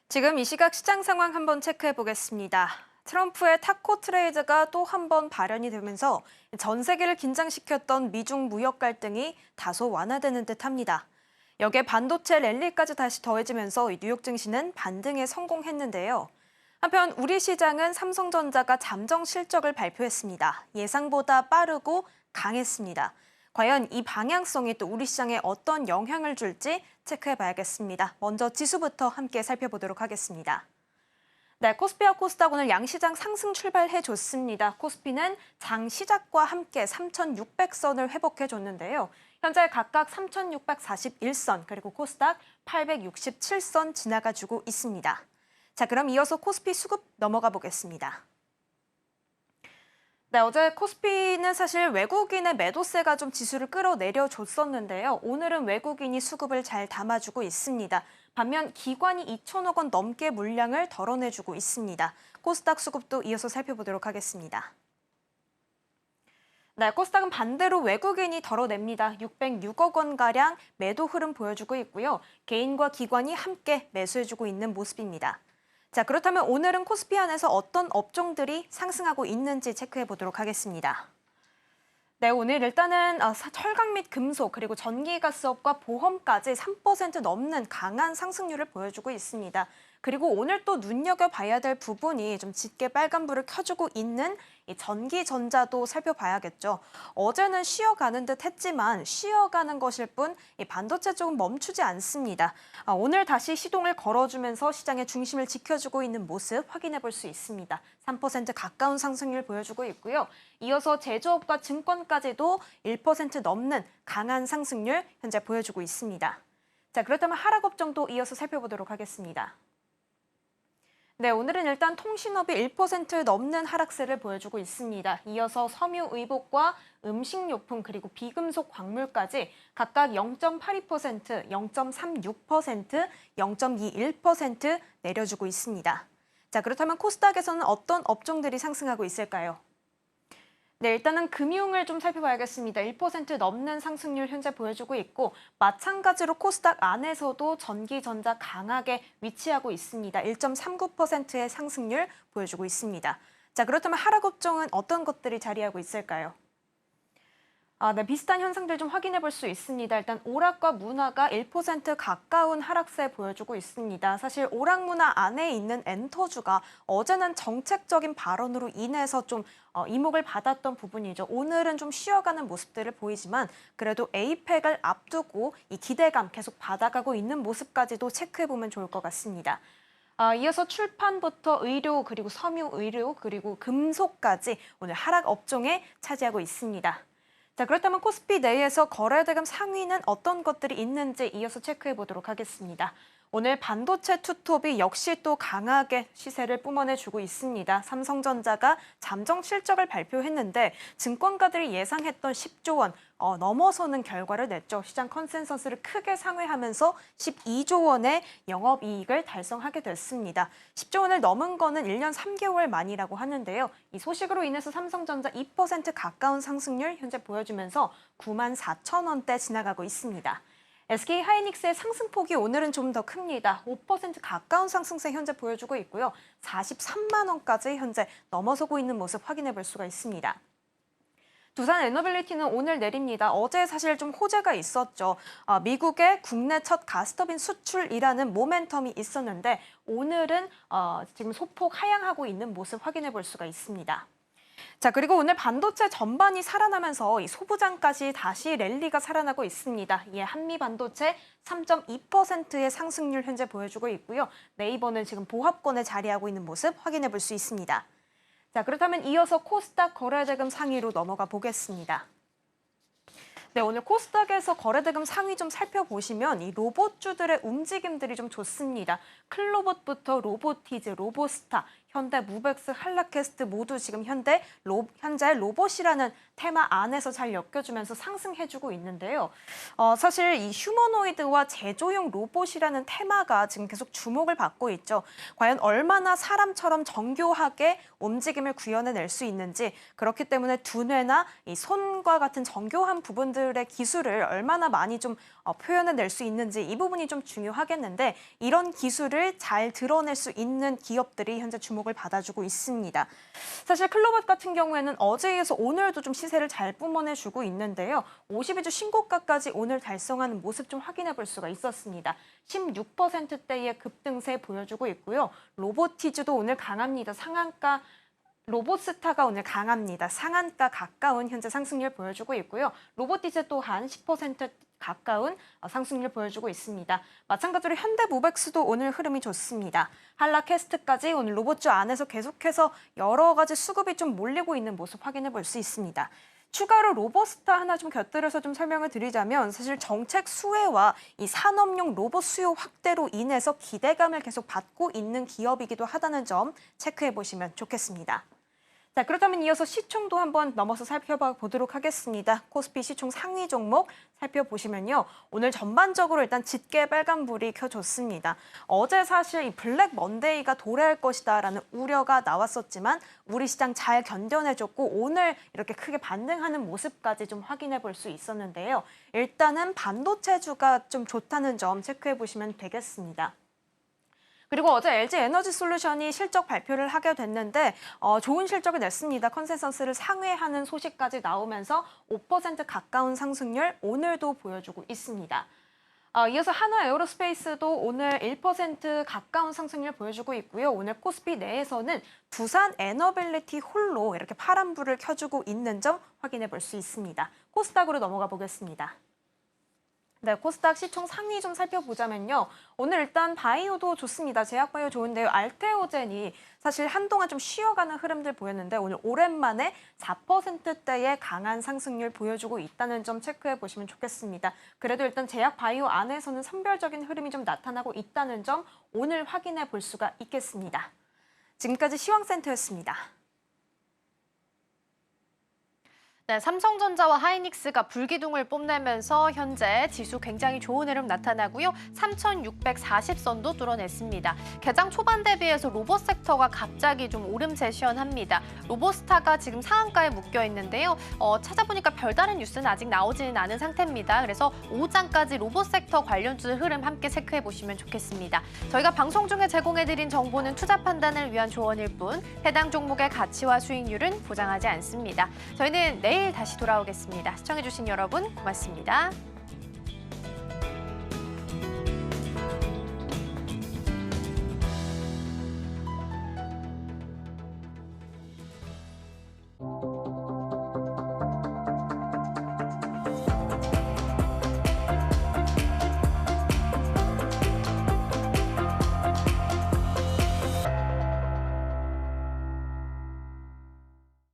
지금 이 시각 시장 상황 한번 체크해 보겠습니다. 트럼프의 타코 트레이드가 또 한 번 발현이 되면서 전 세계를 긴장시켰던 미중 무역 갈등이 다소 완화되는 듯합니다. 여기에 반도체 랠리까지 다시 더해지면서 뉴욕 증시는 반등에 성공했는데요. 한편 우리 시장은 삼성전자가 잠정 실적을 발표했습니다. 예상보다 빠르고 강했습니다. 과연 이 방향성이 또 우리 시장에 어떤 영향을 줄지 체크해봐야겠습니다. 먼저 지수부터 함께 살펴보도록 하겠습니다. 네, 코스피와 코스닥 오늘 양시장 상승 출발해줬습니다. 코스피는 장 시작과 함께 3,600선을 회복해줬는데요. 현재 각각 3,641선 그리고 코스닥 867선 지나가주고 있습니다. 자, 그럼 이어서 코스피 수급 넘어가 보겠습니다. 네, 어제 코스피는 사실 외국인의 매도세가 좀 지수를 끌어내려 줬었는데요. 오늘은 외국인이 수급을 잘 담아주고 있습니다. 반면 기관이 2천억 원 넘게 물량을 덜어내주고 있습니다. 코스닥 수급도 이어서 살펴보도록 하겠습니다. 네, 코스닥은 반대로 외국인이 덜어냅니다. 606억 원가량 매도 흐름 보여주고 있고요. 개인과 기관이 함께 매수해주고 있는 모습입니다. 자, 그렇다면 오늘은 코스피 안에서 어떤 업종들이 상승하고 있는지 체크해 보도록 하겠습니다. 네, 오늘 일단은 철강 및 금속 그리고 전기가스업과 보험까지 3% 넘는 강한 상승률을 보여주고 있습니다. 그리고 오늘 또 눈여겨봐야 될 부분이 좀 짙게 빨간불을 켜주고 있는 이 전기전자도 살펴봐야겠죠. 어제는 쉬어가는 듯 했지만 쉬어가는 것일 뿐 이 반도체 쪽은 멈추지 않습니다. 오늘 다시 시동을 걸어주면서 시장의 중심을 지켜주고 있는 모습 확인해 볼 수 있습니다. 3% 가까운 상승률 보여주고 있고요. 이어서 제조업과 증권까지도 1% 넘는 강한 상승률 현재 보여주고 있습니다. 자, 그렇다면 하락 업종도 이어서 살펴보도록 하겠습니다. 네, 오늘은 일단 통신업이 1% 넘는 하락세를 보여주고 있습니다. 이어서 섬유의복과 음식료품 그리고 비금속 광물까지 각각 0.82%, 0.36%, 0.21% 내려주고 있습니다. 자, 그렇다면 코스닥에서는 어떤 업종들이 상승하고 있을까요? 네, 일단은 금융을 좀 살펴봐야겠습니다. 1% 넘는 상승률 현재 보여주고 있고 마찬가지로 코스닥 안에서도 전기전자 강하게 위치하고 있습니다. 1.39%의 상승률 보여주고 있습니다. 자, 그렇다면 하락 업종은 어떤 것들이 자리하고 있을까요? 네, 비슷한 현상들 좀 확인해 볼 수 있습니다. 일단 오락과 문화가 1% 가까운 하락세 보여주고 있습니다. 사실 오락 문화 안에 있는 엔터주가 어제는 정책적인 발언으로 인해서 좀 이목을 받았던 부분이죠. 오늘은 좀 쉬어가는 모습들을 보이지만 그래도 에이펙을 앞두고 이 기대감 계속 받아가고 있는 모습까지도 체크해 보면 좋을 것 같습니다. 이어서 출판부터 의료, 그리고 섬유 의료, 그리고 금속까지 오늘 하락 업종에 차지하고 있습니다. 자, 그렇다면 코스피 내에서 거래대금 상위는 어떤 것들이 있는지 이어서 체크해 보도록 하겠습니다. 오늘 반도체 투톱이 역시 또 강하게 시세를 뿜어내주고 있습니다. 삼성전자가 잠정 실적을 발표했는데 증권가들이 예상했던 10조 원 넘어서는 결과를 냈죠. 시장 컨센서스를 크게 상회하면서 12조 원의 영업이익을 달성하게 됐습니다. 10조 원을 넘은 거는 1년 3개월 만이라고 하는데요. 이 소식으로 인해서 삼성전자 2% 가까운 상승률 현재 보여주면서 94,000원대 지나가고 있습니다. SK 하이닉스의 상승폭이 오늘은 좀 더 큽니다. 5% 가까운 상승세 현재 보여주고 있고요. 43만 원까지 현재 넘어서고 있는 모습 확인해 볼 수가 있습니다. 두산 에너빌리티는 오늘 내립니다. 어제 사실 좀 호재가 있었죠. 미국의 국내 첫 가스터빈 수출이라는 모멘텀이 있었는데 오늘은 지금 소폭 하향하고 있는 모습 확인해 볼 수가 있습니다. 자, 그리고 오늘 반도체 전반이 살아나면서 이 소부장까지 다시 랠리가 살아나고 있습니다. 이에 한미 반도체 3.2%의 상승률 현재 보여주고 있고요. 네이버는 지금 보합권에 자리하고 있는 모습 확인해 볼 수 있습니다. 자, 그렇다면 이어서 코스닥 거래대금 상위로 넘어가 보겠습니다. 네, 오늘 코스닥에서 거래대금 상위 좀 살펴보시면 이 로봇주들의 움직임들이 좀 좋습니다. 클로봇부터 로보티즈, 로보스타, 현대무벡스, 한라캐스트 모두 지금 현재 로봇이라는 테마 안에서 잘 엮여주면서 상승해주고 있는데요. 사실 이 휴머노이드와 제조용 로봇이라는 테마가 지금 계속 주목을 받고 있죠. 과연 얼마나 사람처럼 정교하게 움직임을 구현해낼 수 있는지, 그렇기 때문에 두뇌나 이 손과 같은 정교한 부분들의 기술을 얼마나 많이 좀 표현해낼 수 있는지 이 부분이 좀 중요하겠는데 이런 기술을 잘 드러낼 수 있는 기업들이 현재 주목을 받아주고 있습니다. 사실 클로봇 같은 경우에는 어제에 이어서 오늘도 좀 시세를 잘 뿜어내주고 있는데요. 52주 신고가까지 오늘 달성하는 모습 좀 확인해 볼 수가 있었습니다. 16%대의 급등세 보여주고 있고요. 로보티즈도 오늘 강합니다. 상한가 로보스타가 오늘 강합니다. 상한가 가까운 현재 상승률 보여주고 있고요. 로보티즈 또한 10% 가까운 상승률 보여주고 있습니다. 마찬가지로 현대무벡스도 오늘 흐름이 좋습니다. 한라캐스트까지 오늘 로봇주 안에서 계속해서 여러 가지 수급이 좀 몰리고 있는 모습 확인해 볼 수 있습니다. 추가로 로보스타 하나 좀 곁들여서 좀 설명을 드리자면 사실 정책 수혜와 이 산업용 로봇 수요 확대로 인해서 기대감을 계속 받고 있는 기업이기도 하다는 점 체크해 보시면 좋겠습니다. 자, 그렇다면 이어서 시총도 한번 넘어서 살펴보도록 하겠습니다. 코스피 시총 상위 종목 살펴보시면요. 오늘 전반적으로 일단 짙게 빨간불이 켜졌습니다. 어제 사실 이 블랙 먼데이가 도래할 것이다라는 우려가 나왔었지만 우리 시장 잘 견뎌내줬고 오늘 이렇게 크게 반등하는 모습까지 좀 확인해 볼 수 있었는데요. 일단은 반도체주가 좀 좋다는 점 체크해 보시면 되겠습니다. 그리고 어제 LG 에너지 솔루션이 실적 발표를 하게 됐는데 좋은 실적을 냈습니다. 컨센서스를 상회하는 소식까지 나오면서 5% 가까운 상승률 오늘도 보여주고 있습니다. 이어서 한화 에어로스페이스도 오늘 1% 가까운 상승률 보여주고 있고요. 오늘 코스피 내에서는 두산 에너빌리티 홀로 이렇게 파란불을 켜주고 있는 점 확인해 볼 수 있습니다. 코스닥으로 넘어가 보겠습니다. 네, 코스닥 시총 상위 좀 살펴보자면요. 오늘 일단 바이오도 좋습니다. 제약바이오 좋은데요. 알테오젠이 사실 한동안 좀 쉬어가는 흐름들 보였는데 오늘 오랜만에 4%대의 강한 상승률 보여주고 있다는 점 체크해 보시면 좋겠습니다. 그래도 일단 제약바이오 안에서는 선별적인 흐름이 좀 나타나고 있다는 점 오늘 확인해 볼 수가 있겠습니다. 지금까지 시황센터였습니다. 네, 삼성전자와 하이닉스가 불기둥을 뽐내면서 현재 지수 굉장히 좋은 흐름 나타나고요. 3,640선도 뚫어냈습니다. 개장 초반 대비해서 로봇 섹터가 갑자기 좀 오름세 시현합니다. 로보스타가 지금 상한가에 묶여 있는데요. 찾아보니까 별다른 뉴스는 아직 나오지는 않은 상태입니다. 그래서 오후장까지 로봇 섹터 관련주 흐름 함께 체크해 보시면 좋겠습니다. 저희가 방송 중에 제공해드린 정보는 투자 판단을 위한 조언일 뿐 해당 종목의 가치와 수익률은 보장하지 않습니다. 저희는 내일 내일 다시 돌아오겠습니다. 시청해주신 여러분 고맙습니다.